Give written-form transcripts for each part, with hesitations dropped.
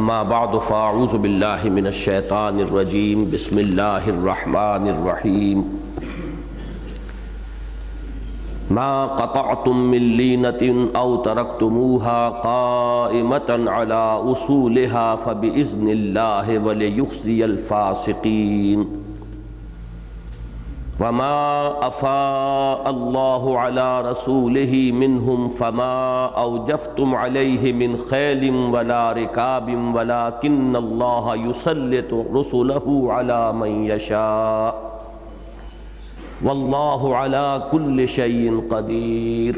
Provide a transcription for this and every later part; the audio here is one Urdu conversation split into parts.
اما بعد فاعوذ باللہ من الشیطان الرجیم بسم اللہ الرحمن الرحیم ما قطعتم من لینة او ترکتموها قائمة على اصولها فبإذن اللہ وليخزي الفاسقین وما افاء اللہ علی رسولہ منہم فما اوجفتم علیہ من خیل ولا رکاب ولکن اللہ یسلط رسلہ علی من یشاء واللہ علی کل شیء قدیر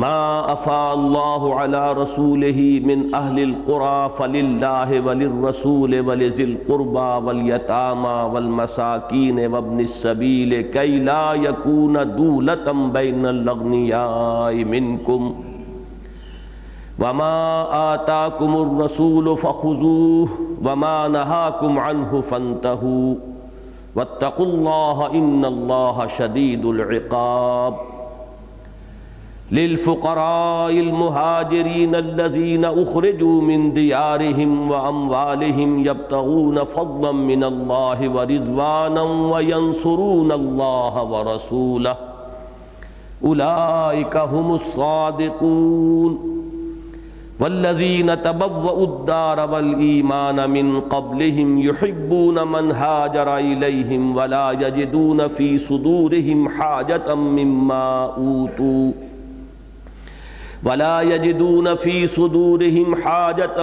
ما افاء اللہ علی رسولہ من اہل القرى فللہ وللرسول ولذی القربى والیتامى والمساکین وابن السبیل کی لا یکون دولة بین الاغنیاء منکم وما آتاکم الرسول فخذوه وما نہاکم عنہ فانتہوا واتقوا اللہ ان اللہ شدید العقاب للفقراء المهاجرين الذين اخرجوا من ديارهم واموالهم يبتغون فضلا من الله ورضوانا وينصرون الله ورسوله اولئك هم الصادقون والذين تبوأوا الدار والايمان من قبلهم يحبون من هاجر اليهم ولا يجدون في صدورهم حاجة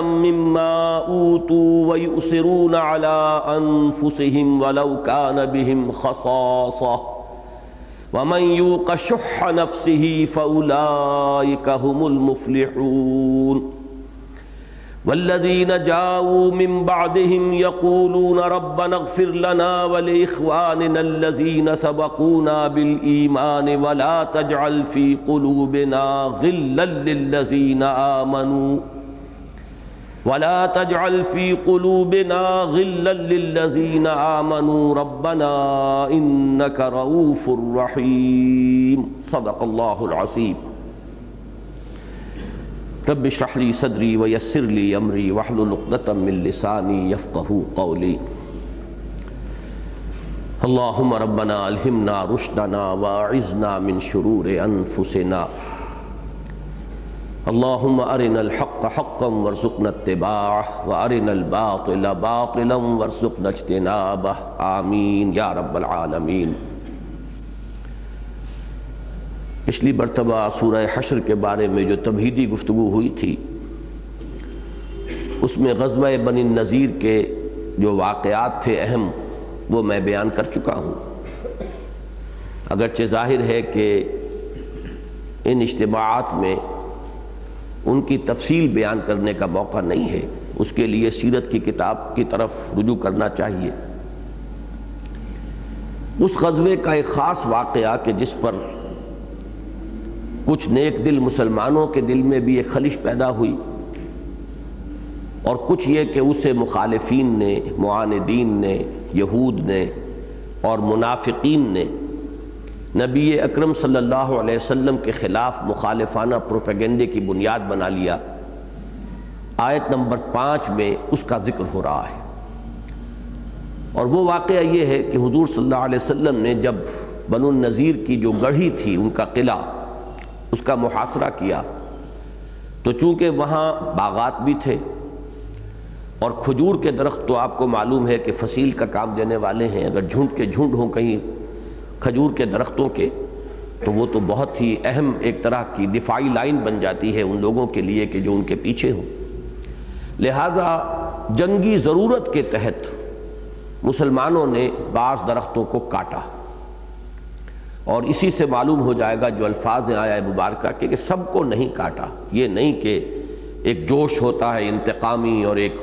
مما اوتوا ويؤثرون على أنفسهم ولو كان بهم خصاصة ومن يوق شح نفسه فأولئك هم المفلحون والذين جاءوا من بعدهم يقولون ربنا اغفر لنا ولإخواننا الذين سبقونا بالإيمان ولا تجعل في قلوبنا غلا للذين آمنوا ربنا إنك رؤوف رحيم صدق الله العظيم رب اشرح لي صدري ويسر لي امري واحلل عقدة من لساني يفقهوا قولي اللهم ربنا الهمنا رشدنا واعذنا من شرور انفسنا اللهم ارنا الحق حقا وارزقنا اتباعه وارنا الباطل باطلا وارزقنا اجتنابه آمین یا رب العالمین۔ پچھلی مرتبہ سورہ حشر کے بارے میں جو تمہیدی گفتگو ہوئی تھی اس میں غزوہ بنی النضیر کے جو واقعات تھے اہم وہ میں بیان کر چکا ہوں۔ اگرچہ ظاہر ہے کہ ان اجتماعات میں ان کی تفصیل بیان کرنے کا موقع نہیں ہے، اس کے لیے سیرت کی کتاب کی طرف رجوع کرنا چاہیے۔ اس غزوے کا ایک خاص واقعہ کہ جس پر کچھ نیک دل مسلمانوں کے دل میں بھی ایک خلش پیدا ہوئی اور کچھ یہ کہ اسے مخالفین نے، معاندین نے، یہود نے اور منافقین نے نبی اکرم صلی اللہ علیہ وسلم کے خلاف مخالفانہ پروپیگنڈے کی بنیاد بنا لیا۔ آیت نمبر 5 میں اس کا ذکر ہو رہا ہے، اور وہ واقعہ یہ ہے کہ حضور صلی اللہ علیہ وسلم نے جب بنو النضیر کی جو گڑھی تھی ان کا قلعہ، اس کا محاصرہ کیا تو چونکہ وہاں باغات بھی تھے اور کھجور کے درخت تو آپ کو معلوم ہے کہ فصیل کا کام دینے والے ہیں، اگر جھنڈ کے جھنڈ ہوں کہیں کھجور کے درختوں کے تو وہ تو بہت ہی اہم ایک طرح کی دفاعی لائن بن جاتی ہے ان لوگوں کے لیے کہ جو ان کے پیچھے ہوں۔ لہذا جنگی ضرورت کے تحت مسلمانوں نے بعض درختوں کو کاٹا، اور اسی سے معلوم ہو جائے گا جو الفاظ ہیں آیہ مبارکہ کہ سب کو نہیں کاٹا۔ یہ نہیں کہ ایک جوش ہوتا ہے انتقامی اور ایک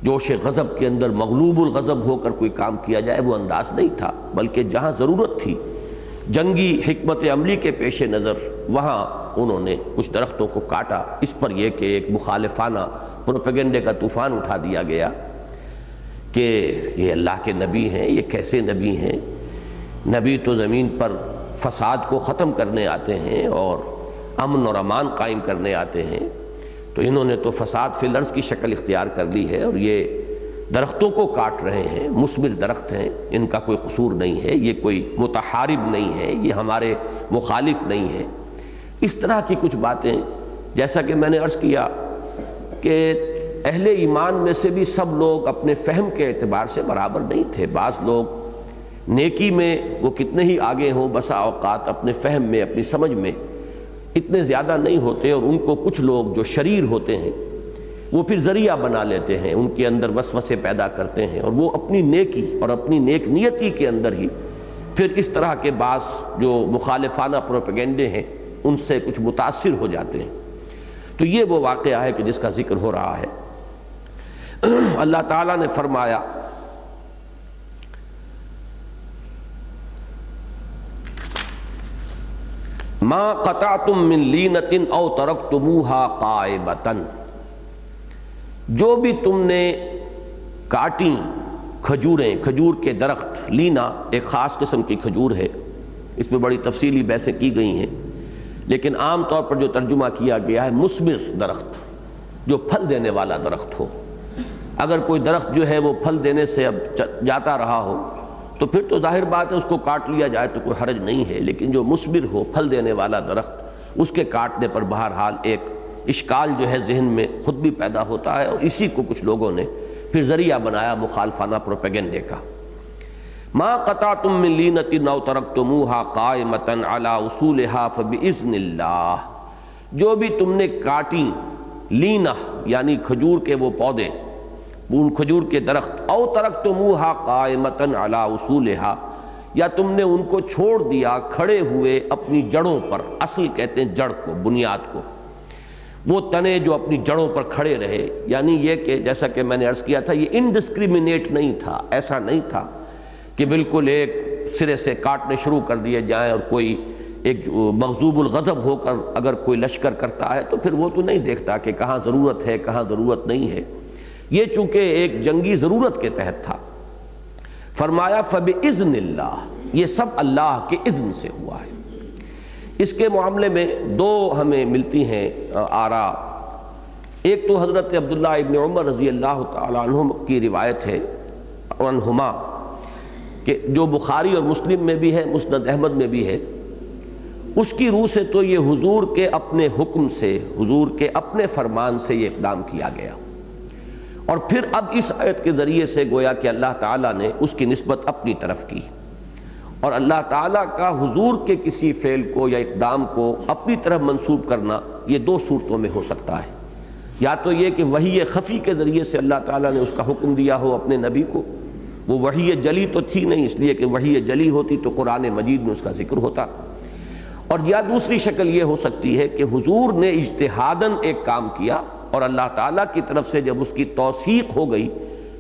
جوش غضب کے اندر مغلوب الغضب ہو کر کوئی کام کیا جائے، وہ انداز نہیں تھا، بلکہ جہاں ضرورت تھی جنگی حکمت عملی کے پیش نظر وہاں انہوں نے کچھ درختوں کو کاٹا۔ اس پر یہ کہ ایک مخالفانہ پروپیگنڈے کا طوفان اٹھا دیا گیا کہ یہ اللہ کے نبی ہیں، یہ کیسے نبی ہیں؟ نبی تو زمین پر فساد کو ختم کرنے آتے ہیں اور امن اور امان قائم کرنے آتے ہیں، تو انہوں نے تو فساد فی الارض کی شکل اختیار کر لی ہے، اور یہ درختوں کو کاٹ رہے ہیں، مثمر درخت ہیں، ان کا کوئی قصور نہیں ہے، یہ کوئی متحارب نہیں ہے، یہ ہمارے مخالف نہیں ہے۔ اس طرح کی کچھ باتیں، جیسا کہ میں نے عرض کیا کہ اہل ایمان میں سے بھی سب لوگ اپنے فہم کے اعتبار سے برابر نہیں تھے۔ بعض لوگ نیکی میں وہ کتنے ہی آگے ہوں، بسا اوقات اپنے فہم میں، اپنی سمجھ میں اتنے زیادہ نہیں ہوتے، اور ان کو کچھ لوگ جو شریر ہوتے ہیں وہ پھر ذریعہ بنا لیتے ہیں، ان کے اندر وسوسے پیدا کرتے ہیں، اور وہ اپنی نیکی اور اپنی نیک نیتی کے اندر ہی پھر اس طرح کے بعض جو مخالفانہ پروپیگنڈے ہیں ان سے کچھ متاثر ہو جاتے ہیں۔ تو یہ وہ واقعہ ہے کہ جس کا ذکر ہو رہا ہے۔ اللہ تعالیٰ نے فرمایا ما قطعتم من لینۃ او ترکتموها قائمۃ، جو بھی تم نے کاٹی کھجوریں، کھجور کے درخت، لینا ایک خاص قسم کی کھجور ہے، اس میں بڑی تفصیلی بحثیں کی گئی ہیں، لیکن عام طور پر جو ترجمہ کیا گیا ہے مثمر درخت، جو پھل دینے والا درخت ہو۔ اگر کوئی درخت جو ہے وہ پھل دینے سے اب جاتا رہا ہو تو پھر تو ظاہر بات ہے اس کو کاٹ لیا جائے تو کوئی حرج نہیں ہے، لیکن جو مثمر ہو، پھل دینے والا درخت، اس کے کاٹنے پر بہرحال ایک اشکال جو ہے ذہن میں خود بھی پیدا ہوتا ہے، اور اسی کو کچھ لوگوں نے پھر ذریعہ بنایا مخالفانہ پروپیگنڈے کا۔ ما قطعتم من لینۃ او ترکتموها قائمۃ علی اصولها فباذن اللہ، جو بھی تم نے کاٹی لینا یعنی کھجور کے وہ پودے، ان کھجور کے درخت، او ترکتموها قائمۃ علی اصولها، یا تم نے ان کو چھوڑ دیا کھڑے ہوئے اپنی جڑوں پر، اصل کہتے ہیں جڑ کو، بنیاد کو، وہ تنے جو اپنی جڑوں پر کھڑے رہے، یعنی یہ کہ جیسا کہ میں نے عرض کیا تھا یہ انڈسکریمنیٹ نہیں تھا، ایسا نہیں تھا کہ بالکل ایک سرے سے کاٹنے شروع کر دیے جائیں، اور کوئی ایک مغضوب الغضب ہو کر اگر کوئی لشکر کرتا ہے تو پھر وہ تو نہیں دیکھتا کہ کہاں ضرورت ہے کہاں ضرورت نہیں ہے، یہ چونکہ ایک جنگی ضرورت کے تحت تھا۔ فرمایا فباذن اللہ، یہ سب اللہ کے اذن سے ہوا ہے۔ اس کے معاملے میں دو ہمیں ملتی ہیں آراء، ایک تو حضرت عبداللہ ابن عمر رضی اللہ تعالیٰ عنہ کی روایت ہے عنہما، کہ جو بخاری اور مسلم میں بھی ہے، مسند احمد میں بھی ہے، اس کی روح سے تو یہ حضور کے اپنے حکم سے، حضور کے اپنے فرمان سے یہ اقدام کیا گیا، اور پھر اب اس آیت کے ذریعے سے گویا کہ اللہ تعالیٰ نے اس کی نسبت اپنی طرف کی، اور اللہ تعالیٰ کا حضور کے کسی فعل کو یا اقدام کو اپنی طرف منسوب کرنا یہ دو صورتوں میں ہو سکتا ہے، یا تو یہ کہ وحی خفی کے ذریعے سے اللہ تعالیٰ نے اس کا حکم دیا ہو اپنے نبی کو، وہ وحی جلی تو تھی نہیں، اس لیے کہ وحی جلی ہوتی تو قرآن مجید میں اس کا ذکر ہوتا، اور یا دوسری شکل یہ ہو سکتی ہے کہ حضور نے اجتہاداً ایک کام کیا، اور اللہ تعالیٰ کی طرف سے جب اس کی توثیق ہو گئی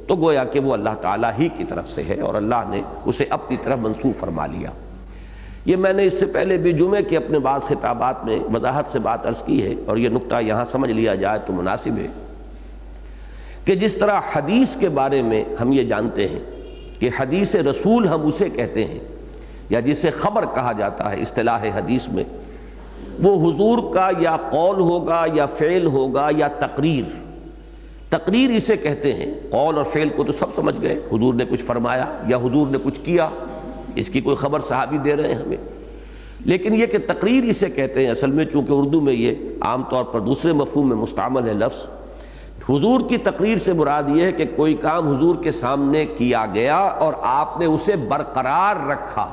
تو گویا کہ وہ اللہ تعالیٰ ہی کی طرف سے ہے، اور اللہ نے اسے اپنی طرف منسوب فرما لیا۔ یہ میں نے اس سے پہلے بھی جمعے کے اپنے بعض خطابات میں وضاحت سے بات عرض کی ہے، اور یہ نقطہ یہاں سمجھ لیا جائے تو مناسب ہے کہ جس طرح حدیث کے بارے میں ہم یہ جانتے ہیں کہ حدیث رسول ہم اسے کہتے ہیں، یا جسے خبر کہا جاتا ہے اصطلاح حدیث میں، وہ حضور کا یا قول ہوگا یا فعل ہوگا یا تقریر، تقریر اسے کہتے ہیں، قول اور فعل کو تو سب سمجھ گئے، حضور نے کچھ فرمایا یا حضور نے کچھ کیا، اس کی کوئی خبر صحابی دے رہے ہیں ہمیں، لیکن یہ کہ تقریر اسے کہتے ہیں اصل میں، چونکہ اردو میں یہ عام طور پر دوسرے مفہوم میں مستعمل ہے لفظ۔ حضور کی تقریر سے مراد یہ ہے کہ کوئی کام حضور کے سامنے کیا گیا اور آپ نے اسے برقرار رکھا،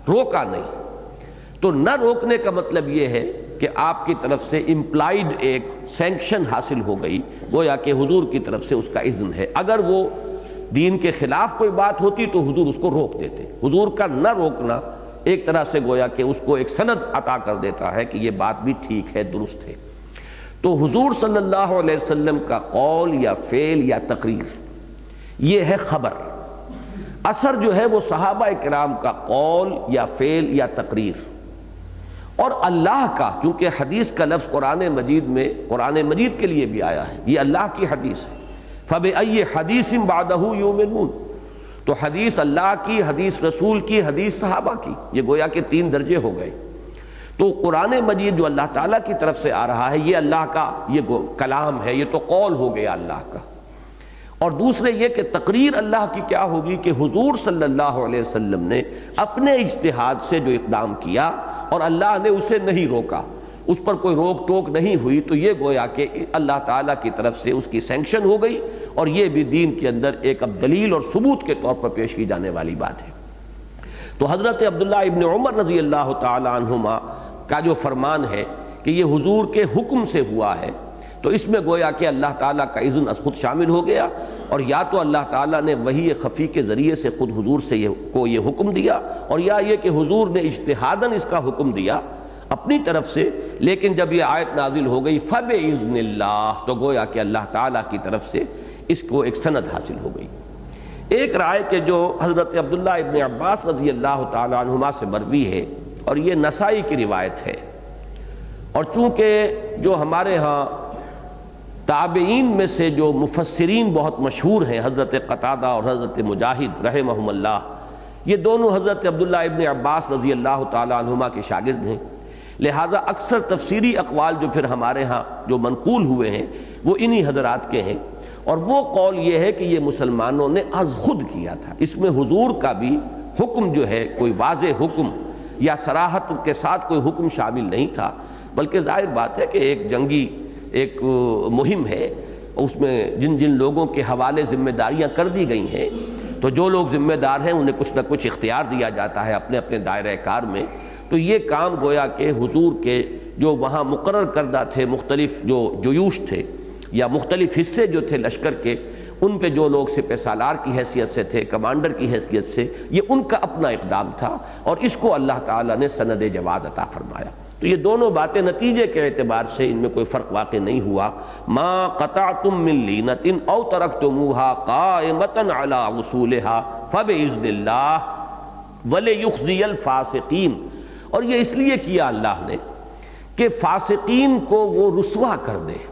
روکا نہیں۔ تو نہ روکنے کا مطلب یہ ہے کہ آپ کی طرف سے امپلائیڈ ایک سینکشن حاصل ہو گئی، گویا کہ حضور کی طرف سے اس کا اذن ہے، اگر وہ دین کے خلاف کوئی بات ہوتی تو حضور اس کو روک دیتے۔ حضور کا نہ روکنا ایک طرح سے گویا کہ اس کو ایک سند عطا کر دیتا ہے کہ یہ بات بھی ٹھیک ہے، درست ہے۔ تو حضور صلی اللہ علیہ وسلم کا قول یا فعل یا تقریر یہ ہے خبر، اثر جو ہے وہ صحابہ کرام کا قول یا فعل یا تقریر، اور اللہ کا، چونکہ حدیث کا لفظ قرآن مجید میں قرآن مجید کے لیے بھی آیا ہے، یہ اللہ کی حدیث ہے، فَبِأَيِّ حَدِيثٍ بَعْدَهُ يُؤْمِنُونَ، تو حدیث اللہ کی، حدیث رسول کی، حدیث صحابہ کی، یہ گویا کہ تین درجے ہو گئے۔ تو قرآن مجید جو اللہ تعالیٰ کی طرف سے آ رہا ہے یہ اللہ کا یہ کلام ہے، یہ تو قول ہو گیا اللہ کا۔ اور دوسرے یہ کہ تقریر اللہ کی کیا ہوگی کہ حضور صلی اللہ علیہ وسلم نے اپنے اجتہاد سے جو اقدام کیا اور اللہ نے اسے نہیں روکا، اس پر کوئی روک ٹوک نہیں ہوئی، تو یہ گویا کہ اللہ تعالیٰ کی طرف سے اس کی سینکشن ہو گئی، اور یہ بھی دین کے اندر ایک اب دلیل اور ثبوت کے طور پر پیش کی جانے والی بات ہے۔ تو حضرت عبداللہ ابن عمر رضی اللہ تعالی عنہما کا جو فرمان ہے کہ یہ حضور کے حکم سے ہوا ہے، تو اس میں گویا کہ اللہ تعالیٰ کا اذن خود شامل ہو گیا، اور یا تو اللہ تعالیٰ نے وحی خفی کے ذریعے سے خود حضور سے یہ حکم دیا، اور یا یہ کہ حضور نے اجتہاداً اس کا حکم دیا اپنی طرف سے، لیکن جب یہ آیت نازل ہو گئی فَبِإِذْنِ اللَّهِ، تو گویا کہ اللہ تعالیٰ کی طرف سے اس کو ایک سند حاصل ہو گئی۔ ایک رائے کہ جو حضرت عبداللہ ابن عباس رضی اللہ تعالی عنہما سے مروی ہے، اور یہ نسائی کی روایت ہے، اور چونکہ جو ہمارے ہاں تابعین میں سے جو مفسرین بہت مشہور ہیں، حضرت قتادہ اور حضرت مجاہد رحمہم اللہ، یہ دونوں حضرت عبداللہ ابن عباس رضی اللہ تعالی عنہما کے شاگرد ہیں، لہٰذا اکثر تفسیری اقوال جو پھر ہمارے ہاں جو منقول ہوئے ہیں وہ انہی حضرات کے ہیں، اور وہ قول یہ ہے کہ یہ مسلمانوں نے از خود کیا تھا، اس میں حضور کا بھی حکم جو ہے کوئی واضح حکم یا صراحت کے ساتھ کوئی حکم شامل نہیں تھا، بلکہ ظاہر بات ہے کہ ایک جنگی ایک مہم ہے، اس میں جن جن لوگوں کے حوالے ذمہ داریاں کر دی گئی ہیں، تو جو لوگ ذمہ دار ہیں انہیں کچھ نہ کچھ اختیار دیا جاتا ہے اپنے اپنے دائرہ کار میں، تو یہ کام گویا کہ حضور کے جو وہاں مقرر کردہ تھے مختلف جو جیوش تھے یا مختلف حصے جو تھے لشکر کے، ان پہ جو لوگ سپہ سالار کی حیثیت سے تھے، کمانڈر کی حیثیت سے، یہ ان کا اپنا اقدام تھا، اور اس کو اللہ تعالیٰ نے سند جواز عطا فرمایا۔ تو یہ دونوں باتیں نتیجے کے اعتبار سے ان میں کوئی فرق واقع نہیں ہوا۔ ما قطعتم من لینۃ او ترکتموها قائمۃ علی اصولها فباذن اللہ ولیخزی الفاسقین، اور یہ اس لیے کیا اللہ نے کہ فاسقین کو وہ رسوا کر دے۔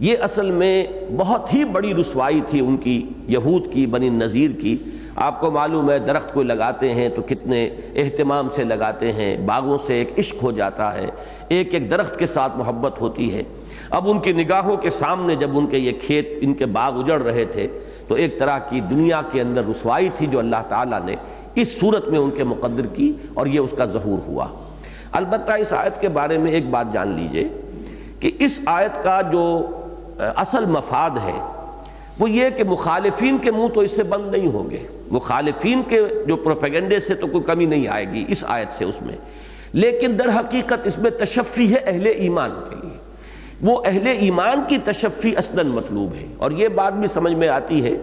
یہ اصل میں بہت ہی بڑی رسوائی تھی ان کی، یہود کی، بنی نذیر کی۔ آپ کو معلوم ہے درخت کو لگاتے ہیں تو کتنے اہتمام سے لگاتے ہیں، باغوں سے ایک عشق ہو جاتا ہے، ایک ایک درخت کے ساتھ محبت ہوتی ہے۔ اب ان کی نگاہوں کے سامنے جب ان کے یہ کھیت، ان کے باغ اجڑ رہے تھے، تو ایک طرح کی دنیا کے اندر رسوائی تھی جو اللہ تعالیٰ نے اس صورت میں ان کے مقدر کی، اور یہ اس کا ظہور ہوا۔ البتہ اس آیت کے بارے میں ایک بات جان لیجئے کہ اس آیت کا جو اصل مفاد ہے وہ یہ کہ مخالفین کے منہ تو اس سے بند نہیں ہوں گے، مخالفین کے جو پروپیگنڈے سے تو کوئی کمی نہیں آئے گی اس آیت سے، اس میں، لیکن در حقیقت اس میں تشفی ہے اہل ایمان کے لیے، وہ اہل ایمان کی تشفی اصلاً مطلوب ہے، اور یہ بات بھی سمجھ میں آتی ہے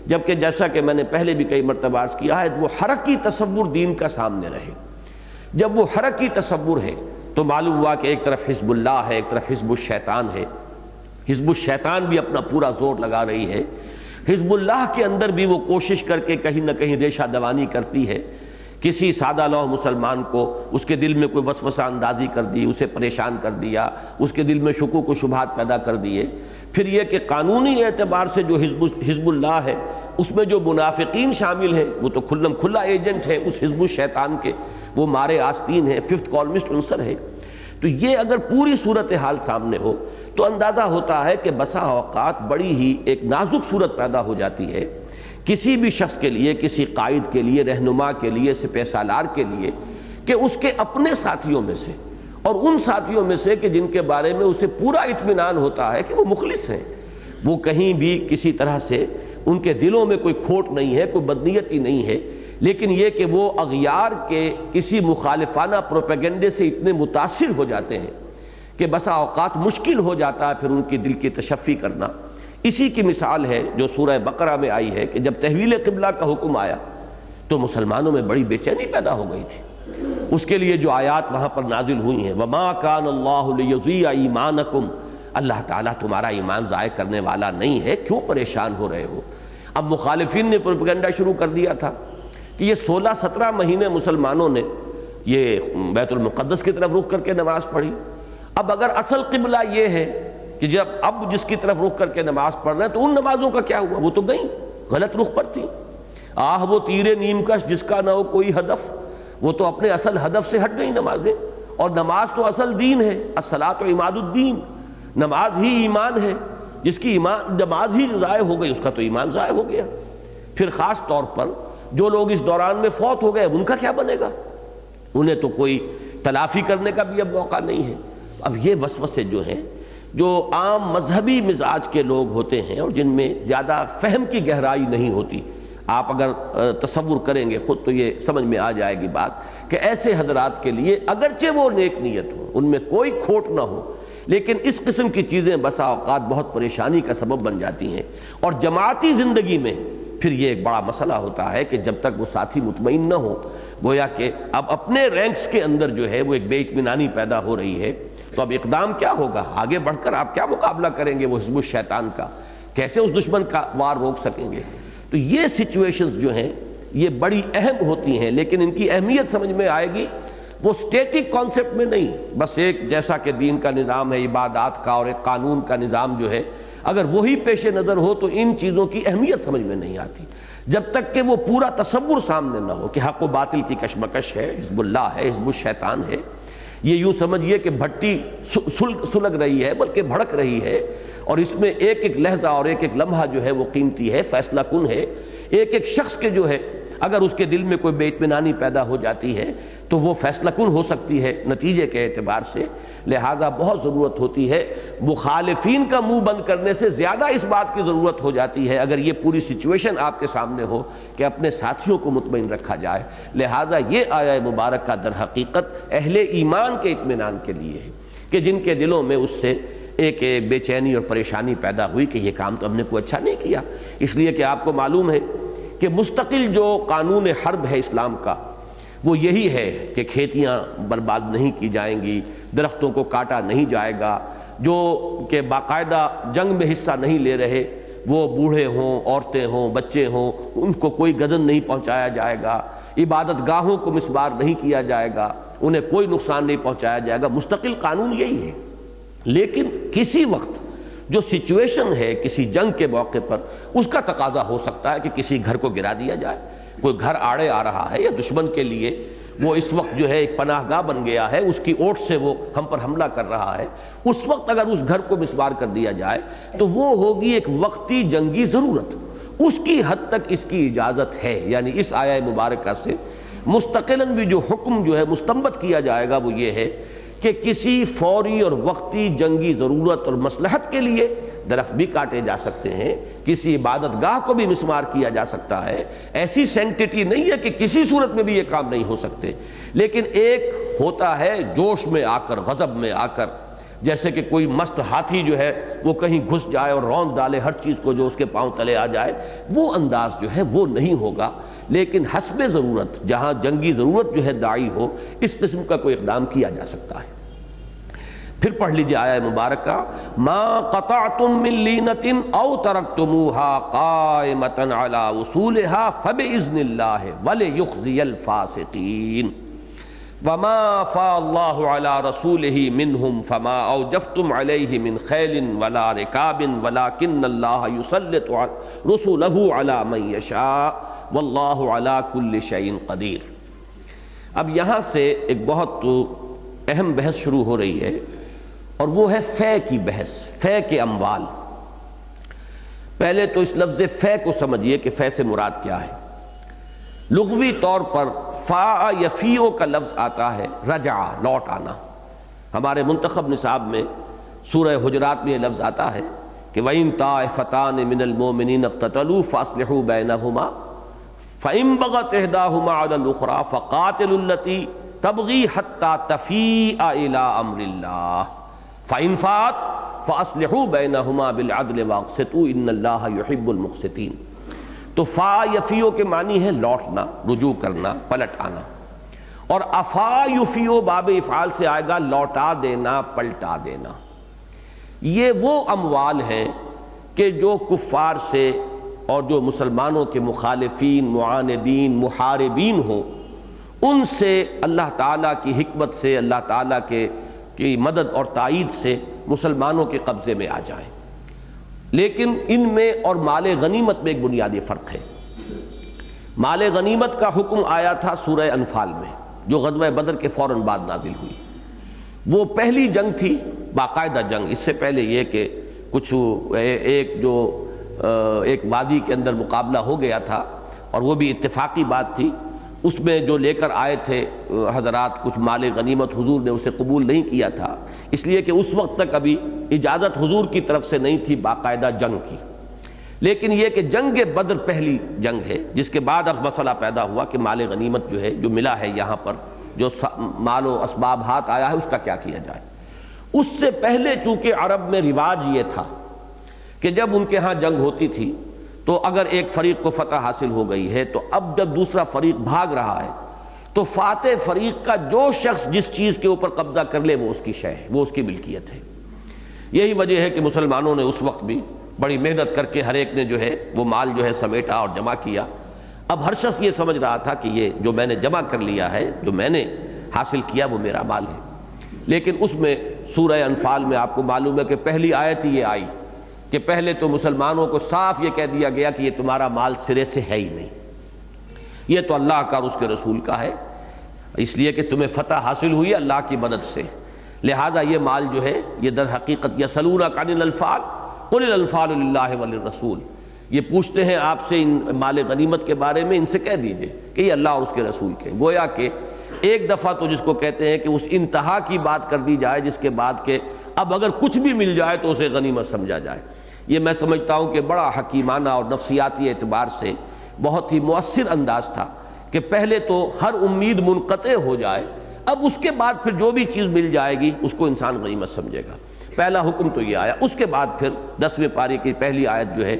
جبکہ جیسا کہ میں نے پہلے بھی کئی مرتبہ عرض کیا ہے، وہ حرکی تصور دین کا سامنے رہے۔ جب وہ حرکی تصور ہے تو معلوم ہوا کہ ایک طرف حزب اللہ ہے، ایک طرف حزب الشیطان ہے، حزب الشیطان بھی اپنا پورا زور لگا رہی ہے، حزب اللہ کے اندر بھی وہ کوشش کر کے کہیں نہ کہیں ریشہ دوانی کرتی ہے، کسی سادہ لوح مسلمان کو اس کے دل میں کوئی وسوسہ اندازی کر دی، اسے پریشان کر دیا، اس کے دل میں شکوک و شبہات پیدا کر دیے۔ پھر یہ کہ قانونی اعتبار سے جو حزب اللہ ہے اس میں جو منافقین شامل ہیں وہ تو کھلم کھلا ایجنٹ ہے اس حزب الشیطان کے، وہ مارے آستین ہے، ففتھ کالمسٹ عنصر ہے۔ تو یہ اگر پوری صورتحال سامنے ہو تو اندازہ ہوتا ہے کہ بسا اوقات بڑی ہی ایک نازک صورت پیدا ہو جاتی ہے کسی بھی شخص کے لیے، کسی قائد کے لیے، رہنما کے لیے، سپہ سالار کے لیے، کہ اس کے اپنے ساتھیوں میں سے اور ان ساتھیوں میں سے کہ جن کے بارے میں اسے پورا اطمینان ہوتا ہے کہ وہ مخلص ہیں، وہ کہیں بھی کسی طرح سے ان کے دلوں میں کوئی کھوٹ نہیں ہے، کوئی بدنیتی نہیں ہے، لیکن یہ کہ وہ اغیار کے کسی مخالفانہ پروپیگنڈے سے اتنے متاثر ہو جاتے ہیں کہ بسا اوقات مشکل ہو جاتا ہے پھر ان کی دل کی تشفی کرنا۔ اسی کی مثال ہے جو سورہ بقرہ میں آئی ہے کہ جب تحویل قبلہ کا حکم آیا تو مسلمانوں میں بڑی بے چینی پیدا ہو گئی تھی۔ اس کے لیے جو آیات وہاں پر نازل ہوئی ہیں، وَمَا كَانَ اللَّهُ لِيُضِيعَ إِيمَانَكُمْ، اللہ تعالیٰ تمہارا ایمان ضائع کرنے والا نہیں ہے، کیوں پریشان ہو رہے ہو؟ اب مخالفین نے پروپیگنڈا شروع کر دیا تھا کہ یہ 16-17 مہینے مسلمانوں نے یہ بیت المقدس کی طرف رخ کر کے نماز پڑھی، اب اگر اصل قبلہ یہ ہے کہ جب اب جس کی طرف رخ کر کے نماز پڑھ رہے ہیں تو ان نمازوں کا کیا ہوا؟ وہ تو گئیں، غلط رخ پر تھی۔ وہ تیر نیم کش جس کا نہ ہو کوئی ہدف، وہ تو اپنے اصل ہدف سے ہٹ گئی نمازیں، اور نماز تو اصل دین ہے، الصلاۃ عماد الدین، نماز ہی ایمان ہے، جس کی نماز ہی ضائع ہو گئی اس کا تو ایمان ضائع ہو گیا۔ پھر خاص طور پر جو لوگ اس دوران میں فوت ہو گئے ان کا کیا بنے گا؟ انہیں تو کوئی تلافی کرنے کا بھی اب موقع نہیں ہے۔ اب یہ وسوسے جو ہیں، جو عام مذہبی مزاج کے لوگ ہوتے ہیں اور جن میں زیادہ فہم کی گہرائی نہیں ہوتی، آپ اگر تصور کریں گے خود تو یہ سمجھ میں آ جائے گی بات کہ ایسے حضرات کے لیے اگرچہ وہ نیک نیت ہو، ان میں کوئی کھوٹ نہ ہو، لیکن اس قسم کی چیزیں بسا اوقات بہت پریشانی کا سبب بن جاتی ہیں۔ اور جماعتی زندگی میں پھر یہ ایک بڑا مسئلہ ہوتا ہے کہ جب تک وہ ساتھی مطمئن نہ ہو، گویا کہ اب اپنے رینکس کے اندر جو ہے وہ ایک بے اطمینانی پیدا ہو رہی ہے، تو اب اقدام کیا ہوگا؟ آگے بڑھ کر آپ کیا مقابلہ کریں گے وہ حزب الشیطان کا؟ کیسے اس دشمن کا وار روک سکیں گے؟ تو یہ سچویشنز جو ہیں یہ بڑی اہم ہوتی ہیں، لیکن ان کی اہمیت سمجھ میں آئے گی وہ سٹیٹک کانسیپٹ میں نہیں، بس ایک جیسا کہ دین کا نظام ہے، عبادات کا اور ایک قانون کا نظام جو ہے، اگر وہی پیش نظر ہو تو ان چیزوں کی اہمیت سمجھ میں نہیں آتی، جب تک کہ وہ پورا تصور سامنے نہ ہو کہ حق و باطل کی کشمکش ہے، حزب اللہ ہے، حزب الشیطان ہے۔ یہ یوں سمجھیے کہ بھٹی سلگ رہی ہے بلکہ بھڑک رہی ہے، اور اس میں ایک ایک لحظہ اور ایک ایک لمحہ جو ہے وہ قیمتی ہے، فیصلہ کن ہے۔ ایک ایک شخص کے جو ہے اگر اس کے دل میں کوئی بے اطمینانی پیدا ہو جاتی ہے تو وہ فیصلہ کن ہو سکتی ہے نتیجے کے اعتبار سے۔ لہٰذا بہت ضرورت ہوتی ہے، مخالفین کا منہ بند کرنے سے زیادہ اس بات کی ضرورت ہو جاتی ہے اگر یہ پوری سچویشن آپ کے سامنے ہو کہ اپنے ساتھیوں کو مطمئن رکھا جائے۔ لہٰذا یہ آیہ مبارکہ در حقیقت اہل ایمان کے اطمینان کے لیے ہے کہ جن کے دلوں میں اس سے ایک بے چینی اور پریشانی پیدا ہوئی کہ یہ کام تو ہم نے کوئی اچھا نہیں کیا، اس لیے کہ آپ کو معلوم ہے کہ مستقل جو قانون حرب ہے اسلام کا وہ یہی ہے کہ کھیتیاں برباد نہیں کی جائیں گی، درختوں کو کاٹا نہیں جائے گا، جو کہ باقاعدہ جنگ میں حصہ نہیں لے رہے وہ بوڑھے ہوں، عورتیں ہوں، بچے ہوں، ان کو کوئی گدن نہیں پہنچایا جائے گا، عبادت گاہوں کو مسمار نہیں کیا جائے گا، انہیں کوئی نقصان نہیں پہنچایا جائے گا۔ مستقل قانون یہی ہے، لیکن کسی وقت جو سچویشن ہے کسی جنگ کے موقع پر اس کا تقاضا ہو سکتا ہے کہ کسی گھر کو گرا دیا جائے، کوئی گھر آڑے آ رہا ہے یا دشمن کے لیے وہ اس وقت جو ہے ایک پناہ گاہ بن گیا ہے، اس کی اوٹ سے وہ ہم پر حملہ کر رہا ہے، اس وقت اگر اس گھر کو مسمار کر دیا جائے تو وہ ہوگی ایک وقتی جنگی ضرورت، اس کی حد تک اس کی اجازت ہے۔ یعنی اس آیہ مبارکہ سے مستقلاً بھی جو حکم جو ہے مستنبط کیا جائے گا وہ یہ ہے کہ کسی فوری اور وقتی جنگی ضرورت اور مصلحت کے لیے درخت بھی کاٹے جا سکتے ہیں، کسی عبادت گاہ کو بھی مسمار کیا جا سکتا ہے۔ ایسی سینکٹیٹی نہیں ہے کہ کسی صورت میں بھی یہ کام نہیں ہو سکتے، لیکن ایک ہوتا ہے جوش میں آ کر، غضب میں آ کر، جیسے کہ کوئی مست ہاتھی جو ہے وہ کہیں گھس جائے اور روند ڈالے ہر چیز کو جو اس کے پاؤں تلے آ جائے، وہ انداز جو ہے وہ نہیں ہوگا، لیکن حسب ضرورت جہاں جنگی ضرورت جو ہے داعی ہو اس قسم کا کوئی اقدام کیا جا سکتا ہے۔ پھر پڑھ لیجیے آیہ مبارکہ، ما قطعتم من لینۃ او ترکتموها قائمۃ علی اصولها فباذن اللہ ولیخزی الفاسقین وما فاء اللہ علی رسولہ منہم فما اوجفتم علیہ من خیل ولا رکاب ولکن اللہ یسلط رسولہ علی من یشاء واللہ علی کل شیء قدیر۔ اب یہاں سے ایک بہت اہم بحث شروع ہو رہی ہے، اور وہ ہے فے کی بحث، فے کے اموال۔ پہلے تو اس لفظ فے کو سمجھیے کہ فے سے مراد کیا ہے۔ لغوی طور پر فا یفیو کا لفظ آتا ہے رجع، لوٹ آنا۔ ہمارے منتخب نصاب میں سورہ حجرات میں یہ لفظ آتا ہے کہ وَإِن طَائِفَتَانِ مِنَ الْمُؤْمِنِينَ اقْتَتَلُوا فَأَصْلِحُوا بَيْنَهُمَا فَإِن بَغَتْ إِحْدَاهُمَا عَلَى الْأُخْرَى فَقَاتِلُوا الَّتِي تَبْغِي حَتَّى تَفِيءَ إِلَىٰ أَمْرِ اللَّهِ فَإِن فَاءَتْ فَأَصْلِحُوا بَيْنَهُمَا بِالْعَدْلِ وَأَقْسِطُوا إِنَّ اللَّهَ يُحِبُّ الْمُقْسِطِينَ۔ تو فا یفیو کے معنی ہے لوٹنا، رجوع کرنا، پلٹ آنا، اور افا یفیو باب افعال سے آئے گا لوٹا دینا، پلٹا دینا۔ یہ وہ اموال ہیں کہ جو کفار سے اور جو مسلمانوں کے مخالفین، معاندین، محاربین ہوں، ان سے اللہ تعالیٰ کی حکمت سے، اللہ تعالیٰ کی مدد اور تائید سے مسلمانوں کے قبضے میں آ جائیں۔ لیکن ان میں اور مال غنیمت میں ایک بنیادی فرق ہے۔ مال غنیمت کا حکم آیا تھا سورہ انفال میں، جو غزوہ بدر کے فوراً بعد نازل ہوئی۔ وہ پہلی جنگ تھی باقاعدہ جنگ، اس سے پہلے یہ کہ کچھ ایک وادی کے اندر مقابلہ ہو گیا تھا، اور وہ بھی اتفاقی بات تھی۔ اس میں جو لے کر آئے تھے حضرات کچھ مال غنیمت، حضور نے اسے قبول نہیں کیا تھا، اس لیے کہ اس وقت تک ابھی اجازت حضور کی طرف سے نہیں تھی باقاعدہ جنگ کی۔ لیکن یہ کہ جنگ بدر پہلی جنگ ہے، جس کے بعد اب مسئلہ پیدا ہوا کہ مال غنیمت جو ہے، جو ملا ہے یہاں پر، جو مال و اسباب ہاتھ آیا ہے، اس کا کیا کیا جائے۔ اس سے پہلے چونکہ عرب میں رواج یہ تھا کہ جب ان کے ہاں جنگ ہوتی تھی تو اگر ایک فریق کو فتح حاصل ہو گئی ہے تو اب جب دوسرا فریق بھاگ رہا ہے تو فاتح فریق کا جو شخص جس چیز کے اوپر قبضہ کر لے وہ اس کی شے ہے، وہ اس کی ملکیت ہے۔ یہی وجہ ہے کہ مسلمانوں نے اس وقت بھی بڑی محنت کر کے ہر ایک نے جو ہے وہ مال جو ہے سمیٹا اور جمع کیا۔ اب ہر شخص یہ سمجھ رہا تھا کہ یہ جو میں نے جمع کر لیا ہے، جو میں نے حاصل کیا، وہ میرا مال ہے۔ لیکن اس میں سورہ انفال میں آپ کو معلوم ہے کہ پہلی آیت یہ آئی کہ پہلے تو مسلمانوں کو صاف یہ کہہ دیا گیا کہ یہ تمہارا مال سرے سے ہے ہی نہیں، یہ تو اللہ کا اور اس کے رسول کا ہے، اس لیے کہ تمہیں فتح حاصل ہوئی اللہ کی مدد سے، لہذا یہ مال جو ہے یہ در حقیقت یسألونک عن الانفال قل الانفال للہ وللرسول، یہ پوچھتے ہیں آپ سے ان مال غنیمت کے بارے میں، ان سے کہہ دیجئے کہ یہ اللہ اور اس کے رسول کے۔ گویا کہ ایک دفعہ تو جس کو کہتے ہیں کہ اس انتہا کی بات کر دی جائے جس کے بعد کہ اب اگر کچھ بھی مل جائے تو اسے غنیمت سمجھا جائے، یہ میں سمجھتا ہوں کہ بڑا حکیمانہ اور نفسیاتی اعتبار سے بہت ہی مؤثر انداز تھا کہ پہلے تو ہر امید منقطع ہو جائے، اب اس کے بعد پھر جو بھی چیز مل جائے گی اس کو انسان غنیمت سمجھے گا۔ پہلا حکم تو یہ آیا، اس کے بعد پھر 10ویں پارے کی پہلی آیت جو ہے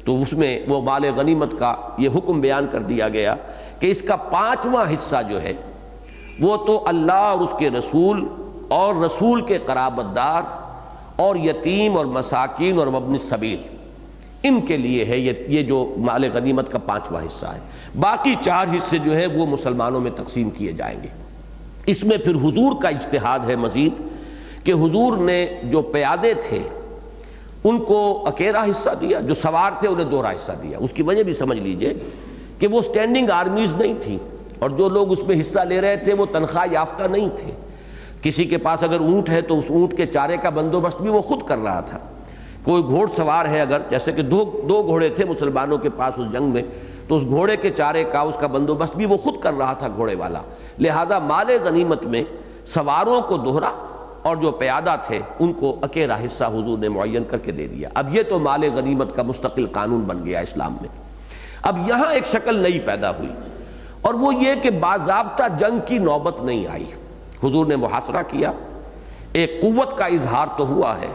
تو اس میں وہ مال غنیمت کا یہ حکم بیان کر دیا گیا کہ اس کا 5واں حصہ جو ہے وہ تو اللہ اور اس کے رسول اور رسول کے قرابت دار اور یتیم اور مساکین اور مبنی السبیل، ان کے لیے ہے یہ جو مال غنیمت کا 5واں حصہ ہے۔ باقی 4 حصے جو ہے وہ مسلمانوں میں تقسیم کیے جائیں گے۔ اس میں پھر حضور کا اجتہاد ہے مزید کہ حضور نے جو پیادے تھے ان کو اکیلا حصہ دیا، جو سوار تھے انہیں دوہرا حصہ دیا۔ اس کی وجہ بھی سمجھ لیجئے کہ وہ سٹینڈنگ آرمیز نہیں تھیں، اور جو لوگ اس میں حصہ لے رہے تھے وہ تنخواہ یافتہ نہیں تھے۔ کسی کے پاس اگر اونٹ ہے تو اس اونٹ کے چارے کا بندوبست بھی وہ خود کر رہا تھا۔ کوئی گھوڑ سوار ہے اگر، جیسے کہ دو گھوڑے تھے مسلمانوں کے پاس اس جنگ میں، تو اس گھوڑے کے چارے کا اس کا بندوبست بھی وہ خود کر رہا تھا گھوڑے والا۔ لہذا مال غنیمت میں سواروں کو دوہرا اور جو پیادہ تھے ان کو اکیلا حصہ حضور نے معین کر کے دے دیا۔ اب یہ تو مال غنیمت کا مستقل قانون بن گیا اسلام میں۔ اب یہاں ایک شکل نئی پیدا ہوئی، اور وہ یہ کہ باضابطہ جنگ کی نوبت نہیں آئی۔ حضور نے محاصرہ کیا، ایک قوت کا اظہار تو ہوا ہے،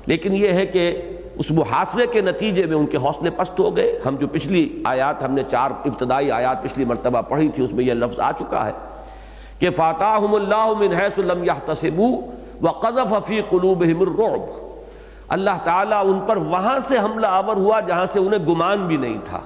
لیکن یہ ہے کہ اس محاصرے کے نتیجے میں ان کے حوصلے پست ہو گئے۔ ہم جو پچھلی آیات ہم نے 4 ابتدائی آیات پچھلی مرتبہ پڑھی تھی اس میں یہ لفظ آ چکا ہے کہ فَآتَاهُمُ اللَّهُ مِنْ حَيْثُ لَمْ يَحْتَسِبُوا وَقَذَفَ فِي قُلُوبِهِمُ الرُّعْبَ، اللہ تعالیٰ ان پر وہاں سے حملہ آور ہوا جہاں سے انہیں گمان بھی نہیں تھا۔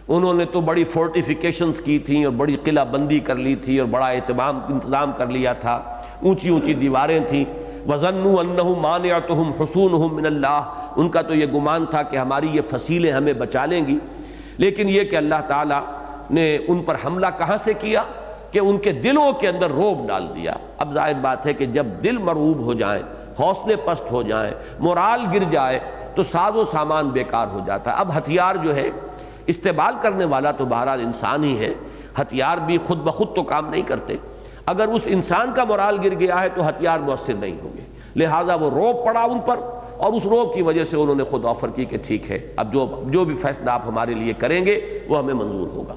انہوں نے تو بڑی فورٹیفیکیشنز کی تھیں اور بڑی قلعہ بندی کر لی تھی اور بڑا انتظام کر لیا تھا، اونچی اونچی دیواریں تھیں۔ وَظَنُّوا أَنَّهُ مَانِعَتُهُمْ حُصُونُهُم مِّنَ اللَّهِ، ان کا تو یہ گمان تھا کہ ہماری یہ فصیلیں ہمیں بچا لیں گی، لیکن یہ کہ اللہ تعالیٰ نے ان پر حملہ کہاں سے کیا کہ ان کے دلوں کے اندر روب ڈال دیا۔ اب ظاہر بات ہے کہ جب دل مرعوب ہو جائیں، حوصلے پست ہو جائیں، مورال گر جائے تو ساز و سامان بیکار ہو جاتا ہے۔ اب ہتھیار جو ہے استعمال کرنے والا تو بہرحال انسان ہی ہے، ہتھیار بھی خود بخود تو کام نہیں کرتے۔ اگر اس انسان کا مورال گر گیا ہے تو ہتھیار مؤثر نہیں ہوں گے، لہٰذا وہ روب پڑا ان پر، اور اس روب کی وجہ سے انہوں نے خود آفر کی کہ ٹھیک ہے، اب جو بھی فیصلہ آپ ہمارے لیے کریں گے وہ ہمیں منظور ہوگا۔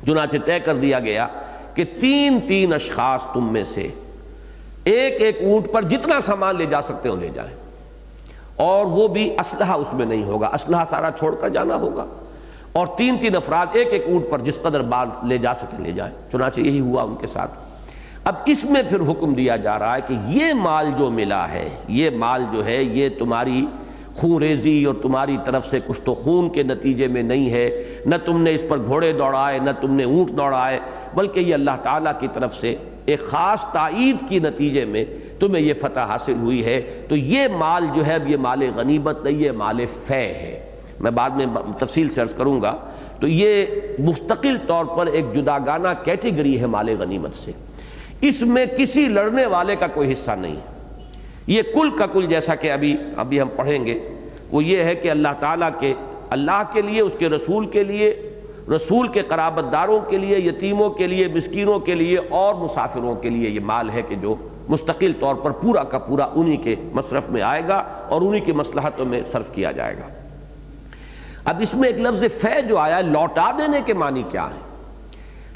چنانچہ طے کر دیا گیا کہ 3 اشخاص تم میں سے ایک اونٹ پر جتنا سامان لے جا سکتے ہو لے جائیں، اور وہ بھی اسلحہ اس میں نہیں ہوگا، اسلحہ سارا چھوڑ کر جانا ہوگا، اور 3 افراد ایک اونٹ پر جس قدر بال لے جا سکیں لے جائیں۔ چنانچہ یہی ہوا ان کے ساتھ۔ اب اس میں پھر حکم دیا جا رہا ہے کہ یہ مال جو ملا ہے، یہ مال جو ہے یہ تمہاری خون ریزی اور تمہاری طرف سے کچھ تو خون کے نتیجے میں نہیں ہے، نہ تم نے اس پر گھوڑے دوڑائے، نہ تم نے اونٹ دوڑائے، بلکہ یہ اللہ تعالیٰ کی طرف سے ایک خاص تائید کی نتیجے میں تمہیں یہ فتح حاصل ہوئی ہے۔ تو یہ مال جو ہے یہ مال غنیمت نہیں، یہ مال فے ہے۔ میں بعد میں تفصیل سے عرض کروں گا۔ تو یہ مستقل طور پر ایک جداگانہ کیٹیگری ہے مال غنیمت سے۔ اس میں کسی لڑنے والے کا کوئی حصہ نہیں ہے۔ یہ کل کا کل جیسا کہ ابھی ہم پڑھیں گے وہ یہ ہے کہ اللہ کے لیے، اس کے رسول کے لیے، رسول کے قرابت داروں کے لیے، یتیموں کے لیے، مسکینوں کے لیے اور مسافروں کے لیے یہ مال ہے کہ جو مستقل طور پر پورا کا پورا انہی کے مصرف میں آئے گا اور انہی کی مصلحتوں میں صرف کیا جائے گا۔ اب اس میں ایک لفظ فے جو آیا ہے، لوٹا دینے کے معنی کیا ہے؟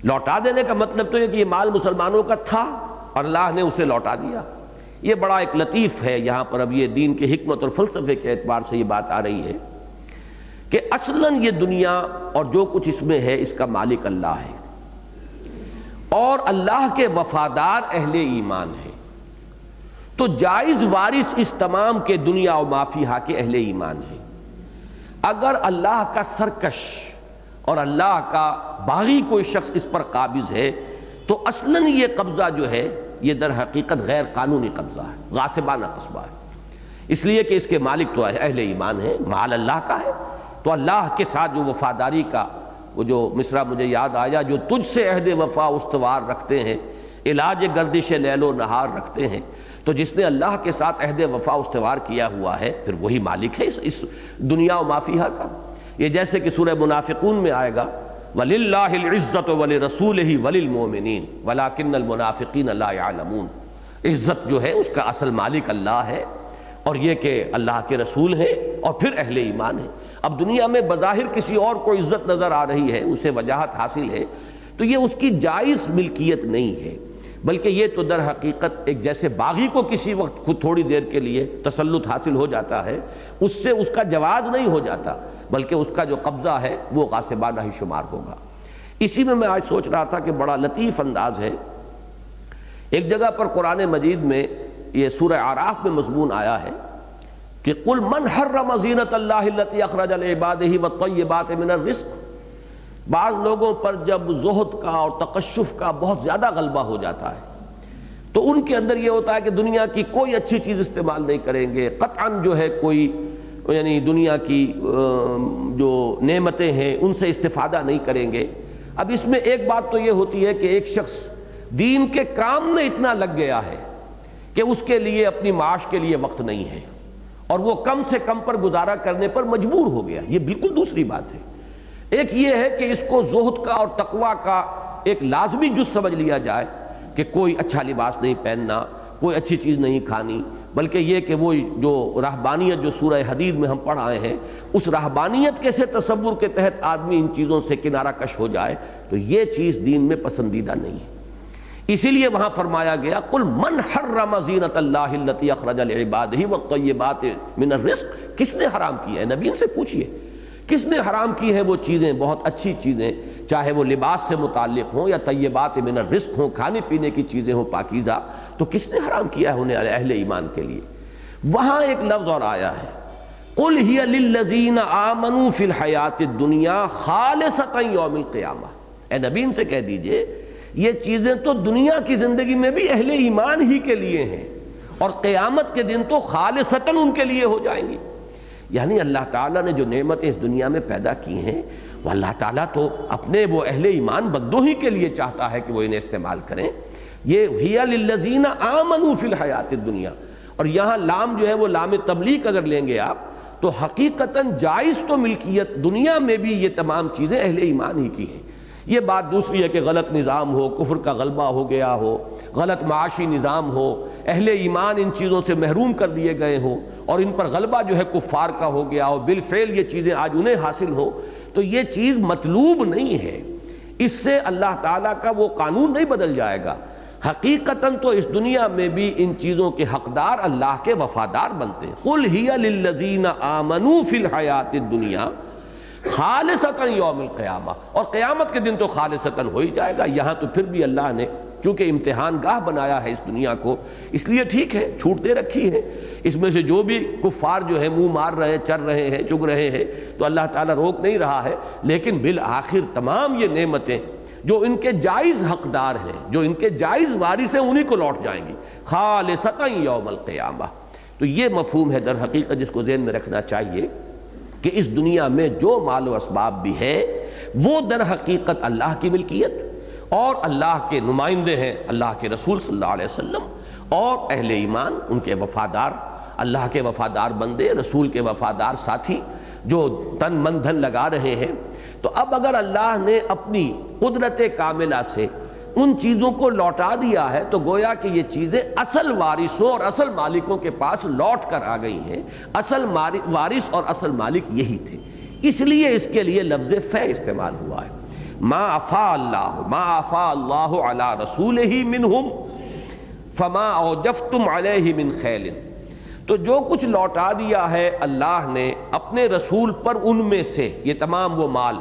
لوٹا دینے کا مطلب تو یہ کہ یہ مال مسلمانوں کا تھا اور اللہ نے اسے لوٹا دیا۔ یہ بڑا ایک لطیف ہے، یہاں پر اب یہ دین کی حکمت اور فلسفے کے اعتبار سے یہ بات آ رہی ہے کہ اصلاً یہ دنیا اور جو کچھ اس میں ہے اس کا مالک اللہ ہے، اور اللہ کے وفادار اہل ایمان ہیں، تو جائز وارث اس تمام کے دنیا و ما فیہا کے اہل ایمان ہیں۔ اگر اللہ کا سرکش اور اللہ کا باغی کوئی شخص اس پر قابض ہے تو اصلاً یہ قبضہ جو ہے یہ در حقیقت غیر قانونی قبضہ ہے، غاصبانہ قصبہ ہے، اس لیے کہ اس کے مالک تو اہل ایمان ہیں، مال اللہ کا ہے۔ تو اللہ کے ساتھ جو وفاداری کا وہ جو مصرع مجھے یاد آیا، جو تجھ سے عہد وفا استوار رکھتے ہیں، علاج گردش لیل و نہار رکھتے ہیں، تو جس نے اللہ کے ساتھ عہد وفا استوار کیا ہوا ہے پھر وہی مالک ہے اس دنیا و ما فیہا کا۔ یہ جیسے کہ سورہ منافقون میں آئے گا وَلِلَّهِ الْعِزَّةُ وَلِرَسُولِهِ وَلِلْمُؤْمِنِينَ وَلَكِنَّ الْمُنَافِقِينَ لَا يَعْلَمُونَ۔ عزت جو ہے اس کا اصل مالک اللہ ہے، اور یہ کہ اللہ کے رسول ہیں اور پھر اہل ایمان ہیں۔ اب دنیا میں بظاہر کسی اور کو عزت نظر آ رہی ہے، اسے وجاہت حاصل ہے، تو یہ اس کی جائز ملکیت نہیں ہے، بلکہ یہ تو در حقیقت ایک جیسے باغی کو کسی وقت خود تھوڑی دیر کے لیے تسلط حاصل ہو جاتا ہے، اس سے اس کا جواز نہیں ہو جاتا، بلکہ اس کا جو قبضہ ہے وہ غاصبانہ ہی شمار ہوگا۔ اسی میں آج سوچ رہا تھا کہ بڑا لطیف انداز ہے، ایک جگہ پر قرآن مجید میں یہ سورہ اعراف میں مضمون آیا ہے کہ قل من حرم زینت اللہ التی اخرج لعبادہ والطیبات من الرزق۔ بعض لوگوں پر جب زہد کا اور تقشف کا بہت زیادہ غلبہ ہو جاتا ہے تو ان کے اندر یہ ہوتا ہے کہ دنیا کی کوئی اچھی چیز استعمال نہیں کریں گے، قطعاً جو ہے کوئی یعنی دنیا کی جو نعمتیں ہیں ان سے استفادہ نہیں کریں گے۔ اب اس میں ایک بات تو یہ ہوتی ہے کہ ایک شخص دین کے کام میں اتنا لگ گیا ہے کہ اس کے لیے اپنی معاش کے لیے وقت نہیں ہے اور وہ کم سے کم پر گزارا کرنے پر مجبور ہو گیا، یہ بالکل دوسری بات ہے۔ ایک یہ ہے کہ اس کو زہد کا اور تقویٰ کا ایک لازمی جز سمجھ لیا جائے کہ کوئی اچھا لباس نہیں پہننا، کوئی اچھی چیز نہیں کھانی، بلکہ یہ کہ وہ جو رہبانیت جو سورہ حدید میں ہم پڑھ آئے ہیں اس رہبانیت کے سے تصور کے تحت آدمی ان چیزوں سے کنارہ کش ہو جائے تو یہ چیز دین میں پسندیدہ نہیں ہے۔ اسی لیے وہاں فرمایا گیا قل من حرم زینت اللہ التی اخرج لعبادہ والطیبات من الرزق۔ کس نے حرام کیا ہے؟ نبی سے پوچھئے کس نے حرام کی ہے وہ چیزیں، بہت اچھی چیزیں، چاہے وہ لباس سے متعلق ہوں یا طیبات من الرزق ہوں، کھانے پینے کی چیزیں ہوں پاکیزہ، تو کس نے حرام کیا ہے انہیں اہل ایمان کے لیے؟ وہاں ایک لفظ اور آیا ہے قل ہی للذین آمنوا فی الحیات الدنیا خالصۃ یوم القیامہ۔ اے نبی ان سے کہہ دیجئے یہ چیزیں تو دنیا کی زندگی میں بھی اہل ایمان ہی کے لیے ہیں اور قیامت کے دن تو خالصتاً ان کے لیے ہو جائیں گی۔ یعنی اللہ تعالیٰ نے جو نعمتیں اس دنیا میں پیدا کی ہیں وہ اللہ تعالیٰ تو اپنے وہ اہل ایمان بندوں ہی کے لیے چاہتا ہے کہ وہ انہیں استعمال کریں۔ یہ ہی للذین آمنوا فی الحیات الدنیا، اور یہاں لام جو ہے وہ لام تبلیغ اگر لیں گے آپ تو حقیقتاً جائز تو ملکیت دنیا میں بھی یہ تمام چیزیں اہل ایمان ہی کی ہیں۔ یہ بات دوسری ہے کہ غلط نظام ہو، کفر کا غلبہ ہو گیا ہو، غلط معاشی نظام ہو، اہل ایمان ان چیزوں سے محروم کر دیے گئے ہوں اور ان پر غلبہ جو ہے کفار کا ہو گیا ہو، بالفعل یہ چیزیں آج انہیں حاصل ہو، تو یہ چیز مطلوب نہیں ہے۔ اس سے اللہ تعالیٰ کا وہ قانون نہیں بدل جائے گا۔ حقیقتاً تو اس دنیا میں بھی ان چیزوں کے حقدار اللہ کے وفادار بنتے ہیں۔ قل ہی للذین آمنوا فی الحیات الدنیا خالصتاً یوم القیامہ، اور قیامت کے دن تو خالصتاً ہو ہی جائے گا۔ یہاں تو پھر بھی اللہ نے چونکہ امتحان گاہ بنایا ہے اس دنیا کو، اس لیے ٹھیک ہے چھوٹ دے رکھی ہے۔ اس میں سے جو بھی کفار جو ہے منہ مار رہے ہیں، چر رہے ہیں، چگ رہے ہیں، تو اللہ تعالیٰ روک نہیں رہا ہے، لیکن بالآخر تمام یہ نعمتیں جو ان کے جائز حقدار ہیں، جو ان کے جائز وارث ہیں، انہی کو لوٹ جائیں گی خالصتاً یوم القیامہ۔ تو یہ مفہوم ہے در حقیقت جس کو ذہن میں رکھنا چاہیے کہ اس دنیا میں جو مال و اسباب بھی ہے وہ در حقیقت اللہ کی ملکیت اور اللہ کے نمائندے ہیں اللہ کے رسول صلی اللہ علیہ وسلم اور اہل ایمان، ان کے وفادار، اللہ کے وفادار بندے، رسول کے وفادار ساتھی جو تن من دھن لگا رہے ہیں۔ تو اب اگر اللہ نے اپنی قدرت کاملہ سے ان چیزوں کو لوٹا دیا ہے تو گویا کہ یہ چیزیں اصل وارثوں اور اصل مالکوں کے پاس لوٹ کر آ گئی ہیں۔ اصل وارث اور اصل مالک یہی تھے، اس لیے اس کے لیے لفظ فے استعمال ہوا ہے۔ ما افاء اللہ علی رسولہ منہم فما اوجفتم علیہ من خیل، تو جو کچھ لوٹا دیا ہے اللہ نے اپنے رسول پر ان میں سے، یہ تمام وہ مال،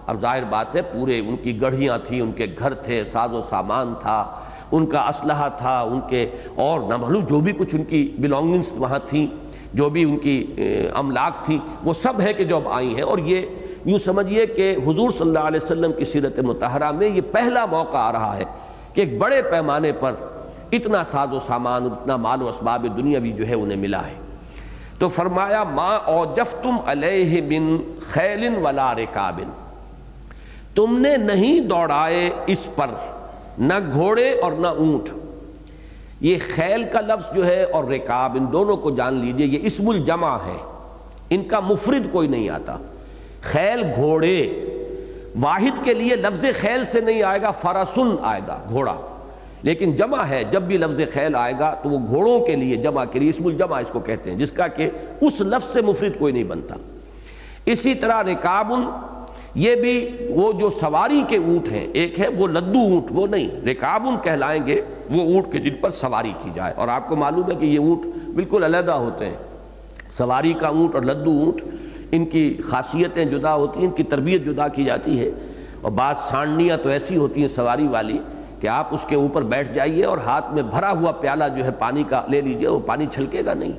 اب ظاہر بات ہے پورے ان کی گڑھیاں تھیں، ان کے گھر تھے، ساز و سامان تھا، ان کا اسلحہ تھا، ان کے اور نہ معلوم جو بھی کچھ ان کی بلانگنگز وہاں تھیں، جو بھی ان کی املاک تھیں، وہ سب ہے کہ جو اب آئی ہیں۔ اور یہ یوں سمجھیے کہ حضور صلی اللہ علیہ وسلم کی سیرت مطہرہ میں یہ پہلا موقع آ رہا ہے کہ ایک بڑے پیمانے پر اتنا ساز و سامان، اتنا مال و اسباب دنیاوی جو ہے انہیں ملا ہے۔ تو فرمایا ما اوجفتم علیہ من خیل ولا رکاب، تم نے نہیں دوڑائے اس پر نہ گھوڑے اور نہ اونٹ۔ یہ خیل کا لفظ جو ہے اور رکاب، ان دونوں کو جان لیجئے یہ اسم الجمع ہے، ان کا مفرد کوئی نہیں آتا۔ خیل گھوڑے، واحد کے لیے لفظ خیل سے نہیں آئے گا، فرسن آئے گا گھوڑا، لیکن جمع ہے، جب بھی لفظ خیل آئے گا تو وہ گھوڑوں کے لیے، جمع کے لیے اسم الجمع اس کو کہتے ہیں، جس کا کہ اس لفظ سے مفرد کوئی نہیں بنتا۔ اسی طرح رکاب، یہ بھی وہ جو سواری کے اونٹ ہیں، ایک ہے وہ لدو اونٹ، وہ نہیں، رکاب کہلائیں گے وہ اونٹ کے جن پر سواری کی جائے۔ اور آپ کو معلوم ہے کہ یہ اونٹ بالکل علیحدہ ہوتے ہیں، سواری کا اونٹ اور لدو اونٹ، ان کی خاصیتیں جدا ہوتی ہیں، ان کی تربیت جدا کی جاتی ہے۔ اور بعض سانڈنیاں تو ایسی ہوتی ہیں سواری والی کہ آپ اس کے اوپر بیٹھ جائیے اور ہاتھ میں بھرا ہوا پیالہ جو ہے پانی کا لے لیجئے، وہ پانی چھلکے گا نہیں۔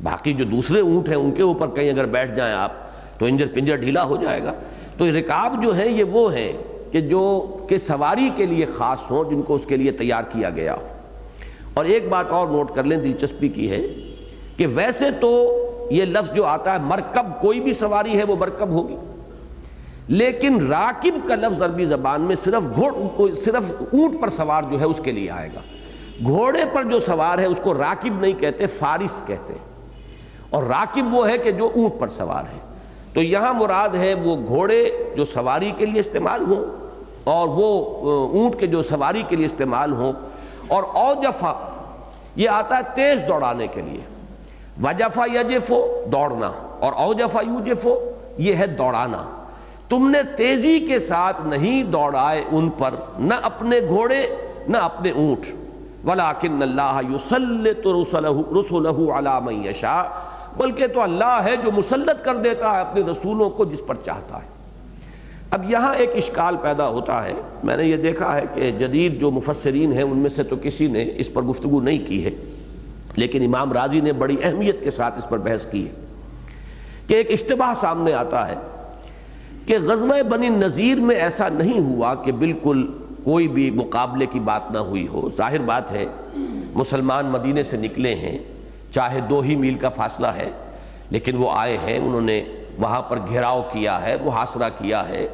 باقی جو دوسرے اونٹ ہیں ان کے اوپر کہیں اگر بیٹھ جائیں آپ تو انجر پنجر ڈھیلا ہو جائے گا۔ تو رکاب جو ہیں یہ وہ ہیں کہ جو کہ سواری کے لیے خاص ہوں، جن کو اس کے لیے تیار کیا گیا ہو۔ اور ایک بات اور نوٹ کر لیں، دلچسپی کی ہے کہ ویسے تو یہ لفظ جو آتا ہے مرکب، کوئی بھی سواری ہے وہ مرکب ہوگی، لیکن راکب کا لفظ عربی زبان میں صرف اونٹ پر سوار جو ہے اس کے لیے آئے گا۔ گھوڑے پر جو سوار ہے اس کو راکب نہیں کہتے، فارس کہتے ہیں، اور راکب وہ ہے کہ جو اونٹ پر سوار ہے۔ تو یہاں مراد ہے وہ گھوڑے جو سواری کے لیے استعمال ہوں اور وہ اونٹ کے جو سواری کے لیے استعمال ہوں۔ اور اوجفا یہ آتا ہے تیز دوڑانے کے لیے، وجفا یجفو دوڑنا، اور اوجفا یوجفو یہ ہے دوڑانا۔ تم نے تیزی کے ساتھ نہیں دوڑائے ان پر، نہ اپنے گھوڑے نہ اپنے اونٹ، ولیکن اللہ یسلط رسلہ علی من یشاء، بلکہ تو اللہ ہے جو مسلط کر دیتا ہے اپنے رسولوں کو جس پر چاہتا ہے۔ اب یہاں ایک اشکال پیدا ہوتا ہے، میں نے یہ دیکھا ہے کہ جدید جو مفسرین ہیں ان میں سے تو کسی نے اس پر گفتگو نہیں کی ہے، لیکن امام رازی نے بڑی اہمیت کے ساتھ اس پر بحث کی ہے کہ ایک اشتباہ سامنے آتا ہے کہ غزوہ بنی نذیر میں ایسا نہیں ہوا کہ بالکل کوئی بھی مقابلے کی بات نہ ہوئی ہو۔ ظاہر بات ہے مسلمان مدینے سے نکلے ہیں، چاہے 2 ہی میل کا فاصلہ ہے، لیکن وہ آئے ہیں، انہوں نے وہاں پر گھیراؤ کیا ہے، محاصرہ کیا ہے،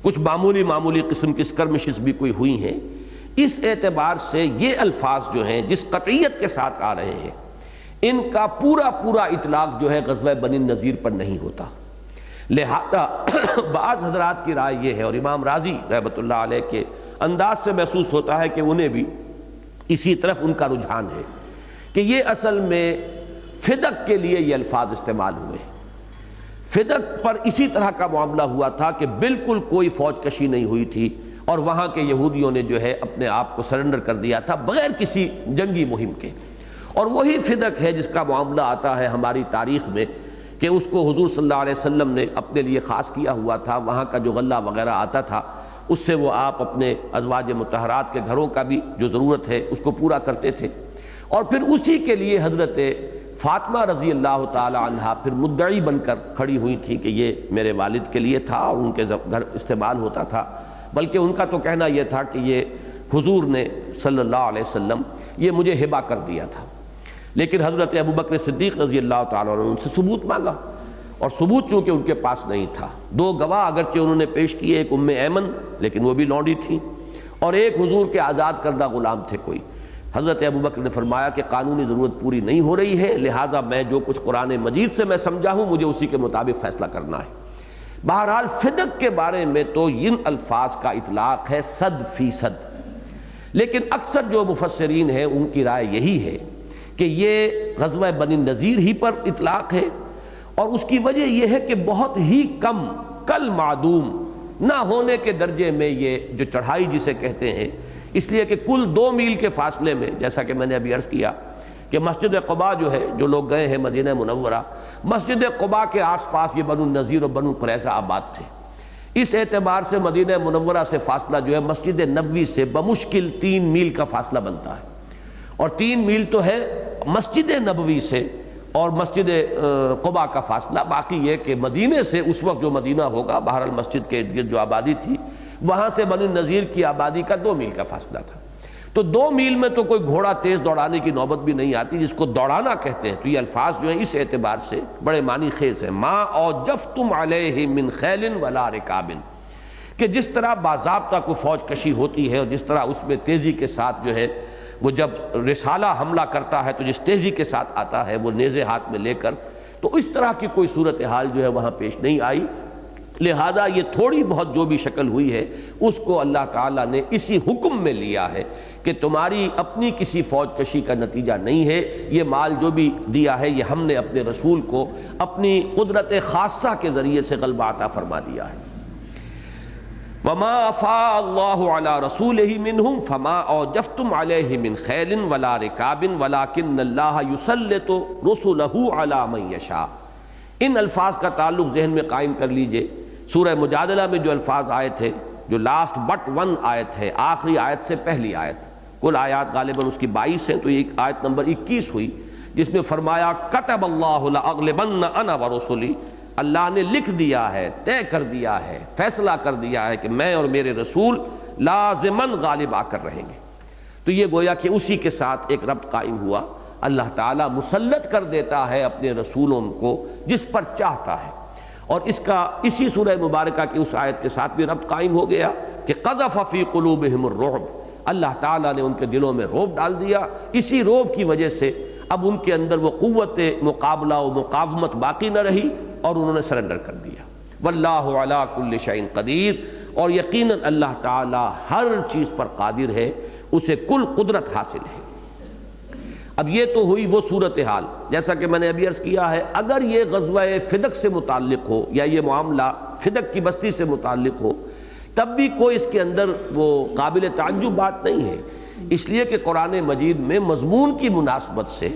کچھ معمولی قسم کی اسکرمشز بھی کوئی ہوئی ہیں۔ اس اعتبار سے یہ الفاظ جو ہیں جس قطعیت کے ساتھ آ رہے ہیں، ان کا پورا اطلاق جو ہے غزوہ بنی نذیر پر نہیں ہوتا۔ لہذا بعض حضرات کی رائے یہ ہے، اور امام رازی رحمۃ اللہ علیہ کے انداز سے محسوس ہوتا ہے کہ انہیں بھی اسی طرف ان کا رجحان ہے، کہ یہ اصل میں فدق کے لیے یہ الفاظ استعمال ہوئے۔ فدق پر اسی طرح کا معاملہ ہوا تھا کہ بالکل کوئی فوج کشی نہیں ہوئی تھی، اور وہاں کے یہودیوں نے جو ہے اپنے آپ کو سرنڈر کر دیا تھا بغیر کسی جنگی مہم کے۔ اور وہی فدق ہے جس کا معاملہ آتا ہے ہماری تاریخ میں کہ اس کو حضور صلی اللہ علیہ وسلم نے اپنے لیے خاص کیا ہوا تھا۔ وہاں کا جو غلہ وغیرہ آتا تھا اس سے وہ آپ اپنے ازواج مطہرات کے گھروں کا بھی جو ضرورت ہے اس کو پورا کرتے تھے، اور پھر اسی کے لیے حضرت فاطمہ رضی اللہ تعالی عنہا پھر مدعی بن کر کھڑی ہوئی تھی کہ یہ میرے والد کے لیے تھا اور ان کے گھر استعمال ہوتا تھا، بلکہ ان کا تو کہنا یہ تھا کہ یہ حضور نے صلی اللہ علیہ وسلم یہ مجھے ہبہ کر دیا تھا۔ لیکن حضرت ابوبکر صدیق رضی اللہ تعالیٰ عنہ ان سے ثبوت مانگا، اور ثبوت چونکہ ان کے پاس نہیں تھا۔ 2 گواہ اگرچہ انہوں نے پیش کیے، ایک ام ایمن لیکن وہ بھی لونڈی تھی، اور ایک حضور کے آزاد کردہ غلام تھے کوئی۔ حضرت ابوبکر نے فرمایا کہ قانونی ضرورت پوری نہیں ہو رہی ہے، لہٰذا میں جو کچھ قرآن مجید سے میں سمجھا ہوں مجھے اسی کے مطابق فیصلہ کرنا ہے۔ بہرحال فدق کے بارے میں تو ان الفاظ کا اطلاق ہے 100%، لیکن اکثر جو مفسرین ہیں ان کی رائے یہی ہے کہ یہ غزوہ بنی النضیر ہی پر اطلاق ہے، اور اس کی وجہ یہ ہے کہ بہت ہی کم کل معدوم نہ ہونے کے درجے میں یہ جو چڑھائی جسے کہتے ہیں، اس لیے کہ کل 2 میل کے فاصلے میں، جیسا کہ میں نے ابھی عرض کیا کہ مسجد قباء جو ہے، جو لوگ گئے ہیں مدینہ منورہ، مسجد قباء کے آس پاس یہ بنو النضیر اور بنو قریظہ آباد تھے۔ اس اعتبار سے مدینہ منورہ سے فاصلہ جو ہے مسجد نبوی سے بمشکل 3 میل کا فاصلہ بنتا ہے، اور 3 میل تو ہے مسجد نبوی سے اور مسجد قباء کا فاصلہ، باقی یہ کہ مدینے سے اس وقت جو مدینہ ہوگا، بہرحال مسجد کے ارد گرد جو آبادی تھی وہاں سے بنی النضیر کی آبادی کا 2 میل کا فاصلہ تھا۔ تو 2 میل میں تو کوئی گھوڑا تیز دوڑانے کی نوبت بھی نہیں آتی، جس کو دوڑانا کہتے ہیں۔ تو یہ الفاظ جو ہیں اس اعتبار سے بڑے معنی خیز ہیں، ما اوجفتم علیہ من خیل ولا رکاب، کہ جس طرح باضابطہ کو فوج کشی ہوتی ہے اور جس طرح اس میں تیزی کے ساتھ جو ہے وہ جب رسالہ حملہ کرتا ہے تو جس تیزی کے ساتھ آتا ہے وہ نیزے ہاتھ میں لے کر، تو اس طرح کی کوئی صورتحال جو ہے وہاں پیش نہیں آئی، لہذا یہ تھوڑی بہت جو بھی شکل ہوئی ہے اس کو اللہ تعالیٰ نے اسی حکم میں لیا ہے کہ تمہاری اپنی کسی فوج کشی کا نتیجہ نہیں ہے، یہ مال جو بھی دیا ہے یہ ہم نے اپنے رسول کو اپنی قدرت خاصہ کے ذریعے سے غلبہ عطا فرما دیا ہے۔ وما افاء اللہ علی رسولہ منہم فما اوجفتم علیہ من خیل ولا رکاب ولکن اللہ یسلط رسلہ علی من یشاء۔ ان الفاظ کا تعلق ذہن میں قائم کر لیجئے۔ سورہ مجادلہ میں جو الفاظ آئے تھے، جو لاسٹ بٹ 1 آیت ہے، آخری آیت سے پہلی آیت، کل آیات غالباً اس کی 22 ہیں، تو یہ آیت نمبر 21 ہوئی جس میں فرمایا کتب اللہ لأغلبن انا ورسلی، اللہ نے لکھ دیا ہے، طے کر دیا ہے، فیصلہ کر دیا ہے کہ میں اور میرے رسول لازماً غالب آ کر رہیں گے۔ تو یہ گویا کہ اسی کے ساتھ ایک ربط قائم ہوا، اللہ تعالیٰ مسلط کر دیتا ہے اپنے رسولوں کو جس پر چاہتا ہے، اور اس کا اسی سورہ مبارکہ کی اس آیت کے ساتھ بھی ربط قائم ہو گیا کہ قذف فی قلوبہم الرعب، اللہ تعالیٰ نے ان کے دلوں میں رعب ڈال دیا، اسی رعب کی وجہ سے اب ان کے اندر وہ قوت مقابلہ و مقاومت باقی نہ رہی اور انہوں نے سرنڈر کر دیا۔ واللہ علی کل شیء قدیر، اور یقیناً اللہ تعالیٰ ہر چیز پر قادر ہے، اسے کل قدرت حاصل ہے۔ اب یہ تو ہوئی وہ صورتحال، جیسا کہ میں نے ابھی عرض کیا ہے، اگر یہ غزوہ فدق سے متعلق ہو یا یہ معاملہ فدق کی بستی سے متعلق ہو تب بھی کوئی اس کے اندر وہ قابل تعجب بات نہیں ہے، اس لیے کہ قرآن مجید میں مضمون کی مناسبت سے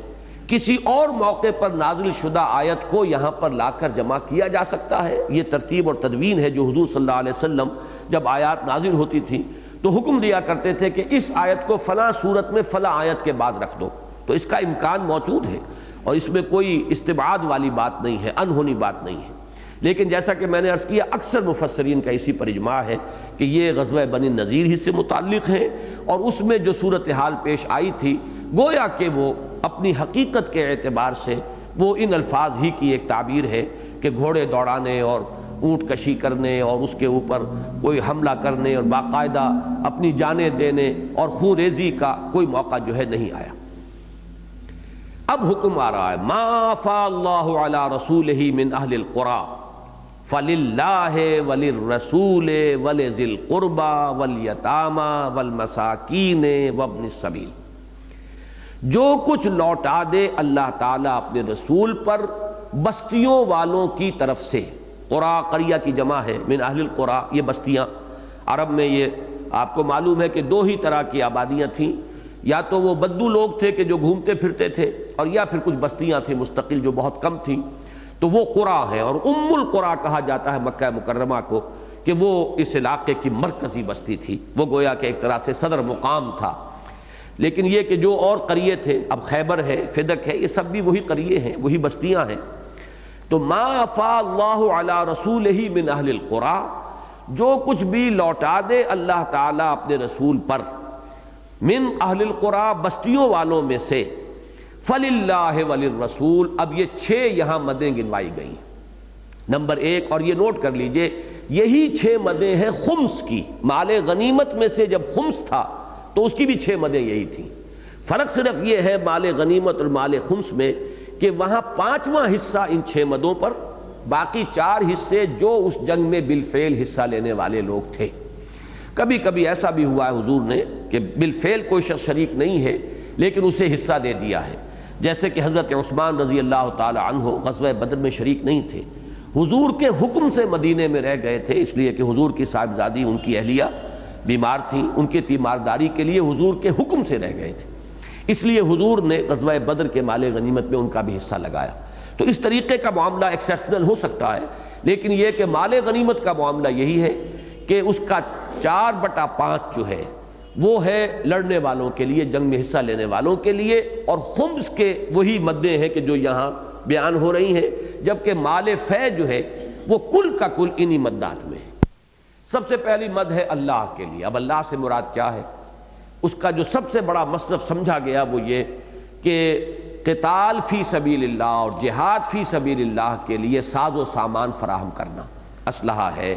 کسی اور موقع پر نازل شدہ آیت کو یہاں پر لا کر جمع کیا جا سکتا ہے۔ یہ ترتیب اور تدوین ہے جو حضور صلی اللہ علیہ وسلم جب آیات نازل ہوتی تھی تو حکم دیا کرتے تھے کہ اس آیت کو فلاں صورت میں فلاں آیت کے بعد رکھ دو، تو اس کا امکان موجود ہے اور اس میں کوئی استبعاد والی بات نہیں ہے، انہونی بات نہیں ہے۔ لیکن جیسا کہ میں نے عرض کیا اکثر مفسرین کا اسی پر اجماع ہے کہ یہ غزوہ بنی النضیر ہی سے متعلق ہے، اور اس میں جو صورتحال پیش آئی تھی گویا کہ وہ اپنی حقیقت کے اعتبار سے وہ ان الفاظ ہی کی ایک تعبیر ہے کہ گھوڑے دوڑانے اور اونٹ کشی کرنے اور اس کے اوپر کوئی حملہ کرنے اور باقاعدہ اپنی جانیں دینے اور خون ریزی کا کوئی موقع جو ہے نہیں آیا۔ اب حکم آ رہا ہے ما افاء اللہ علی رسولہ من اہل القری فللہ وللرسول ولذی القربى والیتامی والمساکین وابن السبیل، جو کچھ لوٹا دے اللہ تعالیٰ اپنے رسول پر بستیوں والوں کی طرف سے، قریٰ قریہ کی جمع ہے، من اہل القریٰ یہ بستیاں، عرب میں یہ آپ کو معلوم ہے کہ 2 ہی طرح کی آبادیاں تھیں، یا تو وہ بدو لوگ تھے کہ جو گھومتے پھرتے تھے، اور یا پھر کچھ بستیاں تھیں مستقل جو بہت کم تھیں، تو وہ قریٰ ہیں، اور ام القریٰ کہا جاتا ہے مکہ مکرمہ کو کہ وہ اس علاقے کی مرکزی بستی تھی، وہ گویا کہ ایک طرح سے صدر مقام تھا۔ لیکن یہ کہ جو اور قریے تھے، اب خیبر ہے، فدق ہے، یہ سب بھی وہی قریے ہیں، وہی بستیاں ہیں۔ تو ما افاء اللہ علی رسولہ من اہل القریٰ، جو کچھ بھی لوٹا دے اللہ تعالیٰ اپنے رسول پر، من اہل القریٰ بستیوں والوں میں سے، فللہ وللرسول، اب یہ 6 یہاں مدیں گنوائی گئی۔ نمبر 1، اور یہ نوٹ کر لیجئے یہی 6 مدیں ہیں خمس کی. مال غنیمت میں سے جب خمس تھا تو اس کی بھی 6 مدیں یہی تھیں. فرق صرف یہ ہے مال غنیمت اور مال خمس میں کہ وہاں 5واں حصہ ان 6 مدوں پر، باقی 4 حصے جو اس جنگ میں بالفعل حصہ لینے والے لوگ تھے. کبھی کبھی ایسا بھی ہوا ہے حضور نے کہ بالفعل کوئی شخص شریک نہیں ہے لیکن اسے حصہ دے دیا ہے، جیسے کہ حضرت عثمان رضی اللہ تعالی عنہ غزوہ بدر میں شریک نہیں تھے، حضور کے حکم سے مدینے میں رہ گئے تھے، اس لیے کہ حضور کی صاحبزادی ان کی اہلیہ بیمار تھیں، ان کی تیمارداری کے لیے حضور کے حکم سے رہ گئے تھے، اس لیے حضور نے غزوہ بدر کے مال غنیمت میں ان کا بھی حصہ لگایا. تو اس طریقے کا معاملہ ایکسیپشنل ہو سکتا ہے، لیکن یہ کہ مال غنیمت کا معاملہ یہی ہے کہ اس کا 4/5 جو ہے وہ ہے لڑنے والوں کے لیے، جنگ میں حصہ لینے والوں کے لیے، اور خمس کے وہی مدیں ہیں کہ جو یہاں بیان ہو رہی ہیں، جبکہ مال فے جو ہے وہ کل کا کل انہی مدات میں ہے. سب سے پہلی مد ہے اللہ کے لیے. اب اللہ سے مراد کیا ہے؟ اس کا جو سب سے بڑا مصرف سمجھا گیا وہ یہ کہ قتال فی سبیل اللہ اور جہاد فی سبیل اللہ کے لیے ساز و سامان فراہم کرنا، اسلحہ ہے،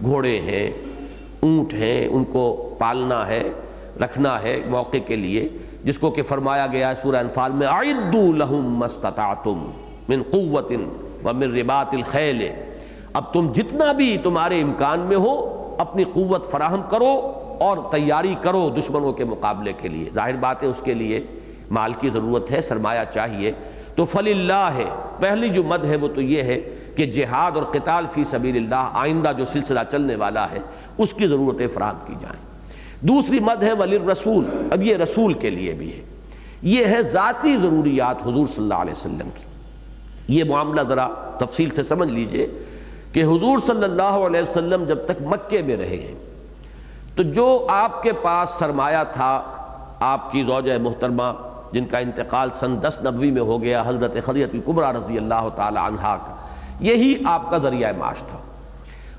گھوڑے ہیں، اونٹ ہیں، ان کو پالنا ہے، رکھنا ہے موقع کے لیے، جس کو کہ فرمایا گیا ہے سورہ انفال میں اعدوا لہم ما استطعتم من قوت ومن رباط الخیل. اب تم جتنا بھی تمہارے امکان میں ہو اپنی قوت فراہم کرو اور تیاری کرو دشمنوں کے مقابلے کے لیے. ظاہر بات ہے اس کے لیے مال کی ضرورت ہے، سرمایہ چاہیے. تو فللہ ہے پہلی جو مد ہے وہ تو یہ ہے کہ جہاد اور قتال فی سبیل اللہ آئندہ جو سلسلہ چلنے والا ہے اس کی ضرورتیں فراہم کی جائیں. دوسری مد ہے وللرسول. اب یہ رسول کے لیے بھی ہے، یہ ہے ذاتی ضروریات حضور صلی اللہ علیہ وسلم کی. یہ معاملہ ذرا تفصیل سے سمجھ لیجئے کہ حضور صلی اللہ علیہ وسلم جب تک مکے میں رہے ہیں تو جو آپ کے پاس سرمایہ تھا، آپ کی زوجہ محترمہ جن کا انتقال سن 10 نبوی میں ہو گیا، حضرت خدیجہ کبریٰ رضی اللہ تعالی عنہا کا، یہی آپ کا ذریعہ معاش تھا.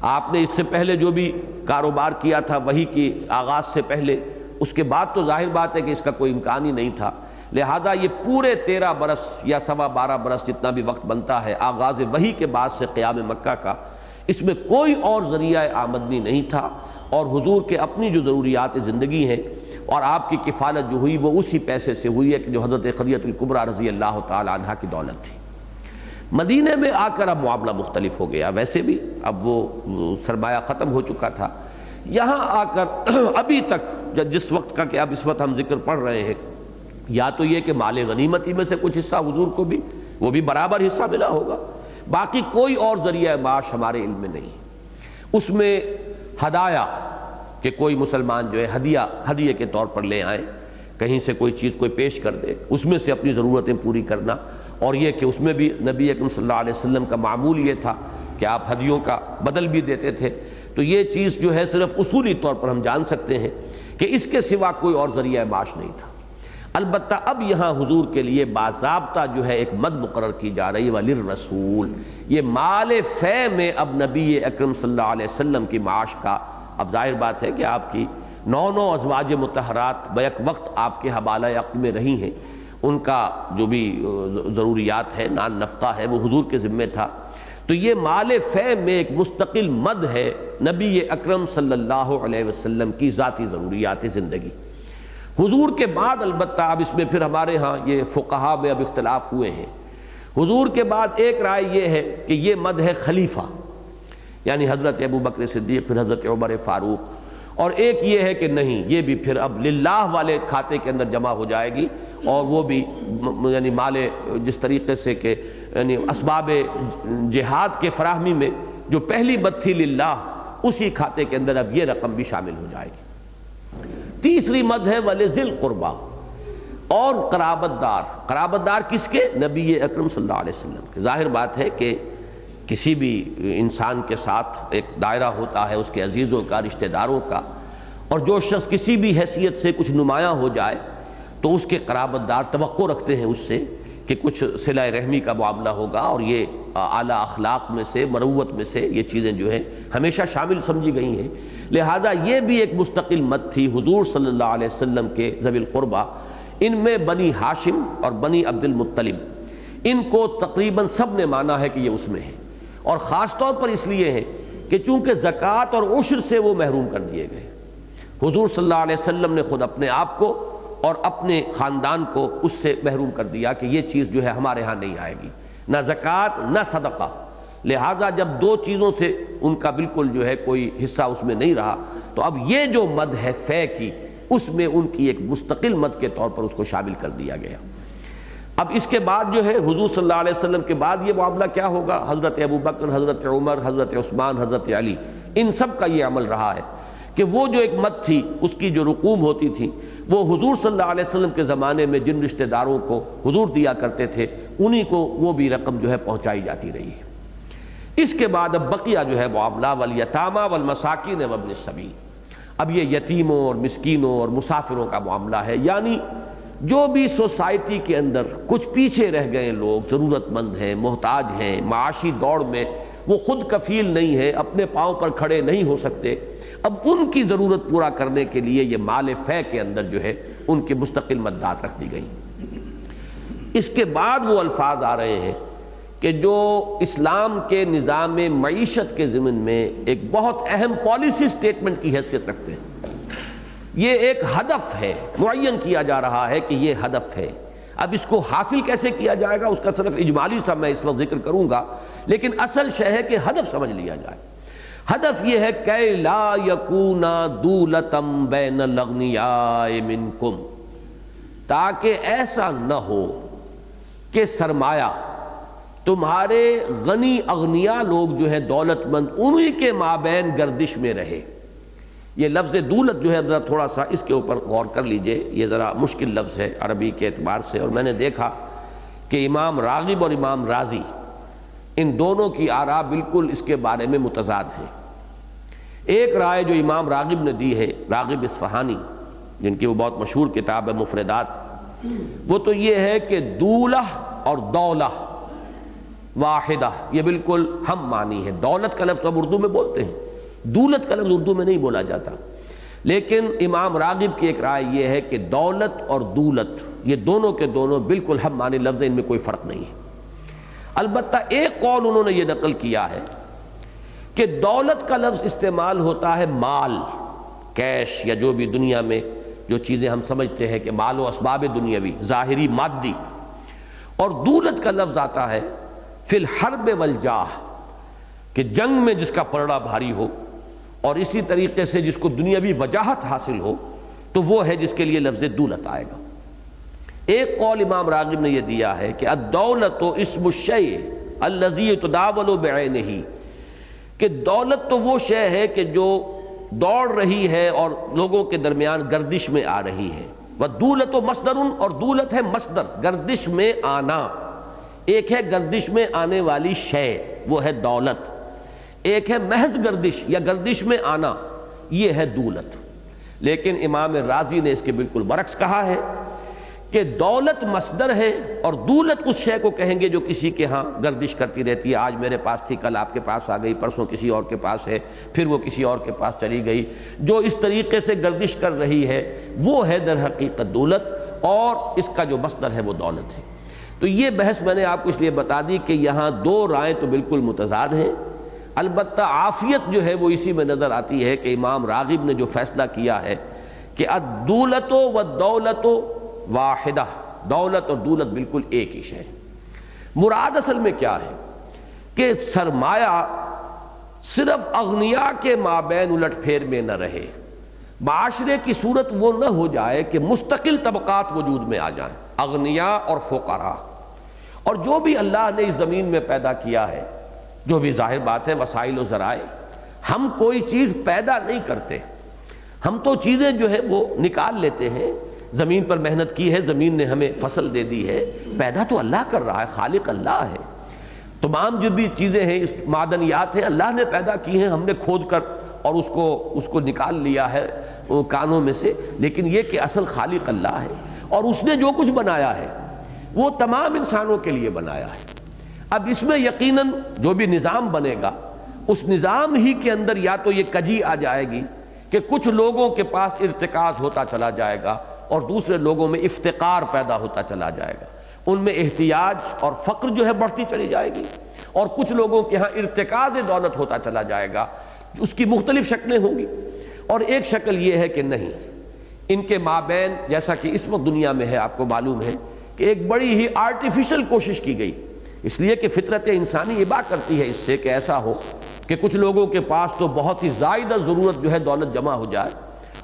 آپ نے اس سے پہلے جو بھی کاروبار کیا تھا وہی کی آغاز سے پہلے، اس کے بعد تو ظاہر بات ہے کہ اس کا کوئی امکان ہی نہیں تھا. لہذا یہ پورے 13 برس یا 12.25 برس جتنا بھی وقت بنتا ہے آغاز وحی کے بعد سے قیام مکہ کا، اس میں کوئی اور ذریعہ آمدنی نہیں تھا، اور حضور کے اپنی جو ضروریات زندگی ہیں اور آپ کی کفالت جو ہوئی وہ اسی پیسے سے ہوئی ہے کہ جو حضرت خدیجہ کبریٰ رضی اللہ تعالی عنہا کی دولت تھی. مدینے میں آ کر اب معاملہ مختلف ہو گیا، ویسے بھی اب وہ سرمایہ ختم ہو چکا تھا. یہاں آ کر ابھی تک جس وقت کا کہ اب اس وقت ہم ذکر پڑھ رہے ہیں، یا تو یہ کہ مال غنیمتی میں سے کچھ حصہ حضور کو بھی وہ بھی برابر حصہ ملا ہوگا، باقی کوئی اور ذریعہ معاش ہمارے علم میں نہیں. اس میں ہدایہ کہ کوئی مسلمان جو ہے ہدیے کے طور پر لے آئیں، کہیں سے کوئی چیز کوئی پیش کر دے، اس میں سے اپنی ضرورتیں پوری کرنا. اور یہ کہ اس میں بھی نبی اکرم صلی اللہ علیہ وسلم کا معمول یہ تھا کہ آپ ہدیوں کا بدل بھی دیتے تھے. تو یہ چیز جو ہے صرف اصولی طور پر ہم جان سکتے ہیں کہ اس کے سوا کوئی اور ذریعہ معاش نہیں تھا. البتہ اب یہاں حضور کے لیے باضابطہ جو ہے ایک مد مقرر کی جا رہی ہے وللرسول. یہ مال فے میں اب نبی اکرم صلی اللہ علیہ وسلم کی معاش کا، اب ظاہر بات ہے کہ آپ کی 9 ازواج مطہرات بیک وقت آپ کے حوالہ عقد میں رہی ہیں، ان کا جو بھی ضروریات ہے، نان نفقہ ہے، وہ حضور کے ذمے تھا. تو یہ مال فے میں ایک مستقل مد ہے نبی اکرم صلی اللہ علیہ وسلم کی ذاتی ضروریات زندگی. حضور کے بعد البتہ اب اس میں پھر ہمارے ہاں یہ فقہا میں اب اختلاف ہوئے ہیں. حضور کے بعد ایک رائے یہ ہے کہ یہ مد ہے خلیفہ، یعنی حضرت ابو بکر صدیق، پھر حضرت عمر فاروق، اور ایک یہ ہے کہ نہیں، یہ بھی پھر اب للہ والے کھاتے کے اندر جمع ہو جائے گی، اور وہ بھی یعنی مال جس طریقے سے کہ یعنی اسباب جہاد کے فراہمی میں جو پہلی مد تھی للہ، اسی کھاتے کے اندر اب یہ رقم بھی شامل ہو جائے گی. تیسری مد ہے ولذی القربیٰ، اور قرابت دار کس کے؟ نبی اکرم صلی اللہ علیہ وسلم کے. ظاہر بات ہے کہ کسی بھی انسان کے ساتھ ایک دائرہ ہوتا ہے اس کے عزیزوں کا، رشتہ داروں کا، اور جو شخص کسی بھی حیثیت سے کچھ نمایاں ہو جائے تو اس کے قرابت دار توقع رکھتے ہیں اس سے کہ کچھ صلہ رحمی کا معاملہ ہوگا، اور یہ اعلیٰ اخلاق میں سے، مروت میں سے یہ چیزیں جو ہیں ہمیشہ شامل سمجھی گئی ہیں. لہذا یہ بھی ایک مستقل مد تھی حضور صلی اللہ علیہ وسلم کے ذوی القربہ. ان میں بنی ہاشم اور بنی عبد المطلب، ان کو تقریباً سب نے مانا ہے کہ یہ اس میں ہے، اور خاص طور پر اس لیے ہے کہ چونکہ زکوٰۃ اور عشر سے وہ محروم کر دیے گئے۔ حضور صلی اللہ علیہ وسلم نے خود اپنے آپ کو اور اپنے خاندان کو اس سے محروم کر دیا کہ یہ چیز جو ہے ہمارے ہاں نہیں آئے گی، نہ زکوٰۃ نہ صدقہ۔ لہٰذا جب دو چیزوں سے ان کا بالکل جو ہے کوئی حصہ اس میں نہیں رہا، تو اب یہ جو مد ہے فے کی، اس میں ان کی ایک مستقل مد کے طور پر اس کو شامل کر دیا گیا۔ اب اس کے بعد جو ہے حضور صلی اللہ علیہ وسلم کے بعد یہ معاملہ کیا ہوگا؟ حضرت ابوبکر، حضرت عمر، حضرت عثمان، حضرت علی، ان سب کا یہ عمل رہا ہے کہ وہ جو ایک مد تھی اس کی جو رقوم ہوتی تھی وہ حضور صلی اللہ علیہ وسلم کے زمانے میں جن رشتہ داروں کو حضور دیا کرتے تھے انہی کو وہ بھی رقم جو ہے پہنچائی جاتی رہی ہے۔ اس کے بعد اب بقیہ جو ہے معاملہ والیتامى والمساکین وابن السبیل، اب یہ یتیموں اور مسکینوں اور مسافروں کا معاملہ ہے، یعنی جو بھی سوسائٹی کے اندر کچھ پیچھے رہ گئے لوگ، ضرورت مند ہیں، محتاج ہیں، معاشی دوڑ میں وہ خود کفیل نہیں ہے، اپنے پاؤں پر کھڑے نہیں ہو سکتے، اب ان کی ضرورت پورا کرنے کے لیے یہ مال فے کے اندر جو ہے ان کی مستقل مدات رکھ دی گئی۔ اس کے بعد وہ الفاظ آ رہے ہیں کہ جو اسلام کے نظام معیشت کے ضمن میں ایک بہت اہم پالیسی سٹیٹمنٹ کی حیثیت رکھتے ہیں۔ یہ ایک ہدف ہے، معین کیا جا رہا ہے کہ یہ ہدف ہے۔ اب اس کو حاصل کیسے کیا جائے گا اس کا صرف اجمالی سا میں اس وقت ذکر کروں گا، لیکن اصل شے ہے کہ ہدف سمجھ لیا جائے۔ ہدف یہ ہے کہ لا یکون دولۃ بین الاغنیاء منکم، تاکہ ایسا نہ ہو کہ سرمایہ تمہارے غنی اغنیاء لوگ جو ہیں دولت مند انہی کے مابین گردش میں رہے۔ یہ لفظ دولت جو ہے ذرا تھوڑا سا اس کے اوپر غور کر لیجئے، یہ ذرا مشکل لفظ ہے عربی کے اعتبار سے، اور میں نے دیکھا کہ امام راغب اور امام رازی ان دونوں کی آراء بالکل اس کے بارے میں متضاد ہیں۔ ایک رائے جو امام راغب نے دی ہے، راغب اصفہانی جن کی وہ بہت مشہور کتاب ہے مفردات، وہ تو یہ ہے کہ دولہ اور دولہ واحدہ، یہ بالکل ہم معنی ہے۔ دولت کا لفظ ہم اردو میں بولتے ہیں، دولت کا لفظ اردو میں نہیں بولا جاتا، لیکن امام راغب کی ایک رائے یہ ہے کہ دولت اور دولت یہ دونوں کے دونوں بالکل ہم معنی لفظ ہیں، ان میں کوئی فرق نہیں ہے۔ البتہ ایک قول انہوں نے یہ نقل کیا ہے کہ دولت کا لفظ استعمال ہوتا ہے مال، کیش، یا جو بھی دنیا میں جو چیزیں ہم سمجھتے ہیں کہ مال و اسباب دنیاوی، ظاہری مادی، اور دولت کا لفظ آتا ہے فی الحرب والجاہ، کہ جنگ میں جس کا پلڑا بھاری ہو اور اسی طریقے سے جس کو دنیاوی وجاہت حاصل ہو تو وہ ہے جس کے لیے لفظ دولت آئے گا۔ ایک قول امام راغب نے یہ دیا ہے کہ الدولت اسم الشیء الذی یتداول بعینہ، کہ دولت تو وہ شے ہے کہ جو دوڑ رہی ہے اور لوگوں کے درمیان گردش میں آ رہی ہے۔ والدولت مصدر، اور دولت ہے مصدر، گردش میں آنا۔ ایک ہے گردش میں آنے والی شے، وہ ہے دولت، ایک ہے محض گردش یا گردش میں آنا، یہ ہے دولت۔ لیکن امام رازی نے اس کے بالکل برعکس کہا ہے کہ دولت مصدر ہے اور دولت اس شے کو کہیں گے جو کسی کے ہاں گردش کرتی رہتی ہے، آج میرے پاس تھی، کل آپ کے پاس آ گئی، پرسوں کسی اور کے پاس ہے، پھر وہ کسی اور کے پاس چلی گئی، جو اس طریقے سے گردش کر رہی ہے وہ ہے در حقیقت دولت، اور اس کا جو مصدر ہے وہ دولت ہے۔ تو یہ بحث میں نے آپ کو اس لیے بتا دی کہ یہاں دو رائے تو بالکل متضاد ہیں، البتہ عافیت جو ہے وہ اسی میں نظر آتی ہے کہ امام راغب نے جو فیصلہ کیا ہے کہ الدولت والدولت واحدہ، دولت اور دولت بالکل ایک ہی شے۔ مراد اصل میں کیا ہے کہ سرمایہ صرف اغنیاء کے مابین الٹ پھیر میں نہ رہے، معاشرے کی صورت وہ نہ ہو جائے کہ مستقل طبقات وجود میں آ جائیں، اغنیاء اور فقراء، اور جو بھی اللہ نے اس زمین میں پیدا کیا ہے، جو بھی ظاہر بات ہے وسائل و ذرائع، ہم کوئی چیز پیدا نہیں کرتے، ہم تو چیزیں جو ہے وہ نکال لیتے ہیں، زمین پر محنت کی ہے، زمین نے ہمیں فصل دے دی ہے، پیدا تو اللہ کر رہا ہے، خالق اللہ ہے، تمام جو بھی چیزیں ہیں اس معدنیات ہیں اللہ نے پیدا کی ہیں، ہم نے کھود کر اور اس کو نکال لیا ہے کانوں میں سے، لیکن یہ کہ اصل خالق اللہ ہے، اور اس نے جو کچھ بنایا ہے وہ تمام انسانوں کے لیے بنایا ہے۔ اب اس میں یقیناً جو بھی نظام بنے گا اس نظام ہی کے اندر یا تو یہ کجی آ جائے گی کہ کچھ لوگوں کے پاس ارتکاز ہوتا چلا جائے گا اور دوسرے لوگوں میں افتقار پیدا ہوتا چلا جائے گا، ان میں احتیاج اور فقر جو ہے بڑھتی چلی جائے گی، اور کچھ لوگوں کے ہاں ارتکاز دولت ہوتا چلا جائے گا اس کی مختلف شکلیں ہوں گی، اور ایک شکل یہ ہے کہ نہیں، ان کے مابین جیسا کہ اس وقت دنیا میں ہے، آپ کو معلوم ہے کہ ایک بڑی ہی آرٹیفیشل کوشش کی گئی، اس لیے کہ فطرت انسانی یہ بات کرتی ہے اس سے کہ ایسا ہو کہ کچھ لوگوں کے پاس تو بہت ہی زائدہ ضرورت جو ہے دولت جمع ہو جائے،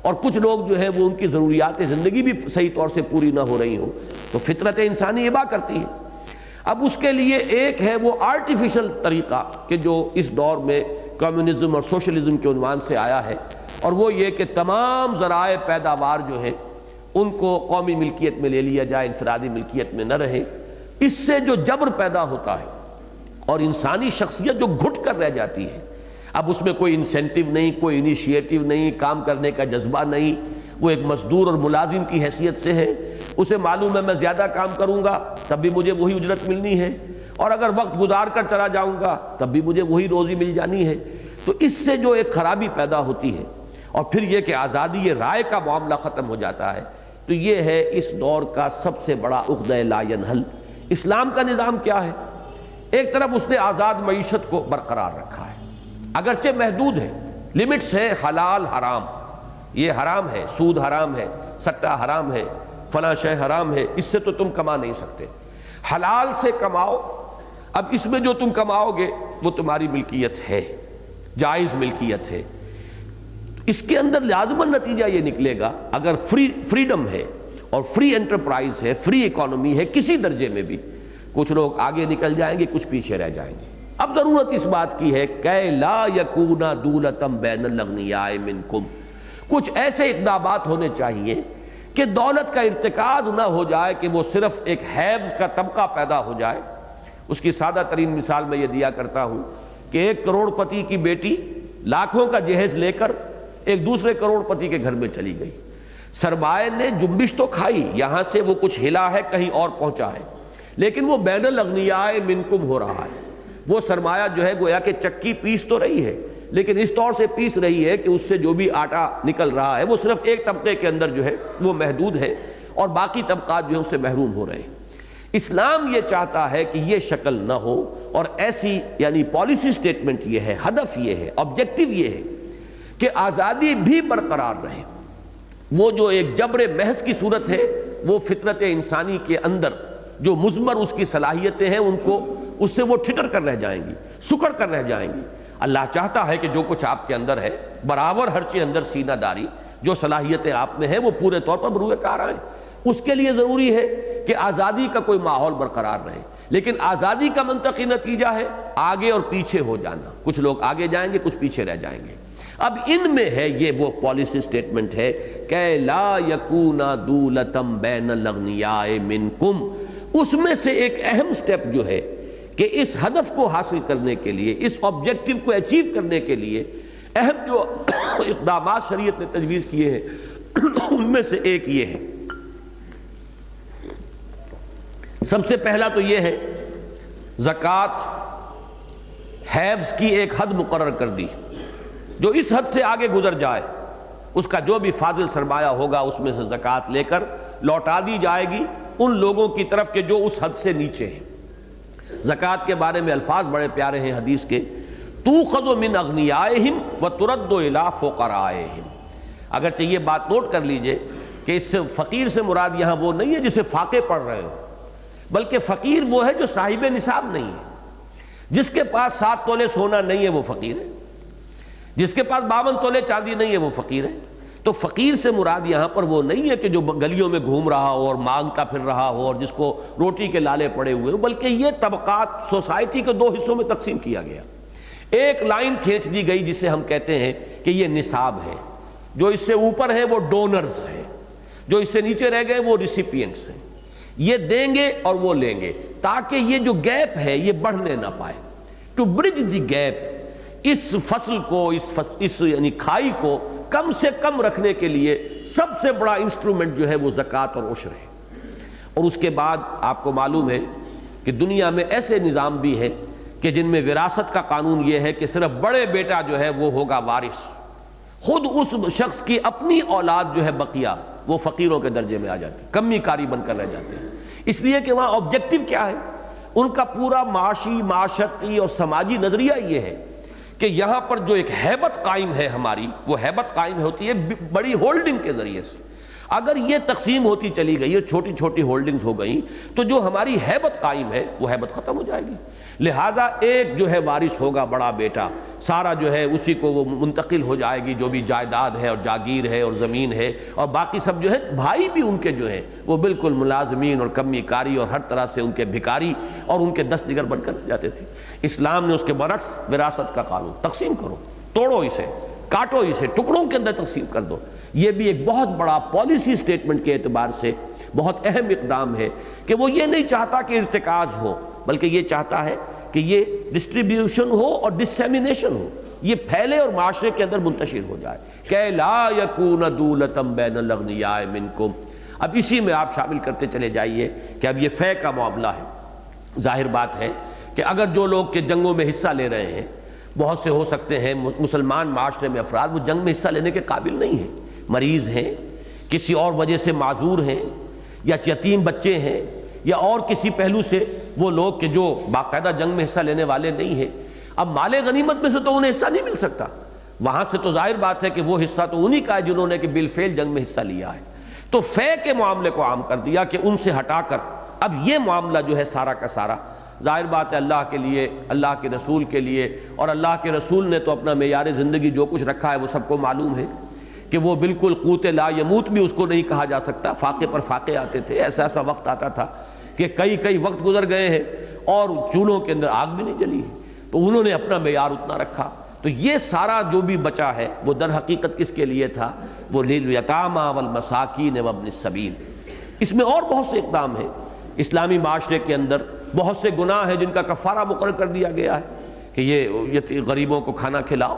اور کچھ لوگ جو ہے وہ ان کی ضروریات زندگی بھی صحیح طور سے پوری نہ ہو رہی ہوں، تو فطرت انسانی یہ بات کرتی ہے۔ اب اس کے لیے ایک ہے وہ آرٹیفیشل طریقہ کہ جو اس دور میں کمیونزم اور سوشلزم کے عنوان سے آیا ہے، اور وہ یہ کہ تمام ذرائع پیداوار جو ہے ان کو قومی ملکیت میں لے لیا جائے، انفرادی ملکیت میں نہ رہے۔ اس سے جو جبر پیدا ہوتا ہے اور انسانی شخصیت جو گھٹ کر رہ جاتی ہے، اب اس میں کوئی انسینٹیو نہیں، کوئی انیشیٹو نہیں، کام کرنے کا جذبہ نہیں، وہ ایک مزدور اور ملازم کی حیثیت سے ہے، اسے معلوم ہے میں زیادہ کام کروں گا تب بھی مجھے وہی اجرت ملنی ہے، اور اگر وقت گزار کر چلا جاؤں گا تب بھی مجھے وہی روزی مل جانی ہے۔ تو اس سے جو ایک خرابی پیدا ہوتی ہے، اور پھر یہ کہ آزادی رائے کا معاملہ ختم ہو جاتا ہے، تو یہ ہے اس دور کا سب سے بڑا عقدہ لا ینحل۔ اسلام کا نظام کیا ہے؟ ایک طرف اس نے آزاد معیشت کو برقرار رکھا ہے، اگرچہ محدود ہے، لمٹس ہے، حلال حرام، یہ حرام ہے، سود حرام ہے، سٹہ حرام ہے، فلاں شے حرام ہے، اس سے تو تم کما نہیں سکتے، حلال سے کماؤ، اب اس میں جو تم کماؤ گے وہ تمہاری ملکیت ہے، جائز ملکیت ہے۔ اس کے اندر لازماً نتیجہ یہ نکلے گا، اگر فریڈم ہے اور فری انٹرپرائز ہے، فری اکانومی ہے کسی درجے میں بھی، کچھ لوگ آگے نکل جائیں گے، کچھ پیچھے رہ جائیں گے۔ اب ضرورت اس بات کی ہے کہ لا یکون دولتم بین الاغنیاء منکم، کچھ ایسے اقدامات ہونے چاہیے کہ دولت کا ارتکاز نہ ہو جائے کہ وہ صرف ایک حیض کا طبقہ پیدا ہو جائے۔ اس کی سادہ ترین مثال میں یہ دیا کرتا ہوں کہ ایک کروڑ پتی کی بیٹی لاکھوں کا جہیز لے کر ایک دوسرے کروڑ پتی کے گھر میں چلی گئی، سرمایہ نے جنبش تو کھائی، یہاں سے وہ کچھ ہلا ہے، کہیں اور پہنچا ہے، لیکن وہ بین الاغنیاء منکم ہو رہا ہے۔ وہ سرمایہ جو ہے گویا کہ چکی پیس تو رہی ہے، لیکن اس طور سے پیس رہی ہے کہ اس سے جو بھی آٹا نکل رہا ہے وہ صرف ایک طبقے کے اندر جو ہے وہ محدود ہے، اور باقی طبقات جو ہیں اس سے محروم ہو رہے ہیں۔ اسلام یہ چاہتا ہے کہ یہ شکل نہ ہو، اور ایسی یعنی پالیسی سٹیٹمنٹ یہ ہے، ہدف یہ ہے، آبجیکٹو یہ ہے کہ آزادی بھی برقرار رہے۔ وہ جو ایک جبر محض کی صورت ہے وہ فطرت انسانی کے اندر جو مضمر اس کی صلاحیتیں ہیں ان کو اس سے وہ ٹھٹر کر رہ جائیں گی، سکڑ کر رہ جائیں گی۔ اللہ چاہتا ہے کہ جو کچھ آپ کے اندر ہے برابر ہر چیز اندر سینہ داری، جو صلاحیتیں آپ میں ہیں وہ پورے طور پر بروئے کار آئیں۔ اس کے لیے ضروری ہے کہ آزادی کا کوئی ماحول برقرار رہے، لیکن آزادی کا منطقی نتیجہ ہے آگے اور پیچھے ہو جانا، کچھ لوگ آگے جائیں گے، کچھ پیچھے رہ جائیں گے۔ اب ان میں ہے یہ وہ پالیسی سٹیٹمنٹ ہے کہ لا یکون دولتم بین الاغنیاء منکم، اس میں سے ایک اہم سٹیپ جو ہے کہ اس ہدف کو حاصل کرنے کے لیے، اس آبجیکٹو کو اچیو کرنے کے لیے اہم جو اقدامات شریعت نے تجویز کیے ہیں ان میں سے ایک یہ ہے۔ سب سے پہلا تو یہ ہے زکوٰۃ، حیض کی ایک حد مقرر کر دی، جو اس حد سے آگے گزر جائے اس کا جو بھی فاضل سرمایہ ہوگا اس میں سے زکوٰۃ لے کر لوٹا دی جائے گی ان لوگوں کی طرف کہ جو اس حد سے نیچے ہیں۔ زکوٰۃ کے بارے میں الفاظ بڑے پیارے ہیں حدیث کے، تُؤْخَذُ مِنْ أَغْنِيَائِهِمْ وَتُرَدُّ إِلَىٰ فُقَرَائِهِمْ۔ اگرچہ یہ بات نوٹ کر لیجئے کہ اس سے فقیر سے مراد یہاں وہ نہیں ہے جسے فاقے پڑھ رہے ہو، بلکہ فقیر وہ ہے جو صاحب نصاب نہیں ہے۔ جس کے پاس 7 تولے سونا نہیں ہے وہ فقیر ہے، جس کے پاس 52 تولے چاندی نہیں ہے وہ فقیر ہے۔ تو فقیر سے مراد یہاں پر وہ نہیں ہے کہ جو گلیوں میں گھوم رہا ہو اور مانگتا پھر رہا ہو اور جس کو روٹی کے لالے پڑے ہوئے ہو، بلکہ یہ طبقات سوسائٹی کے 2 حصوں میں تقسیم کیا گیا۔ ایک لائن کھینچ دی گئی جسے ہم کہتے ہیں کہ یہ نصاب ہے، جو اس سے اوپر ہے وہ ڈونرز ہیں، جو اس سے نیچے رہ گئے وہ ریسیپینٹس ہیں۔ یہ دیں گے اور وہ لیں گے تاکہ یہ جو گیپ ہے یہ بڑھنے نہ پائے، ٹو برج دی گیپ، اس فصل کو اس یعنی کھائی کو کم سے کم رکھنے کے لیے سب سے بڑا انسٹرومنٹ جو ہے وہ زکوٰۃ اور عشر ہے۔ اور اس کے بعد آپ کو معلوم ہے کہ دنیا میں ایسے نظام بھی ہیں کہ جن میں وراثت کا قانون یہ ہے کہ صرف بڑے بیٹا جو ہے وہ ہوگا وارث، خود اس شخص کی اپنی اولاد جو ہے بقیہ وہ فقیروں کے درجے میں آ جاتی، کمی کاری بن کر رہ جاتے ہیں، اس لیے کہ وہاں آبجیکٹو کیا ہے، ان کا پورا معاشی، معاشرتی اور سماجی نظریہ یہ ہے کہ یہاں پر جو ایک ہیبت قائم ہے ہماری، وہ ہیبت قائم ہوتی ہے بڑی ہولڈنگ کے ذریعے سے۔ اگر یہ تقسیم ہوتی چلی گئی، یہ چھوٹی چھوٹی ہولڈنگز ہو گئیں، تو جو ہماری ہیبت قائم ہے وہ ہیبت ختم ہو جائے گی۔ لہذا ایک جو ہے وارث ہوگا، بڑا بیٹا، سارا جو ہے اسی کو وہ منتقل ہو جائے گی، جو بھی جائیداد ہے اور جاگیر ہے اور زمین ہے، اور باقی سب جو ہے بھائی بھی ان کے جو ہیں وہ بالکل ملازمین اور کمی کاری اور ہر طرح سے ان کے بھکاری اور ان کے دست دیگر بن کر جاتے تھے۔ اسلام نے اس کے برعکس وراثت کا قانون، تقسیم کرو، توڑو اسے، کاٹو اسے، ٹکڑوں کے اندر تقسیم کر دو۔ یہ بھی ایک بہت بڑا پالیسی سٹیٹمنٹ کے اعتبار سے بہت اہم اقدام ہے کہ وہ یہ نہیں چاہتا کہ ارتکاز ہو، بلکہ یہ چاہتا ہے کہ یہ ڈسٹریبیوشن ہو اور ڈسیمینیشن ہو، یہ پھیلے اور معاشرے کے اندر منتشر ہو جائے کہ لا یکون دولۃ بین الاغنیاء منکم۔ اب اسی میں آپ شامل کرتے چلے جائیے کہ اب یہ فے کا معاملہ ہے۔ ظاہر بات ہے کہ اگر جو لوگ کے جنگوں میں حصہ لے رہے ہیں، بہت سے ہو سکتے ہیں مسلمان معاشرے میں افراد وہ جنگ میں حصہ لینے کے قابل نہیں ہیں، مریض ہیں، کسی اور وجہ سے معذور ہیں، یا یتیم بچے ہیں، یا اور کسی پہلو سے وہ لوگ کہ جو باقاعدہ جنگ میں حصہ لینے والے نہیں ہیں۔ اب مال غنیمت میں سے تو انہیں حصہ نہیں مل سکتا، وہاں سے تو ظاہر بات ہے کہ وہ حصہ تو انہی کا ہے جنہوں نے کہ بالفعل جنگ میں حصہ لیا ہے۔ تو فے کے معاملے کو عام کر دیا کہ ان سے ہٹا کر اب یہ معاملہ جو ہے سارا کا سارا، ظاہر بات ہے اللہ کے لیے، اللہ کے رسول کے لیے، اور اللہ کے رسول نے تو اپنا معیار زندگی جو کچھ رکھا ہے وہ سب کو معلوم ہے کہ وہ بالکل قوت لا یموت بھی اس کو نہیں کہا جا سکتا۔ فاقے پر فاقے آتے تھے، ایسا وقت آتا تھا کہ کئی وقت گزر گئے ہیں اور چولہوں کے اندر آگ بھی نہیں جلی ہے، تو انہوں نے اپنا معیار اتنا رکھا۔ تو یہ سارا جو بھی بچا ہے وہ در حقیقت کس کے لیے تھا؟ وہ للیتامى والمساکین وابن السبیل۔ اس میں اور بہت سے اقدام ہیں۔ اسلامی معاشرے کے اندر بہت سے گناہ ہیں جن کا کفارہ مقرر کر دیا گیا ہے کہ یہ غریبوں کو کھانا کھلاؤ۔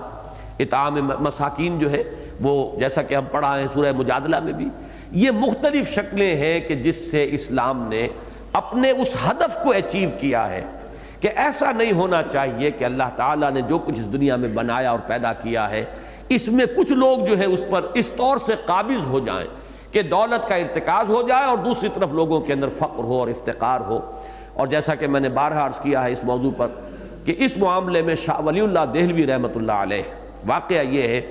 اطعام مساکین جو ہے وہ جیسا کہ ہم پڑھا ہے سورہ مجادلہ میں بھی، یہ مختلف شکلیں ہیں کہ جس سے اسلام نے اپنے اس ہدف کو اچیو کیا ہے کہ ایسا نہیں ہونا چاہیے کہ اللہ تعالیٰ نے جو کچھ اس دنیا میں بنایا اور پیدا کیا ہے اس میں کچھ لوگ جو ہے اس پر اس طور سے قابض ہو جائیں کہ دولت کا ارتکاز ہو جائے اور دوسری طرف لوگوں کے اندر فقر ہو اور افتقار ہو۔ اور جیسا کہ میں نے بارہا عرض کیا ہے اس موضوع پر کہ اس معاملے میں شاہ ولی اللہ دہلوی رحمۃ اللہ علیہ، واقعہ یہ ہے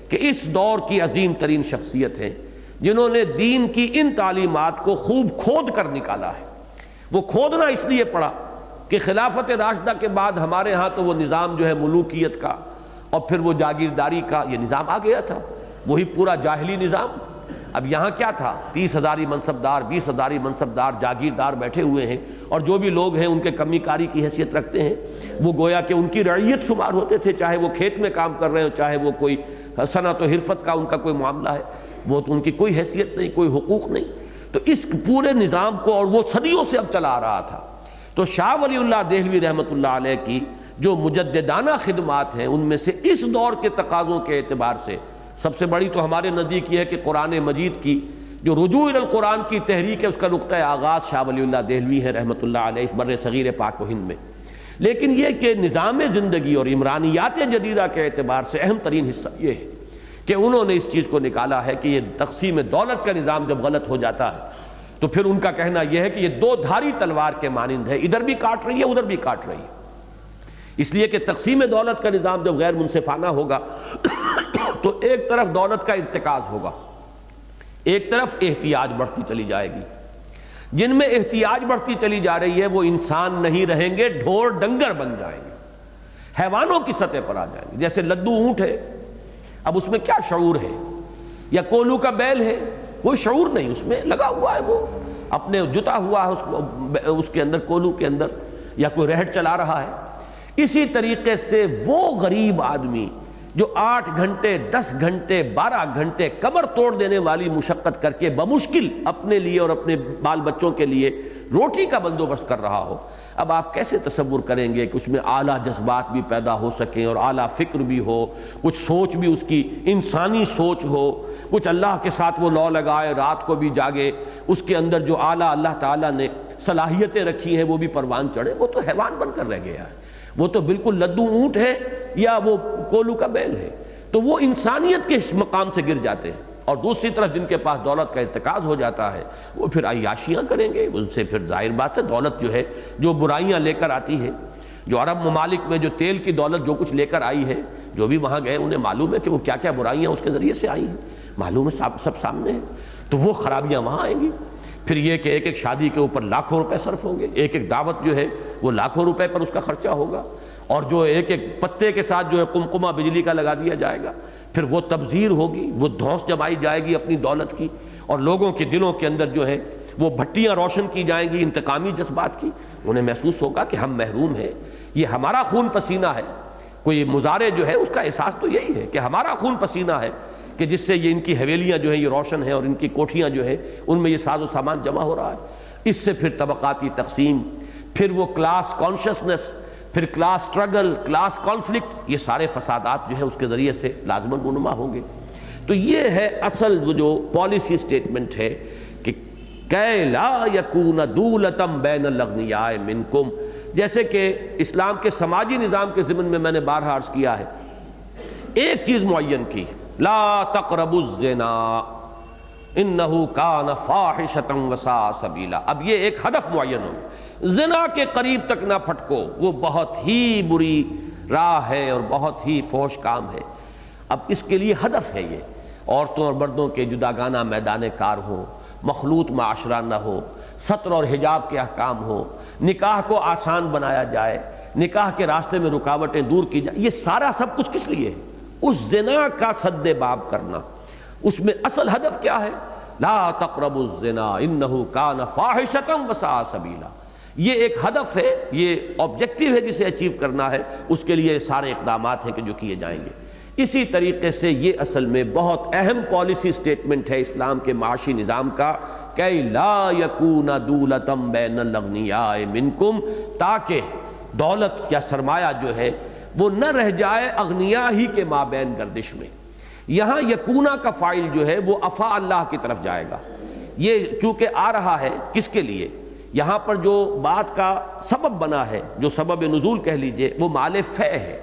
کہ اس دور کی عظیم ترین شخصیت ہے جنہوں نے دین کی ان تعلیمات کو خوب کھود کر نکالا ہے۔ وہ کھودنا اس لیے پڑا کہ خلافت راشدہ کے بعد ہمارے ہاں تو وہ نظام جو ہے ملوکیت کا اور پھر وہ جاگیرداری کا یہ نظام آ گیا تھا، وہی پورا جاہلی نظام۔ اب یہاں کیا تھا؟ 30,000 منصبدار، 20,000 منصبدار، جاگیردار بیٹھے ہوئے ہیں، اور جو بھی لوگ ہیں ان کے کمی کاری کی حیثیت رکھتے ہیں، وہ گویا کہ ان کی رعیت شمار ہوتے تھے، چاہے وہ کھیت میں کام کر رہے ہوں، چاہے وہ کوئی صنعت و حرفت کا ان کا کوئی معاملہ ہے، وہ تو ان کی کوئی حیثیت نہیں، کوئی حقوق نہیں۔ تو اس پورے نظام کو، اور وہ صدیوں سے اب چلا آ رہا تھا، تو شاہ ولی اللہ دہلوی رحمۃ اللہ علیہ کی جو مجددانہ خدمات ہیں ان میں سے اس دور کے تقاضوں کے اعتبار سے سب سے بڑی تو ہمارے نزدیک یہ ہے کہ قرآن مجید کی جو رجوع الی القرآن کی تحریک ہے اس کا نقطہ آغاز شاہ ولی اللہ دہلوی ہے رحمۃ اللہ علیہ اس بر صغیر پاک و ہند میں۔ لیکن یہ کہ نظام زندگی اور عمرانیات جدیدہ کے اعتبار سے اہم ترین حصہ یہ ہے کہ انہوں نے اس چیز کو نکالا ہے کہ یہ تقسیم دولت کا نظام جب غلط ہو جاتا ہے تو پھر ان کا کہنا یہ ہے کہ یہ دو دھاری تلوار کے مانند ہے، ادھر بھی کاٹ رہی ہے ادھر بھی کاٹ رہی ہے۔ اس لیے کہ تقسیم دولت کا نظام جب غیر منصفانہ ہوگا تو ایک طرف دولت کا ارتکاز ہوگا، ایک طرف احتیاج بڑھتی چلی جائے گی۔ جن میں احتیاج بڑھتی چلی جا رہی ہے وہ انسان نہیں رہیں گے، ڈھور ڈنگر بن جائیں گے، حیوانوں کی سطح پر آ جائیں گے۔ جیسے لدو اونٹ ہے، اب اس میں کیا شعور ہے؟ یا کولو کا بیل ہے، کوئی شعور نہیں، اس میں لگا ہوا ہے، وہ اپنے جتا ہوا ہے اس کے اندر، کولو کے اندر، یا کوئی رہٹ چلا رہا ہے۔ اسی طریقے سے وہ غریب آدمی جو 8 گھنٹے 10 گھنٹے 12 گھنٹے کمر توڑ دینے والی مشقت کر کے بمشکل اپنے لیے اور اپنے بال بچوں کے لیے روٹی کا بندوبست کر رہا ہو، اب آپ کیسے تصور کریں گے کہ اس میں اعلیٰ جذبات بھی پیدا ہو سکیں اور اعلیٰ فکر بھی ہو، کچھ سوچ بھی اس کی انسانی سوچ ہو، کچھ اللہ کے ساتھ وہ لو لگائے، رات کو بھی جاگے، اس کے اندر جو اعلیٰ اللہ تعالیٰ نے صلاحیتیں رکھی ہیں وہ بھی پروان چڑھے؟ وہ تو حیوان بن کر رہ گیا ہے، وہ تو بالکل لدو اونٹ ہے یا وہ کولو کا بیل ہے۔ تو وہ انسانیت کے اس مقام سے گر جاتے ہیں، اور دوسری طرف جن کے پاس دولت کا ارتکاز ہو جاتا ہے وہ پھر عیاشیاں کریں گے، ان سے پھر ظاہر بات ہے دولت جو ہے جو برائیاں لے کر آتی ہے۔ جو عرب ممالک میں جو تیل کی دولت جو کچھ لے کر آئی ہے، جو بھی وہاں گئے انہیں معلوم ہے کہ وہ کیا کیا برائیاں اس کے ذریعے سے آئی ہیں، معلوم ہے، سب سامنے ہے، تو وہ خرابیاں وہاں آئیں گی۔ پھر یہ کہ ایک ایک شادی کے اوپر لاکھوں روپے صرف ہوں گے، ایک ایک دعوت جو ہے وہ لاکھوں روپے پر اس کا خرچہ ہوگا، اور جو ایک ایک پتے کے ساتھ جو ہے قمقمہ بجلی کا لگا دیا جائے گا، پھر وہ تبذیر ہوگی، وہ دھونس جمائی جائے گی اپنی دولت کی، اور لوگوں کے دلوں کے اندر جو ہے وہ بھٹیاں روشن کی جائیں گی انتقامی جذبات کی۔ انہیں محسوس ہوگا کہ ہم محروم ہیں، یہ ہمارا خون پسینہ ہے۔ کوئی مظاہرے جو ہے اس کا احساس تو یہی ہے کہ ہمارا خون پسینہ ہے، کہ جس سے یہ ان کی حویلیاں جو ہیں یہ روشن ہیں، اور ان کی کوٹھیاں جو ہیں ان میں یہ ساز و سامان جمع ہو رہا ہے۔ اس سے پھر طبقاتی تقسیم، پھر وہ کلاس کانشسنس، پھر کلاس سٹرگل، کلاس کانفلکٹ، یہ سارے فسادات جو ہے اس کے ذریعے سے لازماً رونما ہوں گے۔ تو یہ ہے اصل وہ جو پالیسی سٹیٹمنٹ ہے کہ کہ لا یکون دولتم بین الاغنیاء منکم، جیسے کہ اسلام کے سماجی نظام کے ضمن میں نے بارہا عرض کیا ہے، ایک چیز معین کی، لا تقربوا الزنا انہ کان فاحشۃ وساء سبیلا۔ اب یہ ایک ہدف معین ہو، زنا کے قریب تک نہ پھٹکو، وہ بہت ہی بری راہ ہے اور بہت ہی فحش کام ہے۔ اب اس کے لیے ہدف ہے یہ، عورتوں اور مردوں کے جداگانہ میدان کار ہو، مخلوط معاشرہ نہ ہو، ستر اور حجاب کے احکام ہو، نکاح کو آسان بنایا جائے، نکاح کے راستے میں رکاوٹیں دور کی جائے۔ یہ سارا سب کچھ کس لیے ہے؟ اس زنا کا سد باب کرنا۔ اس میں اصل ہدف کیا ہے؟ لا تقربوا الزنا انہ کان فاحشۃ وساء سبیلا۔ یہ ایک ہدف ہے، یہ آبجیکٹو ہے جسے اچیو کرنا ہے، اس کے لیے سارے اقدامات ہیں کہ جو کیے جائیں گے۔ اسی طریقے سے یہ اصل میں بہت اہم پالیسی سٹیٹمنٹ ہے اسلام کے معاشی نظام کا، کہ لا یکون دولتم بین الاغنیاء منکم، تاکہ دولت یا سرمایہ جو ہے وہ نہ رہ جائے اغنیاء ہی کے مابین گردش میں۔ یہاں یکونا کا فاعل جو ہے وہ افا اللہ کی طرف جائے گا۔ یہ چونکہ آ رہا ہے کس کے لیے؟ یہاں پر جو بات کا سبب بنا ہے، جو سبب نزول کہہ لیجئے، وہ مال فے ہے۔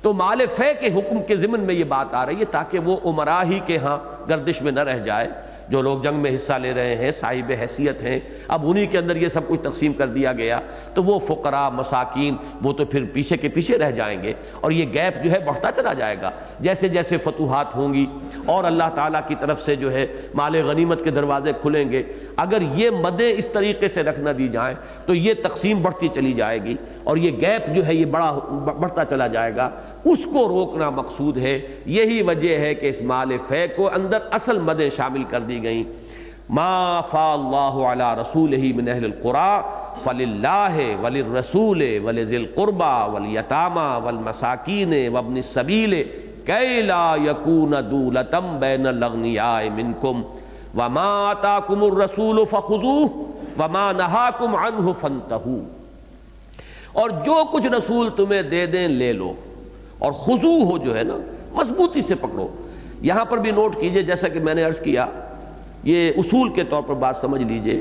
تو مال فے کے حکم کے ضمن میں یہ بات آ رہی ہے تاکہ وہ امراء ہی کے ہاں گردش میں نہ رہ جائے۔ جو لوگ جنگ میں حصہ لے رہے ہیں، صاحب حیثیت ہیں، اب انہی کے اندر یہ سب کچھ تقسیم کر دیا گیا، تو وہ فقراء مساکین وہ تو پھر پیچھے کے پیچھے رہ جائیں گے، اور یہ گیپ جو ہے بڑھتا چلا جائے گا جیسے جیسے فتوحات ہوں گی اور اللہ تعالیٰ کی طرف سے جو ہے مال غنیمت کے دروازے کھلیں گے۔ اگر یہ مدیں اس طریقے سے رکھ نہ دی جائیں تو یہ تقسیم بڑھتی چلی جائے گی، اور یہ گیپ جو ہے یہ بڑھتا چلا جائے گا۔ اس کو روکنا مقصود ہے۔ یہی وجہ ہے کہ اس مال فے کو اندر اصل مدیں شامل کر دی گئیں۔ ما فا اللہ علی رسولہ من اہل القری فللہ وللرسول ولذی القربى والیتامى والمساکین وابن السبیل کی لا یکون دولتم بین الاغنیاء منکم وما آتاکم الرسول فخذوہ وما نہاکم عنہ فانتہوا۔ اور جو کچھ رسول تمہیں دے دیں لے لو، اور خضوع ہو جو ہے نا مضبوطی سے پکڑو۔ یہاں پر بھی نوٹ کیجئے، جیسا کہ میں نے عرض کیا، یہ اصول کے طور پر بات سمجھ لیجئے،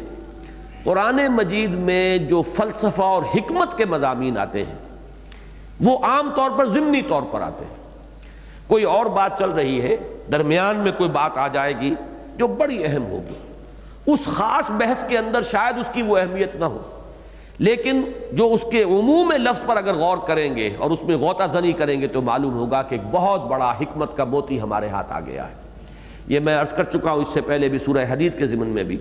قرآن مجید میں جو فلسفہ اور حکمت کے مضامین آتے ہیں وہ عام طور پر ضمنی طور پر آتے ہیں۔ کوئی اور بات چل رہی ہے، درمیان میں کوئی بات آ جائے گی جو بڑی اہم ہوگی، اس خاص بحث کے اندر شاید اس کی وہ اہمیت نہ ہو، لیکن جو اس کے عموم لفظ پر اگر غور کریں گے اور اس میں غوطہ زنی کریں گے تو معلوم ہوگا کہ ایک بہت بڑا حکمت کا موتی ہمارے ہاتھ آ گیا ہے۔ یہ میں عرض کر چکا ہوں اس سے پہلے بھی سورہ حدید کے ضمن میں بھی۔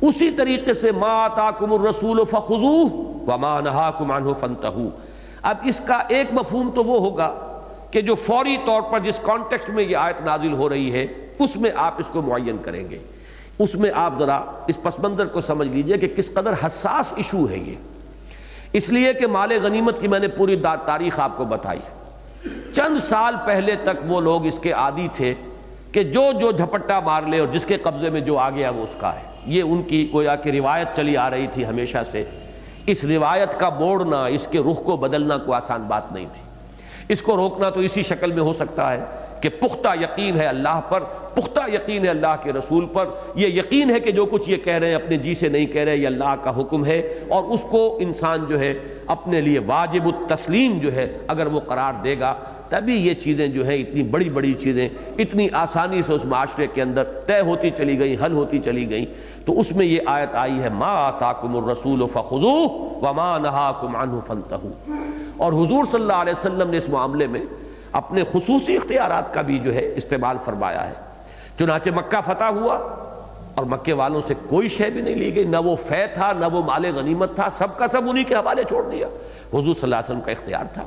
اسی طریقے سے ما آتاکم الرسول فخذوہ وما نہاکم عنہ فانتہوا۔ اب اس کا ایک مفہوم تو وہ ہوگا کہ جو فوری طور پر جس کانٹیکسٹ میں یہ آیت نازل ہو رہی ہے اس میں آپ اس کو معین کریں گے۔ اس میں آپ ذرا اس پس منظر کو سمجھ لیجئے کہ کس قدر حساس ایشو ہے یہ، اس لیے کہ مال غنیمت کی میں نے پوری تاریخ آپ کو بتائی۔ چند سال پہلے تک وہ لوگ اس کے عادی تھے کہ جو جھپٹا مار لے اور جس کے قبضے میں جو آ گیا وہ اس کا ہے۔ یہ ان کی گویا کہ روایت چلی آ رہی تھی ہمیشہ سے۔ اس روایت کا موڑنا، اس کے رخ کو بدلنا کوئی آسان بات نہیں تھی۔ اس کو روکنا تو اسی شکل میں ہو سکتا ہے کہ پختہ یقین ہے اللہ پر، پختہ یقین ہے اللہ کے رسول پر، یہ یقین ہے کہ جو کچھ یہ کہہ رہے ہیں اپنے جی سے نہیں کہہ رہے، یہ اللہ کا حکم ہے، اور اس کو انسان جو ہے اپنے لیے واجب التسلیم جو ہے اگر وہ قرار دے گا، تبھی یہ چیزیں جو ہیں اتنی بڑی بڑی چیزیں اتنی آسانی سے اس معاشرے کے اندر طے ہوتی چلی گئیں، حل ہوتی چلی گئیں۔ تو اس میں یہ آیت آئی ہے ما آتاکم الرسول فخذوہ وما نہاکم عنہ فانتہوا۔ اور حضور صلی اللہ علیہ وسلم نے اس معاملے میں اپنے خصوصی اختیارات کا بھی جو ہے استعمال فرمایا ہے۔ چنانچہ مکہ فتح ہوا اور مکے والوں سے کوئی شے بھی نہیں لی گئی، نہ وہ فے تھا نہ وہ مال غنیمت تھا، سب کا سب انہی کے حوالے چھوڑ دیا، حضور صلی اللہ علیہ وسلم کا اختیار تھا۔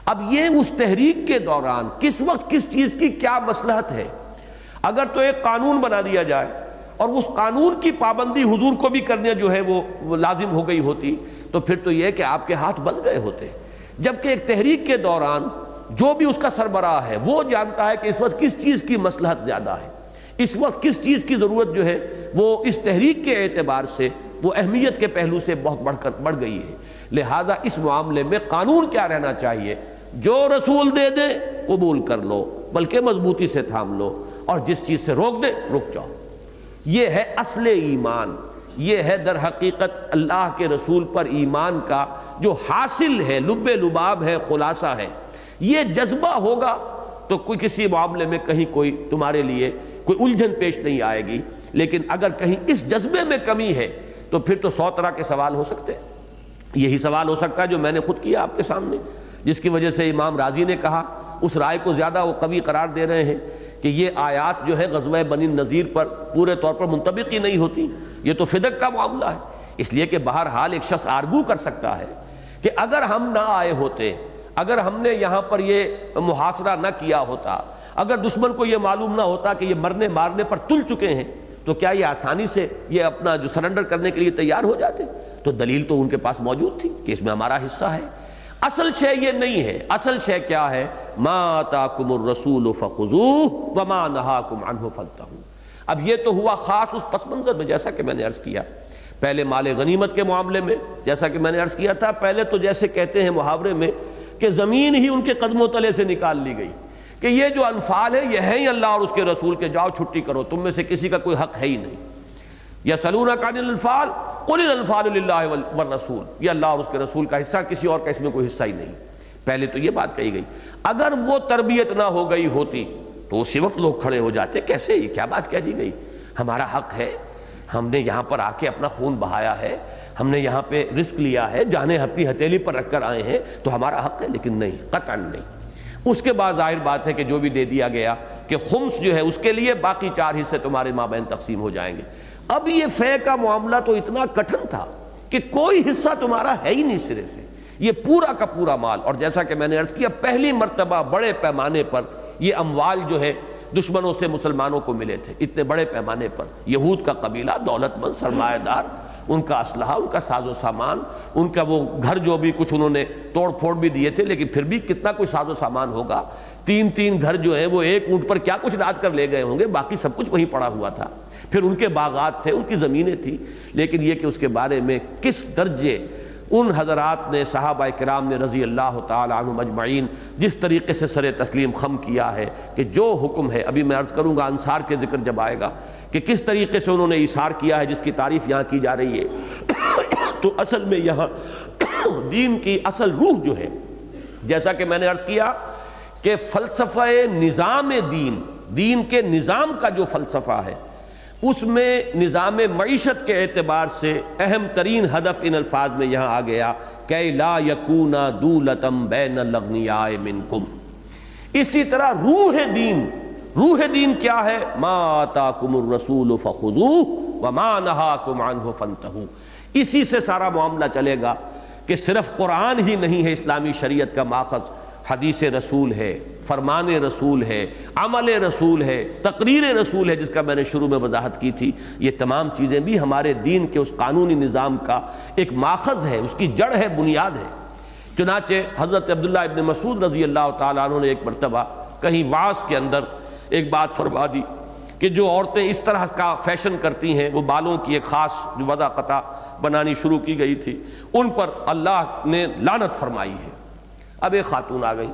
اب یہ اس تحریک کے دوران کس وقت کس چیز کی کیا مصلحت ہے، اگر تو ایک قانون بنا دیا جائے اور اس قانون کی پابندی حضور کو بھی کرنے جو ہے وہ لازم ہو گئی ہوتی تو پھر تو یہ کہ آپ کے ہاتھ بند گئے ہوتے، جبکہ ایک تحریک کے دوران جو بھی اس کا سربراہ ہے وہ جانتا ہے کہ اس وقت کس چیز کی مصلحت زیادہ ہے، اس وقت کس چیز کی ضرورت جو ہے وہ اس تحریک کے اعتبار سے وہ اہمیت کے پہلو سے بہت بڑھ گئی ہے۔ لہذا اس معاملے میں قانون کیا رہنا چاہیے، جو رسول دے دے قبول کر لو، بلکہ مضبوطی سے تھام لو، اور جس چیز سے روک دے رک جاؤ۔ یہ ہے اصل ایمان، یہ ہے در حقیقت اللہ کے رسول پر ایمان کا جو حاصل ہے، لب لباب ہے، خلاصہ ہے۔ یہ جذبہ ہوگا تو کوئی کسی معاملے میں کہیں کوئی تمہارے لیے کوئی الجھن پیش نہیں آئے گی، لیکن اگر کہیں اس جذبے میں کمی ہے تو پھر تو 100 طرح کے سوال ہو سکتے ہیں۔ یہی سوال ہو سکتا ہے جو میں نے خود کیا آپ کے سامنے، جس کی وجہ سے امام رازی نے کہا، اس رائے کو زیادہ وہ قوی قرار دے رہے ہیں کہ یہ آیات جو ہے غزوہ بنی النضیر پر پورے طور پر منطبق ہی نہیں ہوتی، یہ تو فدق کا معاملہ ہے۔ اس لیے کہ بہرحال ایک شخص آرگو کر سکتا ہے کہ اگر ہم نہ آئے ہوتے، اگر ہم نے یہاں پر یہ محاصرہ نہ کیا ہوتا، اگر دشمن کو یہ معلوم نہ ہوتا کہ یہ مرنے مارنے پر تل چکے ہیں، تو کیا یہ آسانی سے یہ اپنا جو سرنڈر کرنے کے لیے تیار ہو جاتے؟ تو دلیل تو ان کے پاس موجود تھی کہ اس میں ہمارا حصہ ہے۔ اصل شے یہ نہیں ہے، اصل شے کیا ہے؟ ما آتاکم الرسول فخذوہ وما نہاکم عنہ فانتہوا۔ اب یہ تو ہوا خاص اس پس منظر میں، جیسا کہ میں نے عرض کیا پہلے مال غنیمت کے معاملے میں، جیسا کہ میں نے عرض کیا تھا پہلے تو جیسے کہتے ہیں محاورے میں کہ زمین ہی ان کے قدموں تلے سے نکال لی گئی کہ یہ جو انفال ہے یہ ہے ہی اللہ اور اس کے رسول کے، جاؤ چھٹی کرو، تم میں سے کسی کا کوئی حق ہے ہی نہیں۔ یسألونک عن الانفال قل الانفال للہ والرسول، یہ اللہ اور اس کے رسول کا حصہ، کسی اور کا اس میں کوئی حصہ ہی نہیں۔ پہلے تو یہ بات کہی گئی۔ اگر وہ تربیت نہ ہو گئی ہوتی تو اسی وقت لوگ کھڑے ہو جاتے، کیسے یہ کیا بات کہہ دی گئی، ہمارا حق ہے، ہم نے یہاں پر آ کے اپنا خون بہایا ہے، ہم نے یہاں پہ رزق لیا ہے، جانیں اپنی ہتھیلی پر رکھ کر آئے ہیں تو ہمارا حق ہے، لیکن نہیں، قطعا نہیں۔ اس کے بعد ظاہر بات ہے کہ جو بھی دے دیا گیا کہ خمس جو ہے اس کے لیے باقی 4 حصے تمہارے مابین تقسیم ہو جائیں گے۔ اب یہ فے کا معاملہ تو اتنا کٹھن تھا کہ کوئی حصہ تمہارا ہے ہی نہیں سرے سے، یہ پورا کا پورا مال۔ اور جیسا کہ میں نے عرض کیا پہلی مرتبہ بڑے پیمانے پر یہ اموال جو ہے دشمنوں سے مسلمانوں کو ملے تھے، اتنے بڑے پیمانے پر۔ یہود کا قبیلہ دولت مند سرمایہ دار، ان کا اسلحہ، ان کا ساز و سامان، ان کا وہ گھر جو بھی کچھ انہوں نے توڑ پھوڑ بھی دیے تھے، لیکن پھر بھی کتنا کوئی ساز و سامان ہوگا، 3 گھر جو ہیں وہ ایک اونٹ پر کیا کچھ لاد کر لے گئے ہوں گے، باقی سب کچھ وہیں پڑا ہوا تھا۔ پھر ان کے باغات تھے، ان کی زمینیں تھیں، لیکن یہ کہ اس کے بارے میں کس درجے ان حضرات نے، صحابہ کرام نے رضی اللہ تعالی عنہم اجمعین، جس طریقے سے سر تسلیم خم کیا ہے کہ جو حکم ہے، ابھی میں عرض کروں گا انصار کے ذکر جب آئے گا کہ کس طریقے سے انہوں نے ایثار کیا ہے، جس کی تعریف یہاں کی جا رہی ہے۔ تو اصل میں یہاں دین کی اصل روح جو ہے، جیسا کہ میں نے عرض کیا کہ فلسفہ نظام دین کے نظام کا جو فلسفہ ہے، اس میں نظام معیشت کے اعتبار سے اہم ترین ہدف ان الفاظ میں یہاں آ گیا کہ لا یکون دولتم بین الاغنیاء منکم۔ اسی طرح روح دین کیا ہے؟ ما آتاکم الرسول فخذوہ وما نہاکم عنہ فانتہوا۔ اسی سے سارا معاملہ چلے گا کہ صرف قرآن ہی نہیں ہے اسلامی شریعت کا ماخذ، حدیث رسول ہے، فرمان رسول ہے، عمل رسول ہے، تقریر رسول ہے، جس کا میں نے شروع میں وضاحت کی تھی۔ یہ تمام چیزیں بھی ہمارے دین کے اس قانونی نظام کا ایک ماخذ ہے، اس کی جڑ ہے، بنیاد ہے۔ چنانچہ حضرت عبداللہ ابن مسعود رضی اللہ تعالیٰ عنہ نے ایک مرتبہ کہیں وعظ کے اندر ایک بات فرما دی کہ جو عورتیں اس طرح کا فیشن کرتی ہیں، وہ بالوں کی ایک خاص جو وضع قطع بنانی شروع کی گئی تھی، ان پر اللہ نے لعنت فرمائی ہے۔ اب ایک خاتون آ گئی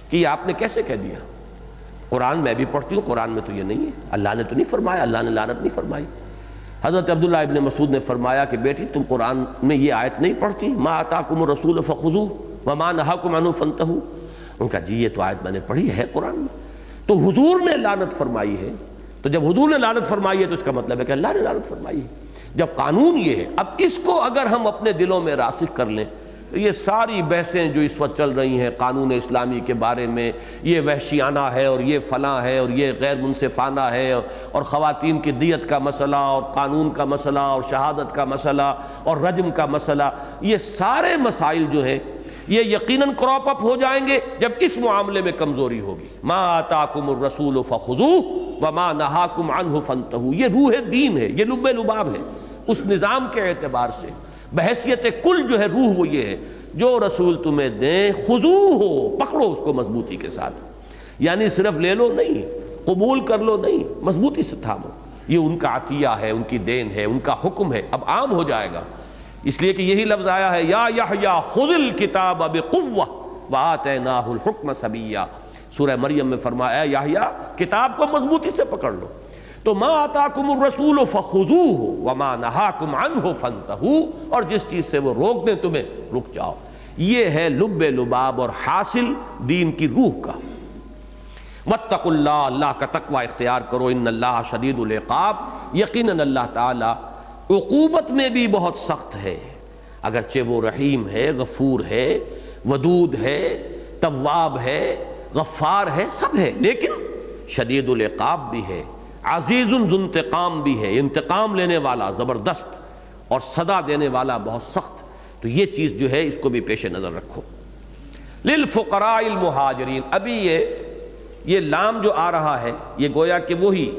کہ یہ آپ نے کیسے کہہ دیا؟ قرآن میں بھی پڑھتی ہوں، قرآن میں تو یہ نہیں ہے، اللہ نے تو نہیں فرمایا، اللہ نے لعنت نہیں فرمائی۔ حضرت عبداللہ ابن مسعود نے فرمایا کہ بیٹی تم قرآن میں یہ آیت نہیں پڑھتی، ما آتاکم الرسول فخذوہ وما نہاکم عنہ فانتہوا؟ ان کا جی یہ تو آیت میں نے پڑھی ہے قرآن میں، تو حضور نے لعنت فرمائی ہے، تو جب حضور نے لعنت فرمائی ہے تو اس کا مطلب ہے کہ اللہ نے لعنت فرمائی ہے۔ جب قانون یہ ہے، اب اس کو اگر ہم اپنے دلوں میں راسخ کر لیں یہ ساری بحثیں جو اس وقت چل رہی ہیں قانون اسلامی کے بارے میں، یہ وحشیانہ ہے اور یہ فلاں ہے اور یہ غیر منصفانہ ہے، اور خواتین کی دیت کا مسئلہ اور قانون کا مسئلہ اور شہادت کا مسئلہ اور رجم کا مسئلہ، یہ سارے مسائل جو ہیں یہ یقیناً کراپ اپ ہو جائیں گے جب اس معاملے میں کمزوری ہوگی۔ ما آتاکم الرسول فخذوہ وما نہاکم عنہ فانتہوا، یہ روح دین ہے، یہ لب لباب ہے اس نظام کے اعتبار سے۔ بحیثیت کل جو ہے روح وہ یہ ہے، جو رسول تمہیں دیں خذوہ، پکڑو اس کو مضبوطی کے ساتھ، یعنی صرف لے لو نہیں، قبول کر لو نہیں، مضبوطی سے تھامو۔ یہ ان کا عطیہ ہے، ان کی دین ہے، ان کا حکم ہے، اب عام ہو جائے گا، اس لیے کہ یہی لفظ آیا ہے یا یحییٰ خذ الکتاب بقوہ وآتیناہ الحکم صبیہ۔ سورہ مریم میں فرمایا اے یحییٰ کتاب کو مضبوطی سے پکڑ لو۔ تو ما آتاکم الرسول فخذوہ وما نہاکم عنہ فانتہوا، اور جس چیز سے وہ روک دیں تمہیں رک جاؤ۔ یہ ہے لب لباب اور حاصل دین کی روح کا۔ واتقوا اللہ، اللہ کا تقوی اختیار کرو، ان اللہ شدید العقاب، یقیناً اللہ تعالی عقوبت میں بھی بہت سخت ہے، اگرچہ وہ رحیم ہے، غفور ہے، ودود ہے، تواب ہے، غفار ہے، سب ہے، لیکن شدید العقاب بھی ہے، عزیز ذو انتقام بھی ہے، انتقام لینے والا زبردست اور سزا دینے والا بہت سخت۔ تو یہ چیز جو ہے اس کو بھی پیش نظر رکھو۔ للفقراء المہاجرین، ابھی یہ لام جو آ رہا ہے یہ گویا کہ وہی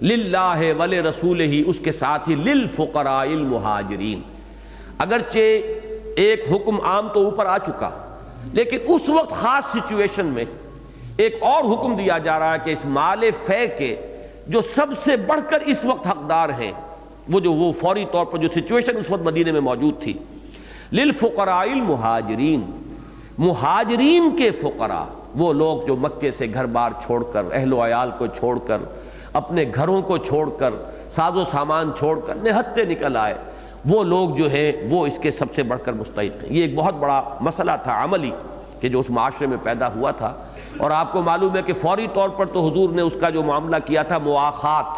للہ ولرسولہ، اس کے ساتھ ہی للفقراء المہاجرین، اگرچہ ایک حکم عام تو اوپر آ چکا، لیکن اس وقت خاص سچویشن میں ایک اور حکم دیا جا رہا ہے کہ اس مال فے کے جو سب سے بڑھ کر اس وقت حقدار ہیں، وہ فوری طور پر جو سچویشن اس وقت مدینے میں موجود تھی، للفقراء المہاجرین، مہاجرین کے فقراء، وہ لوگ جو مکے سے گھر بار چھوڑ کر، اہل و عیال کو چھوڑ کر، اپنے گھروں کو چھوڑ کر، ساز و سامان چھوڑ کر نہتے نکل آئے، وہ لوگ جو ہیں وہ اس کے سب سے بڑھ کر مستحق ہیں۔ یہ ایک بہت بڑا مسئلہ تھا عملی کہ جو اس معاشرے میں پیدا ہوا تھا، اور آپ کو معلوم ہے کہ فوری طور پر تو حضور نے اس کا جو معاملہ کیا تھا مواخات،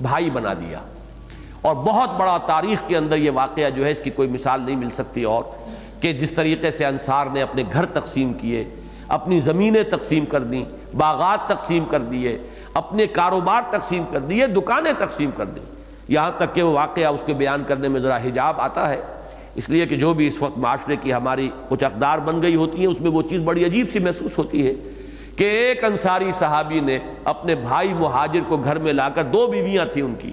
بھائی بنا دیا، اور بہت بڑا تاریخ کے اندر یہ واقعہ جو ہے اس کی کوئی مثال نہیں مل سکتی، اور کہ جس طریقے سے انصار نے اپنے گھر تقسیم کیے، اپنی زمینیں تقسیم کر دیں، باغات تقسیم کر دیے، اپنے کاروبار تقسیم کر دیے، دکانیں تقسیم کر دیں، یہاں تک کہ وہ واقعہ اس کے بیان کرنے میں ذرا حجاب آتا ہے، اس لیے کہ جو بھی اس وقت معاشرے کی ہماری کچھ اقدار بن گئی ہوتی ہیں اس میں وہ چیز بڑی عجیب سی محسوس ہوتی ہے کہ ایک انصاری صحابی نے اپنے بھائی مہاجر کو گھر میں لا کر، 2 بیویاں تھیں ان کی،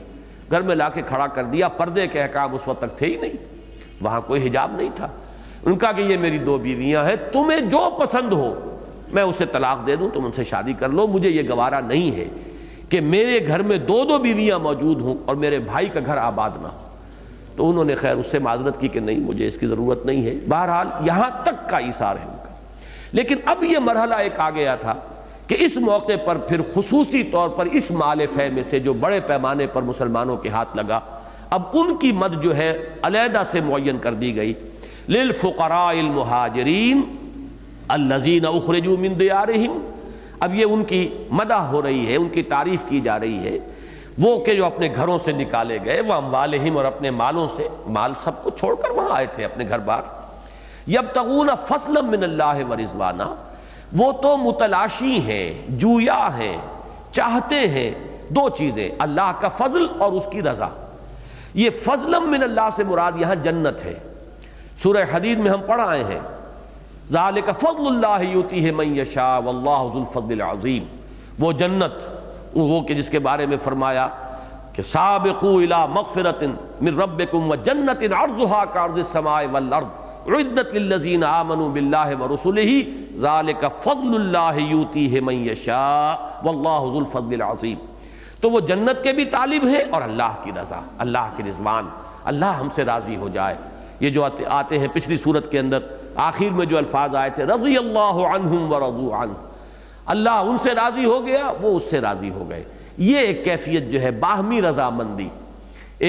گھر میں لا کے کھڑا کر دیا، پردے کے احکام اس وقت تک تھے ہی نہیں، وہاں کوئی حجاب نہیں تھا، ان کا کہ یہ میری 2 بیویاں ہیں، تمہیں جو پسند ہو میں اسے طلاق دے دوں، تم ان سے شادی کر لو، مجھے یہ گوارا نہیں ہے کہ میرے گھر میں 2 بیویاں موجود ہوں اور میرے بھائی کا گھر آباد نہ ہو۔ تو انہوں نے خیر اس سے معذرت کی کہ نہیں، مجھے اس کی ضرورت نہیں ہے، بہرحال یہاں تک کا ایثار ہے ان کا۔ لیکن اب یہ مرحلہ ایک آ گیا تھا کہ اس موقع پر پھر خصوصی طور پر اس مال فے میں سے جو بڑے پیمانے پر مسلمانوں کے ہاتھ لگا، اب ان کی مد جو ہے علیحدہ سے معین کر دی گئی، للفقراء المہاجرین الذین اخرجوا من دیارہم۔ اب یہ ان کی مدح ہو رہی ہے، ان کی تعریف کی جا رہی ہے، وہ کہ جو اپنے گھروں سے نکالے گئے، وہ اموالہم، اور اپنے مالوں سے، مال سب کو چھوڑ کر وہاں آئے تھے اپنے گھر بار، یبتغون فضلا من اللہ ورضوانا، وہ تو متلاشی ہیں، جویا ہیں، چاہتے ہیں 2 چیزیں، اللہ کا فضل اور اس کی رضا۔ یہ فضلا من اللہ سے مراد یہاں جنت ہے، سورہ حدید میں ہم پڑھ آئے ہیں ذالک فضل اللہ یؤتیہ من یشاء واللہ ذو الفضل العظیم، وہ جنت، وہ کہ جس کے بارے میں فرمایا کہ سابقوا الی مغفرۃ من ربکم وجنۃ عرضها کعرض السماء والارض اعدت للذین آمنوا باللہ ورسلہ ذالک فضل اللہ یؤتیہ من یشاء واللہ ذو الفضل العظیم۔ تو وہ جنت کے بھی طالب ہیں اور اللہ کی رضا، اللہ کی رضوان، اللہ ہم سے راضی ہو جائے۔ یہ جو آتے ہیں پچھلی صورت کے اندر آخر میں جو الفاظ آئے تھے رضی اللہ عنہم ورضوا عنہ، اللہ ان سے راضی ہو گیا، وہ اس سے راضی ہو گئے۔ یہ ایک کیفیت جو ہے باہمی رضامندی،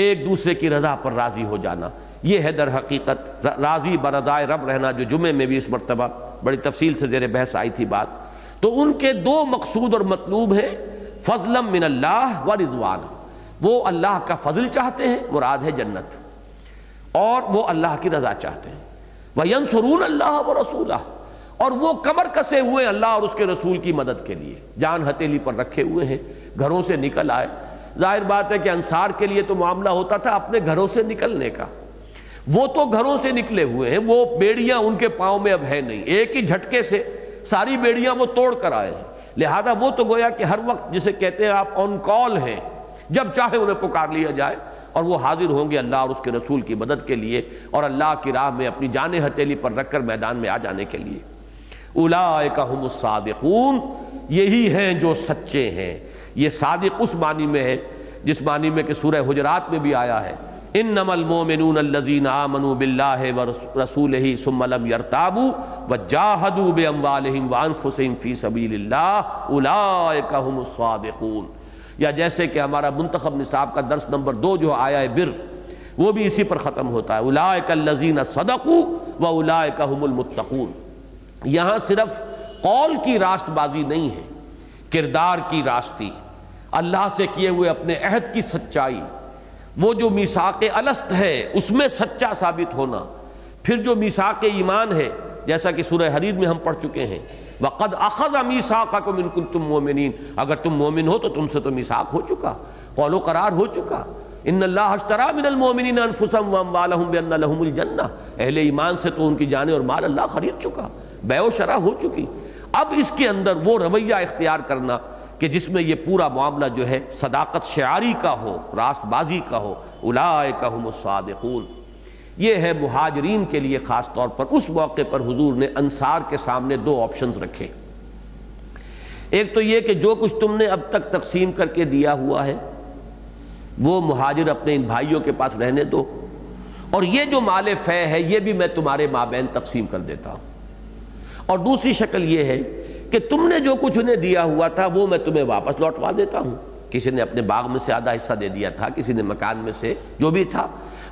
ایک دوسرے کی رضا پر راضی ہو جانا، یہ ہے در حقیقت راضی برضائے رب رہنا، جو جمعے میں بھی اس مرتبہ بڑی تفصیل سے زیر بحث آئی تھی بات۔ تو ان کے 2 مقصود اور مطلوب ہیں، فضلا من اللہ ورضوانا، وہ اللہ کا فضل چاہتے ہیں، مراد ہے جنت، اور وہ اللہ کی رضا چاہتے ہیں۔ وَيَنْصُرُونَ اللَّهَ وَرَسُولَهُ، اور وہ کمر کسے ہوئے اللہ اور اس کے رسول کی مدد کے لیے، جان ہتھیلی پر رکھے ہوئے ہیں، گھروں سے نکل آئے۔ ظاہر بات ہے کہ انصار کے لیے تو معاملہ ہوتا تھا اپنے گھروں سے نکلنے کا، وہ تو گھروں سے نکلے ہوئے ہیں، وہ بیڑیاں ان کے پاؤں میں اب ہے نہیں، ایک ہی جھٹکے سے ساری بیڑیاں وہ توڑ کر آئے ہیں، لہذا وہ تو گویا کہ ہر وقت جسے کہتے ہیں آپ آن کال ہیں، جب چاہے انہیں پکار لیا جائے اور وہ حاضر ہوں گے اللہ اور اس کے رسول کی مدد کے لیے اور اللہ کی راہ میں اپنی جانیں ہتھیلی پر رکھ کر میدان میں آ جانے کے لیے۔ اولئک ھم الصادقون، یہی ہیں جو سچے ہیں۔ یہ صادق اس معنی میں ہے جس معنی میں کہ سورہ حجرات میں بھی آیا ہے، انما المؤمنون الذین آمنوا باللہ ورسولہ ثم لم یرتابوا وجاہدوا باموالہم وانفسہم فی سبیل اللہ اولئک ھم الصادقون۔ یا جیسے کہ ہمارا منتخب نصاب کا درس نمبر 2 جو آیا ہے بر، وہ بھی اسی پر ختم ہوتا ہے، اولئک الذین صدقوا واولئک ھم المتقون۔ یہاں صرف قول کی راست بازی نہیں ہے، کردار کی راستی، اللہ سے کیے ہوئے اپنے عہد کی سچائی، وہ جو میثاق الست ہے اس میں سچا ثابت ہونا، پھر جو میثاق ایمان ہے جیسا کہ سورہ حدید میں ہم پڑھ چکے ہیں، وَقَدْ أَخَذَ مِيثَاقَكُمْ إِن كُنتُم مُؤْمِنِينَ، اگر تم مومن ہو تو تم سے تو میثاق ہو چکا، قول و قرار ہو چکا۔ ان اللہ اشترى من المؤمنین انفسهم واموالهم بان لهم الجنہ، اہل ایمان سے تو ان کی جانیں اور مال اللہ خرید چکا، بیع و شرع ہو چکی۔ اب اس کے اندر وہ رویہ اختیار کرنا کہ جس میں یہ پورا معاملہ جو ہے صداقت شعاری کا ہو، راست بازی کا ہو، اولئک ھم الصادقون۔ یہ ہے مہاجرین کے لیے خاص طور پر اس موقع پر حضور نے انصار کے سامنے 2 آپشنز رکھے۔ ایک تو یہ کہ جو کچھ تم نے اب تک تقسیم کر کے دیا ہوا ہے وہ مہاجر اپنے ان بھائیوں کے پاس رہنے دو، اور یہ جو مال فے ہے یہ بھی میں تمہارے مابین تقسیم کر دیتا ہوں۔ اور دوسری شکل یہ ہے کہ تم نے جو کچھ انہیں دیا ہوا تھا وہ میں تمہیں واپس لوٹوا دیتا ہوں، کسی نے اپنے باغ میں سے آدھا حصہ دے دیا تھا، کسی نے مکان میں سے جو بھی تھا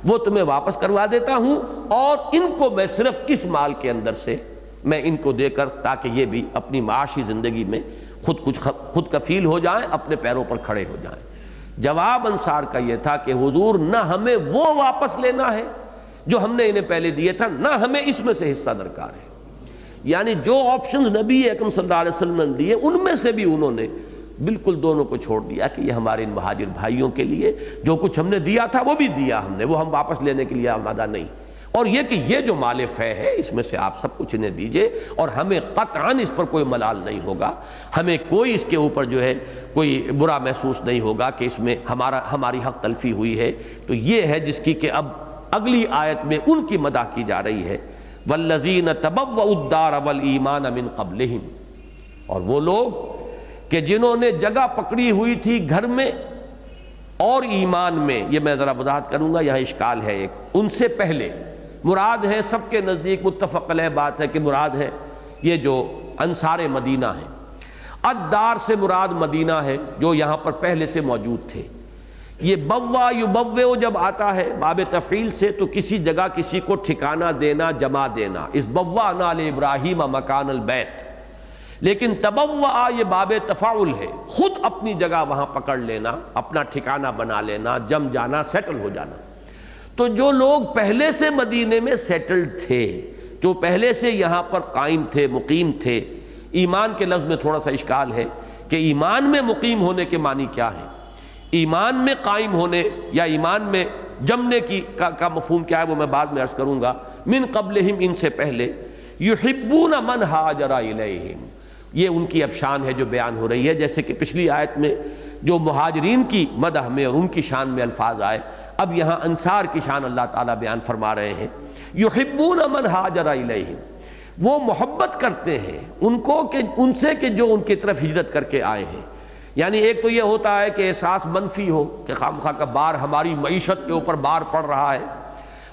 وہ تمہیں واپس کروا دیتا ہوں، اور ان کو میں صرف اس مال کے اندر سے میں ان کو دے کر تاکہ یہ بھی اپنی معاشی زندگی میں خود کفیل ہو جائیں، اپنے پیروں پر کھڑے ہو جائیں۔ جواب انصار کا یہ تھا کہ حضور نہ ہمیں وہ واپس لینا ہے جو ہم نے انہیں پہلے دیے تھا، نہ ہمیں اس میں سے حصہ درکار ہے۔ یعنی جو آپشنز نبی اکرم صلی اللہ علیہ وسلم نے دیے ان میں سے بھی انہوں نے بالکل دونوں کو چھوڑ دیا کہ یہ ہمارے ان مہاجر بھائیوں کے لیے جو کچھ ہم نے دیا تھا وہ بھی دیا ہم نے، وہ ہم واپس لینے کے لیے آمادہ نہیں، اور یہ کہ یہ جو مال فے ہے اس میں سے آپ سب کچھ انہیں دیجئے، اور ہمیں قطعاً اس پر کوئی ملال نہیں ہوگا، ہمیں کوئی اس کے اوپر جو ہے کوئی برا محسوس نہیں ہوگا کہ اس میں ہماری حق تلفی ہوئی ہے۔ تو یہ ہے جس کی کہ اب اگلی آیت میں ان کی مدح کی جا رہی ہے، والذین تبوؤا الدار والایمان من قبلہم، اور وہ لوگ کہ جنہوں نے جگہ پکڑی ہوئی تھی گھر میں اور ایمان میں، یہ میں ذرا وضاحت کروں گا، یہاں اشکال ہے ایک، ان سے پہلے مراد ہے، سب کے نزدیک متفق علیہ بات ہے کہ مراد ہے یہ جو انصار مدینہ ہیں۔ الدار سے مراد مدینہ ہے جو یہاں پر پہلے سے موجود تھے۔ یہ بوا یبوئ جب آتا ہے باب تفعیل سے تو کسی جگہ کسی کو ٹھکانہ دینا، جمع دینا، اس بوانا لابراہیم مکان البیت، لیکن تبوّع یہ باب تفاعل ہے، خود اپنی جگہ وہاں پکڑ لینا، اپنا ٹھکانہ بنا لینا، جم جانا، سیٹل ہو جانا۔ تو جو لوگ پہلے سے مدینے میں سیٹلڈ تھے، جو پہلے سے یہاں پر قائم تھے، مقیم تھے، ایمان کے لفظ میں تھوڑا سا اشکال ہے کہ ایمان میں مقیم ہونے کے معنی کیا ہے، ایمان میں قائم ہونے یا ایمان میں جمنے کا مفہوم کیا ہے وہ میں بعد میں عرض کروں گا۔ من قبلہم، ان سے پہلے، یحبون من ہاجر الیہم، یہ ان کی اب شان ہے جو بیان ہو رہی ہے، جیسے کہ پچھلی آیت میں جو مہاجرین کی مدح میں اور ان کی شان میں الفاظ آئے، اب یہاں انصار کی شان اللہ تعالیٰ بیان فرما رہے ہیں۔ یحبون من ہاجر الیہم، وہ محبت کرتے ہیں ان کو کہ ان سے کہ جو ان کی طرف ہجرت کر کے آئے ہیں۔ یعنی ایک تو یہ ہوتا ہے کہ احساس منفی ہو کہ خامخواہ کا بار ہماری معیشت کے اوپر بار پڑ رہا ہے،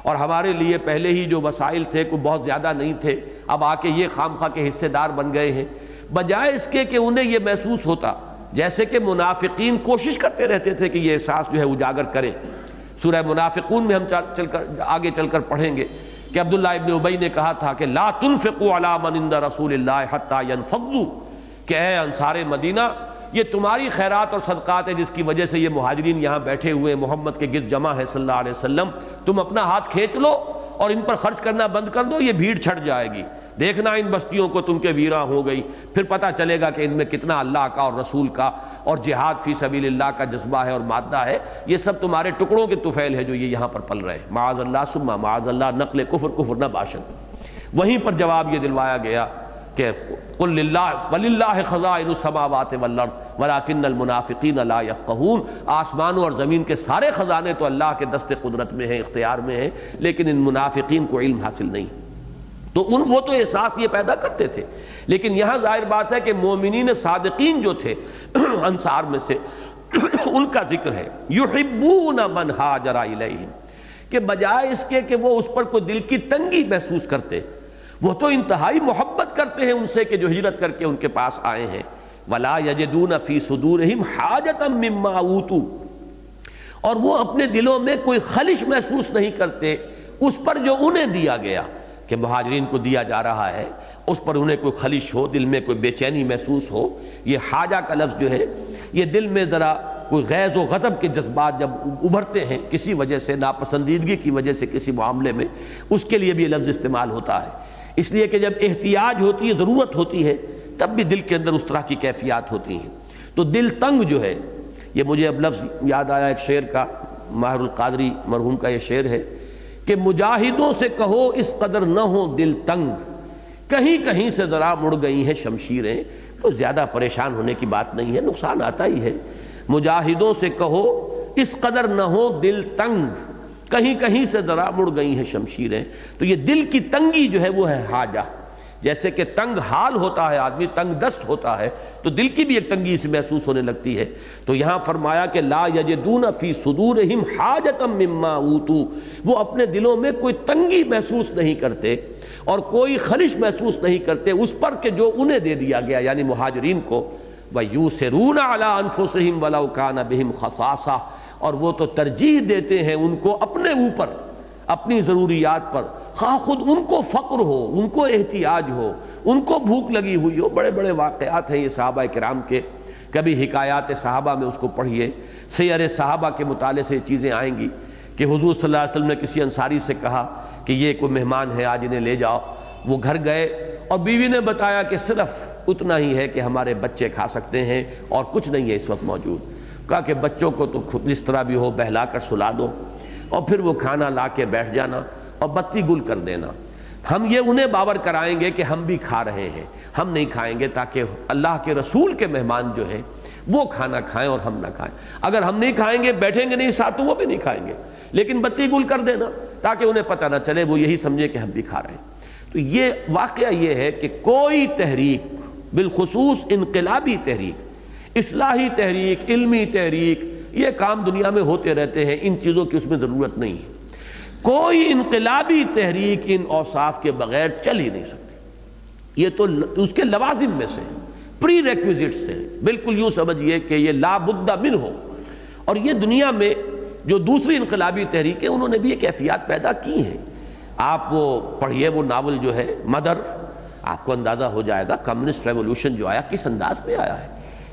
اور ہمارے لیے پہلے ہی جو وسائل تھے کوئی بہت زیادہ نہیں تھے، اب آ کے یہ خامخواہ کے حصے دار بن گئے ہیں، بجائے اس کے کہ انہیں یہ محسوس ہوتا جیسے کہ منافقین کوشش کرتے رہتے تھے کہ یہ احساس جو ہے اجاگر کریں۔ سورہ منافقون میں ہم آگے چل کر پڑھیں گے کہ عبداللہ ابن ابی نے کہا تھا کہ لا تنفقوا علی من عند رسول اللہ حتی ینفضوا، کہ اے انصار مدینہ یہ تمہاری خیرات اور صدقات ہے جس کی وجہ سے یہ مہاجرین یہاں بیٹھے ہوئے محمد کے گرد جمع ہے صلی اللہ علیہ وسلم، تم اپنا ہاتھ کھینچ لو اور ان پر خرچ کرنا بند کر دو، یہ بھیڑ چھٹ جائے گی، دیکھنا ان بستیوں کو تم کے ویراں ہو گئی، پھر پتہ چلے گا کہ ان میں کتنا اللہ کا اور رسول کا اور جہاد فی سبیل اللہ کا جذبہ ہے اور مادہ ہے۔ یہ سب تمہارے ٹکڑوں کے طفیل ہے جو یہ یہاں پر پل رہے ہیں، معاذ اللہ ثم معاذ اللہ، نقل کفر نہ باشد۔ وہیں پر جواب یہ دلوایا گیا کہ قل للہ وللہ خزائن السماوات والارض ولکن المنافقین لا یفقہون، آسمانوں اور زمین کے سارے خزانے تو اللہ کے دست قدرت میں ہیں، اختیار میں ہیں، لیکن ان منافقین کو علم حاصل نہیں۔ تو وہ تو احساس یہ پیدا کرتے تھے، لیکن یہاں ظاہر بات ہے کہ مومنین صادقین جو تھے انصار میں سے ان کا ذکر ہے، یحبون من ہاجر الیہم، کہ بجائے اس کے کہ وہ اس پر کوئی دل کی تنگی محسوس کرتے، وہ تو انتہائی محبت کرتے ہیں ان سے کہ جو ہجرت کر کے ان کے پاس آئے ہیں۔ ولا یجدون فی صدورہم حاجۃ مما اوتوا، اور وہ اپنے دلوں میں کوئی خلش محسوس نہیں کرتے اس پر جو انہیں دیا گیا، کہ مہاجرین کو دیا جا رہا ہے اس پر انہیں کوئی خلش ہو، دل میں کوئی بے چینی محسوس ہو۔ یہ حاجہ کا لفظ جو ہے یہ دل میں ذرا کوئی غیظ و غضب کے جذبات جب ابھرتے ہیں کسی وجہ سے، ناپسندیدگی کی وجہ سے کسی معاملے میں، اس کے لیے بھی یہ لفظ استعمال ہوتا ہے، اس لیے کہ جب احتیاج ہوتی ہے، ضرورت ہوتی ہے، تب بھی دل کے اندر اس طرح کی کیفیات ہوتی ہیں۔ تو دل تنگ جو ہے، یہ مجھے اب لفظ یاد آیا ایک شعر کا، ماہر القادری مرحوم کا یہ شعر ہے کہ مجاہدوں سے کہو اس قدر نہ ہو دل تنگ، کہیں کہیں سے ذرا مڑ گئی ہیں شمشیریں۔ تو زیادہ پریشان ہونے کی بات نہیں ہے، نقصان آتا ہی ہے۔ مجاہدوں سے کہو اس قدر نہ ہو دل تنگ، کہیں کہیں سے ذرا مڑ گئی ہیں شمشیریں۔ تو یہ دل کی تنگی جو ہے وہ ہے حاجہ، جیسے کہ تنگ حال ہوتا ہے آدمی، تنگ دست ہوتا ہے، تو دل کی بھی ایک تنگی سے محسوس ہونے لگتی ہے۔ تو یہاں فرمایا کہ لا یجدون فی صدورہم حاجۃ مما اوتوا، وہ اپنے دلوں میں کوئی تنگی محسوس نہیں کرتے اور کوئی خلش محسوس نہیں کرتے اس پر کہ جو انہیں دے دیا گیا، یعنی مہاجرین کو۔ وَيُؤْثِرُونَ عَلَىٰ أَنفُسِهِمْ وَلَوْ كَانَ بِهِمْ خَصَاصَةٌ، اور وہ تو ترجیح دیتے ہیں ان کو اپنے اوپر، اپنی ضروریات پر، خواہ خود ان کو فقر ہو، ان کو احتیاج ہو، ان کو بھوک لگی ہوئی ہو۔ بڑے بڑے واقعات ہیں یہ صحابہ کرام کے، کبھی حکایات صحابہ میں اس کو پڑھیے، سیر صحابہ کے مطالعے سے یہ چیزیں آئیں گی کہ حضور صلی اللہ علیہ وسلم نے کسی انصاری سے کہا کہ یہ کوئی مہمان ہے آج انہیں لے جاؤ۔ وہ گھر گئے اور بیوی نے بتایا کہ صرف اتنا ہی ہے کہ ہمارے بچے کھا سکتے ہیں اور کچھ نہیں ہے اس وقت موجود۔ کہا کہ بچوں کو تو خود جس طرح بھی ہو بہلا کر سلا دو اور پھر وہ کھانا لا کے بیٹھ جانا اور بتی گل کر دینا، ہم یہ انہیں باور کرائیں گے کہ ہم بھی کھا رہے ہیں، ہم نہیں کھائیں گے، تاکہ اللہ کے رسول کے مہمان جو ہیں وہ کھانا کھائیں اور ہم نہ کھائیں۔ اگر ہم نہیں کھائیں گے، بیٹھیں گے نہیں ساتھ، تو وہ بھی نہیں کھائیں گے، لیکن بتی گل کر دینا تاکہ انہیں پتہ نہ چلے، وہ یہی سمجھے کہ ہم بھی کھا رہے ہیں۔ تو یہ واقعہ یہ ہے کہ کوئی تحریک، بالخصوص انقلابی تحریک، اصلاحی تحریک، علمی تحریک، یہ کام دنیا میں ہوتے رہتے ہیں، ان چیزوں کی اس میں ضرورت نہیں ہے۔ کوئی انقلابی تحریک ان اوصاف کے بغیر چل ہی نہیں سکتی، یہ تو اس کے لوازم میں سے، پری ریکویزٹس سے، بالکل یوں سمجھیے کہ یہ لا بد من ہو۔ اور یہ دنیا میں جو دوسری انقلابی تحریکیں انہوں نے بھی یہ کیفیات پیدا کی ہیں۔ آپ وہ پڑھیے وہ ناول جو ہے مدر، آپ کو اندازہ ہو جائے گا کمیونسٹ ریولوشن جو آیا کس انداز میں آیا ہے،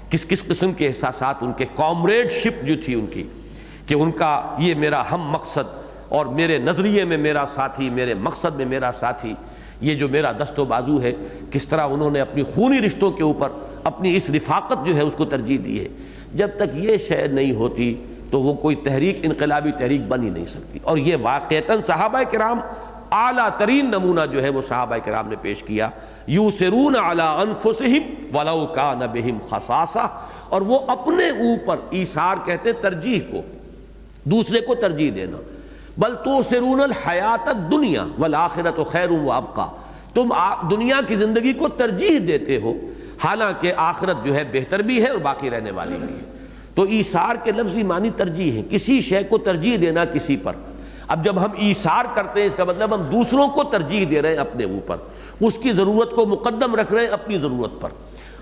کس کس قسم کے احساسات، ان کے کامریڈ شپ جو تھی ان کی، کہ ان کا یہ میرا ہم مقصد اور میرے نظریے میں میرا ساتھی، میرے مقصد میں میرا ساتھی، یہ جو میرا دست و بازو ہے، کس طرح انہوں نے اپنی خونی رشتوں کے اوپر اپنی اس رفاقت جو ہے اس کو ترجیح دی ہے۔ جب تک یہ شے نہیں ہوتی تو وہ کوئی تحریک انقلابی تحریک بن ہی نہیں سکتی۔ اور یہ واقعتاً صحابہ کرام اعلیٰ ترین نمونہ جو ہے وہ صحابہ کرام نے پیش کیا، یوسرون علی انفسہم ولو کان بہم خصاصہ، اور وہ اپنے اوپر، ایثار کہتے ہیں ترجیح کو، دوسرے کو ترجیح دینا، بل توسرون الحیات الدنیا والآخرۃ خیر وابقیٰ، تم دنیا کی زندگی کو ترجیح دیتے ہو حالانکہ آخرت جو ہے بہتر بھی ہے اور باقی رہنے والی بھی ہے۔ تو ایثار کے لفظی معنی ترجیح ہے، کسی شے کو ترجیح دینا کسی پر۔ اب جب ہم ایثار کرتے ہیں اس کا مطلب ہم دوسروں کو ترجیح دے رہے ہیں اپنے اوپر، اس کی ضرورت کو مقدم رکھ رہے ہیں اپنی ضرورت پر،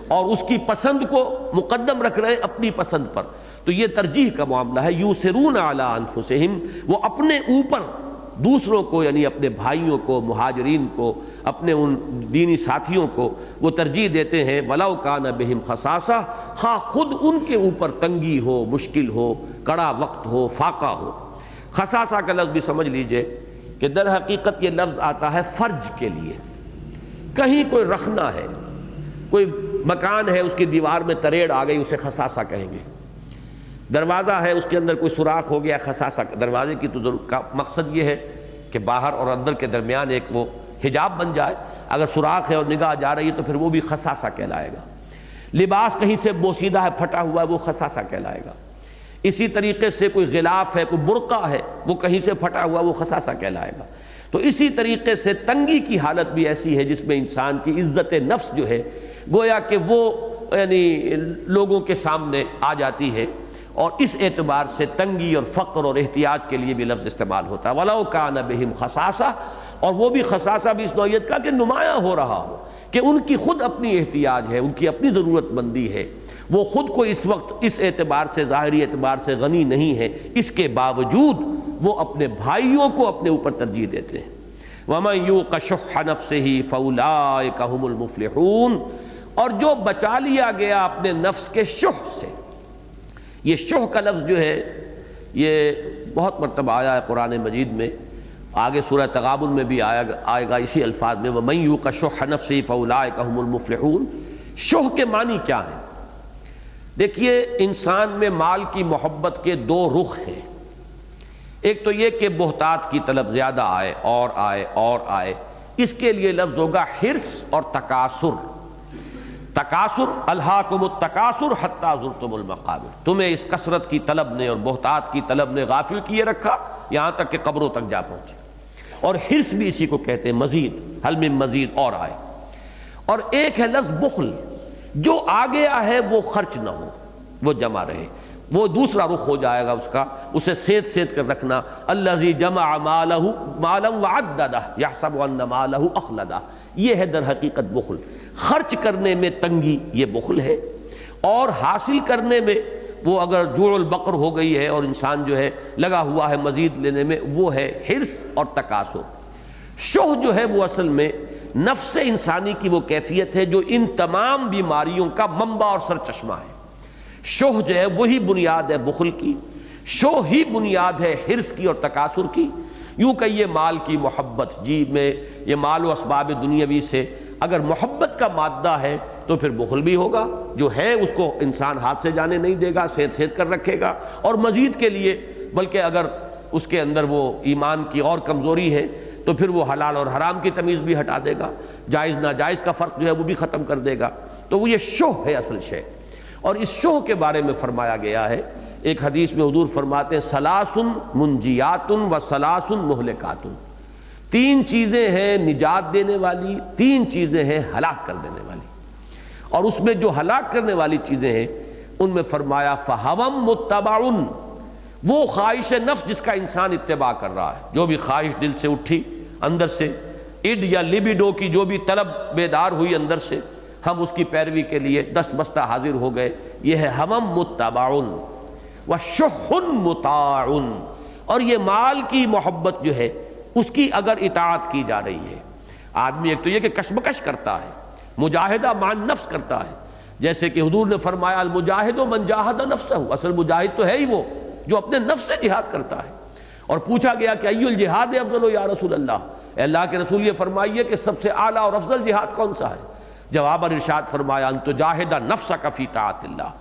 اور اس کی پسند کو مقدم رکھ رہے ہیں اپنی پسند پر۔ تو یہ ترجیح کا معاملہ ہے۔ یوسرون علی انفسہم، وہ اپنے اوپر دوسروں کو، یعنی اپنے بھائیوں کو، مہاجرین کو، اپنے ان دینی ساتھیوں کو وہ ترجیح دیتے ہیں، ولو کان بہم خصاصہ، خواہ خود ان کے اوپر تنگی ہو، مشکل ہو، کڑا وقت ہو، فاقہ ہو۔ خصاصہ کا لفظ بھی سمجھ لیجئے کہ در حقیقت یہ لفظ آتا ہے فرج کے لیے. کہیں کوئی رخنا ہے، کوئی مکان ہے، اس کی دیوار میں تریڑ آ گئی، اسے خصاصہ کہیں گے. دروازہ ہے، اس کے اندر کوئی سوراخ ہو گیا، خصاصہ. دروازے کی تو مقصد یہ ہے کہ باہر اور اندر کے درمیان ایک وہ حجاب بن جائے. اگر سوراخ ہے اور نگاہ جا رہی ہے تو پھر وہ بھی خصاصہ کہلائے گا. لباس کہیں سے بوسیدہ ہے، پھٹا ہوا ہے، وہ خصاصہ کہلائے گا. اسی طریقے سے کوئی غلاف ہے، کوئی برقع ہے، وہ کہیں سے پھٹا ہوا، وہ خصاصہ کہلائے گا. تو اسی طریقے سے تنگی کی حالت بھی ایسی ہے جس میں انسان کی عزت نفس جو ہے گویا کہ وہ یعنی لوگوں کے سامنے آ جاتی ہے. اور اس اعتبار سے تنگی اور فقر اور احتیاج کے لیے بھی لفظ استعمال ہوتا ہے. وَلَوْ كَانَ بِهِمْ خَصَاصَةٌ، اور وہ بھی خصاصہ بھی اس نوعیت کا کہ نمایاں ہو رہا ہو کہ ان کی خود اپنی احتیاج ہے، ان کی اپنی ضرورت مندی ہے، وہ خود کو اس وقت اس اعتبار سے ظاہری اعتبار سے غنی نہیں ہے، اس کے باوجود وہ اپنے بھائیوں کو اپنے اوپر ترجیح دیتے ہیں. وَمَنْ يُوقَ شُحَّ نَفْسِهِ فَأُولَٰئِكَ هُمُ الْمُفْلِحُونَ، اور جو بچا لیا گیا اپنے نفس کے شح سے. یہ شح کا لفظ جو ہے یہ بہت مرتبہ آیا ہے قرآن مجید میں. آگے سورہ تغابن میں بھی آئے گا اسی الفاظ میں، وَمَنْ يُوقَ شُحَّ نَفْسِهِ فَأُولَٰئِكَ هُمُ الْمُفْلِحُونَ. شح کے معنی کیا ہیں؟ دیکھیے، انسان میں مال کی محبت کے دو رخ ہیں. ایک تو یہ کہ بہتات کی طلب زیادہ آئے اور آئے اور آئے، اس کے لیے لفظ ہوگا حرص اور تکاثر. تکاثر، الہاکم التکاثر حتی زرتم المقابر، تمہیں اس کثرت کی طلب نے اور بہتات کی طلب نے غافل کیے رکھا یہاں تک کہ قبروں تک جا پہنچے. اور حرص بھی اسی کو کہتے ہیں، مزید، حل من مزید، اور آئے. اور ایک ہے لفظ بخل، جو آ گیا ہے وہ خرچ نہ ہو، وہ جمع رہے، وہ دوسرا رخ ہو جائے گا اس کا، اسے سید سید کر رکھنا. الذی جمع مالا وعددہ یحسب ان مالہ اخلدہ، یہ ہے در حقیقت بخل. خرچ کرنے میں تنگی یہ بخل ہے، اور حاصل کرنے میں وہ اگر جوع البقر ہو گئی ہے اور انسان جو ہے لگا ہوا ہے مزید لینے میں، وہ ہے حرص اور تکاثر. شح جو ہے وہ اصل میں نفس انسانی کی وہ کیفیت ہے جو ان تمام بیماریوں کا منبع اور سرچشمہ ہے. شح جو ہے وہی بنیاد ہے بخل کی، شح ہی بنیاد ہے حرص کی اور تکاثر کی. یوں کہ یہ مال کی محبت، جی میں یہ مال و اسباب دنیاوی سے اگر محبت کا مادہ ہے تو پھر بخل بھی ہوگا. جو ہے اس کو انسان ہاتھ سے جانے نہیں دے گا، سید سید کر رکھے گا. اور مزید کے لیے، بلکہ اگر اس کے اندر وہ ایمان کی اور کمزوری ہے تو پھر وہ حلال اور حرام کی تمیز بھی ہٹا دے گا، جائز ناجائز کا فرق جو ہے وہ بھی ختم کر دے گا. تو وہ یہ شح ہے اصل شے. اور اس شح کے بارے میں فرمایا گیا ہے، ایک حدیث میں حضور فرماتے ہیں ثلاث منجیات و ثلاث مہلکات. تین چیزیں ہیں نجات دینے والی، تین چیزیں ہیں ہلاک کر دینے والی. اور اس میں جو ہلاک کرنے والی چیزیں ہیں ان میں فرمایا فَهَوًا مُتَّبَعٌ، وہ خواہش نفس جس کا انسان اتباع کر رہا ہے. جو بھی خواہش دل سے اٹھی اندر سے، اڈ یا لیبیڈو کی جو بھی طلب بیدار ہوئی اندر سے، ہم اس کی پیروی کے لیے دست بستہ حاضر ہو گئے. یہ ہے ہَوًا مُتَّبَعٌ وَشُحٌ مُطَاعٌ. اور یہ مال کی محبت جو ہے اس کی اگر اطاعت کی جا رہی ہے، آدمی ایک تو یہ کہ کشمکش کرتا ہے، مجاہدہ مان نفس کرتا ہے، جیسے کہ حضور نے فرمایا المجاہد من جاہد نفسہ، اصل مجاہد تو ہے ہی وہ جو اپنے نفس سے جہاد کرتا ہے. اور پوچھا گیا کہ ای الجہاد افضل یا رسول اللہ، اے اللہ کے رسول یہ فرمائیے کہ سب سے اعلیٰ اور افضل جہاد کون سا ہے؟ جواب اور ارشاد فرمایا ان تجاہد نفسک فی طاعت اللہ.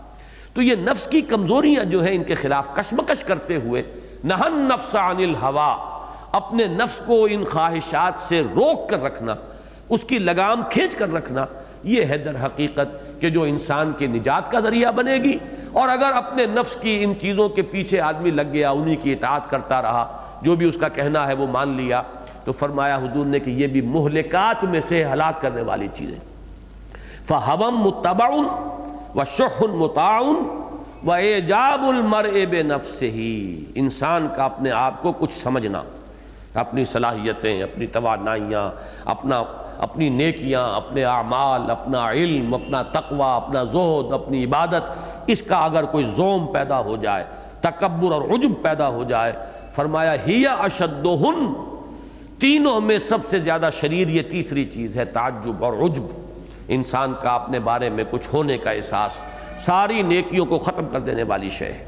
تو یہ نفس کی کمزوریاں جو ہیں ان کے خلاف کشمکش کرتے ہوئے نہى النفس عن الہوا، اپنے نفس کو ان خواہشات سے روک کر رکھنا، اس کی لگام کھینچ کر رکھنا، یہ ہے در حقیقت کہ جو انسان کے نجات کا ذریعہ بنے گی. اور اگر اپنے نفس کی ان چیزوں کے پیچھے آدمی لگ گیا، انہی کی اطاعت کرتا رہا، جو بھی اس کا کہنا ہے وہ مان لیا، تو فرمایا حضور نے کہ یہ بھی مہلکات میں سے ہلاک کرنے والی چیزیں. فَهَوًا مُتَّبَعٌ وَشُحٌ مُطَاعٌ وَإِعْجَابُ الْمَرْءِ بِنَفْسِهِ، انسان کا اپنے آپ کو کچھ سمجھنا، اپنی صلاحیتیں، اپنی توانائیاں، اپنی نیکیاں، اپنے اعمال، اپنا علم، اپنا تقوی، اپنا زہد، اپنی عبادت، اس کا اگر کوئی زوم پیدا ہو جائے، تکبر اور عجب پیدا ہو جائے، فرمایا ہی اشدہن، تینوں میں سب سے زیادہ شریر یہ تیسری چیز ہے، تعجب اور عجب. انسان کا اپنے بارے میں کچھ ہونے کا احساس ساری نیکیوں کو ختم کر دینے والی شے ہے.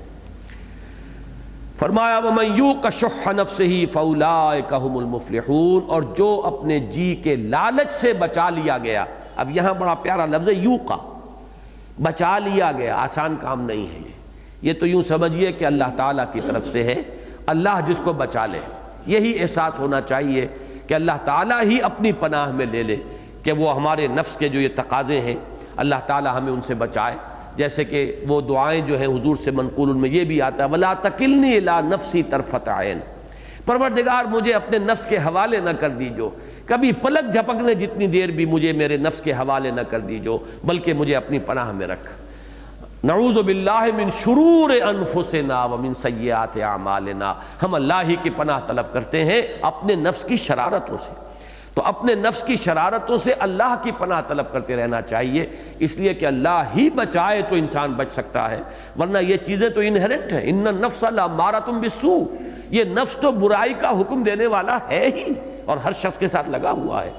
فرمایا وَمَن یُوقَ شُحَّ نَفْسِهِ فَأُولَٰئِکَ هُمُ الْمُفْلِحُونَ، اور جو اپنے جی کے لالچ سے بچا لیا گیا. اب یہاں بڑا پیارا لفظ ہے یوقا، بچا لیا گیا. آسان کام نہیں ہے یہ تو یوں سمجھیے کہ اللہ تعالیٰ کی طرف سے ہے، اللہ جس کو بچا لے. یہی احساس ہونا چاہیے کہ اللہ تعالیٰ ہی اپنی پناہ میں لے لے، کہ وہ ہمارے نفس کے جو یہ تقاضے ہیں اللہ تعالیٰ ہمیں ان سے بچائے. جیسے کہ وہ دعائیں جو ہیں حضور سے منقول، ان میں یہ بھی آتا ہے وَلَا تَكِلْنِي إِلَىٰ نَفْسِي طَرْفَةَ عَيْنٍ، پروردگار مجھے اپنے نفس کے حوالے نہ کر دیجو، کبھی پلک جھپکنے جتنی دیر بھی مجھے میرے نفس کے حوالے نہ کر دیجو، بلکہ مجھے اپنی پناہ میں رکھ. نعوذ باللہ من شرور انفسنا ومن سیئات اعمالنا، ہم اللہ ہی کی پناہ طلب کرتے ہیں اپنے نفس کی شرارتوں سے. تو اپنے نفس کی شرارتوں سے اللہ کی پناہ طلب کرتے رہنا چاہیے، اس لیے کہ اللہ ہی بچائے تو انسان بچ سکتا ہے، ورنہ یہ چیزیں تو انہرنٹ ہیں. ان النفس لامارۃ بالسوء، یہ نفس تو برائی کا حکم دینے والا ہے ہی اور ہر شخص کے ساتھ لگا ہوا ہے.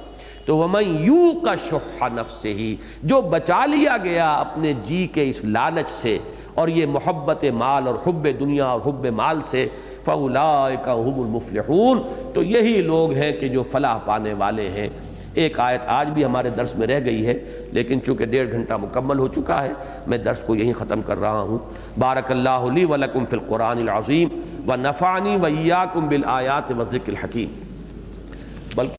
تو وَمَن یُوقَ شُحَّ نَفْسِهِ، جو بچا لیا گیا اپنے جی کے اس لالچ سے اور یہ محبت مال اور حب دنیا اور حب مال سے، فَأُولَٰئِکَ هُمُ الْمُفْلِحُونَ، تو یہی لوگ ہیں کہ جو فلاح پانے والے ہیں. ایک آیت آج بھی ہمارے درس میں رہ گئی ہے، لیکن چونکہ 1.5 گھنٹہ مکمل ہو چکا ہے میں درس کو یہیں ختم کر رہا ہوں. بارک اللہ لی ولکم فی القرآن العظیم ونفعنی وإیاکم بالآیات والذکر الحکیم. بلکہ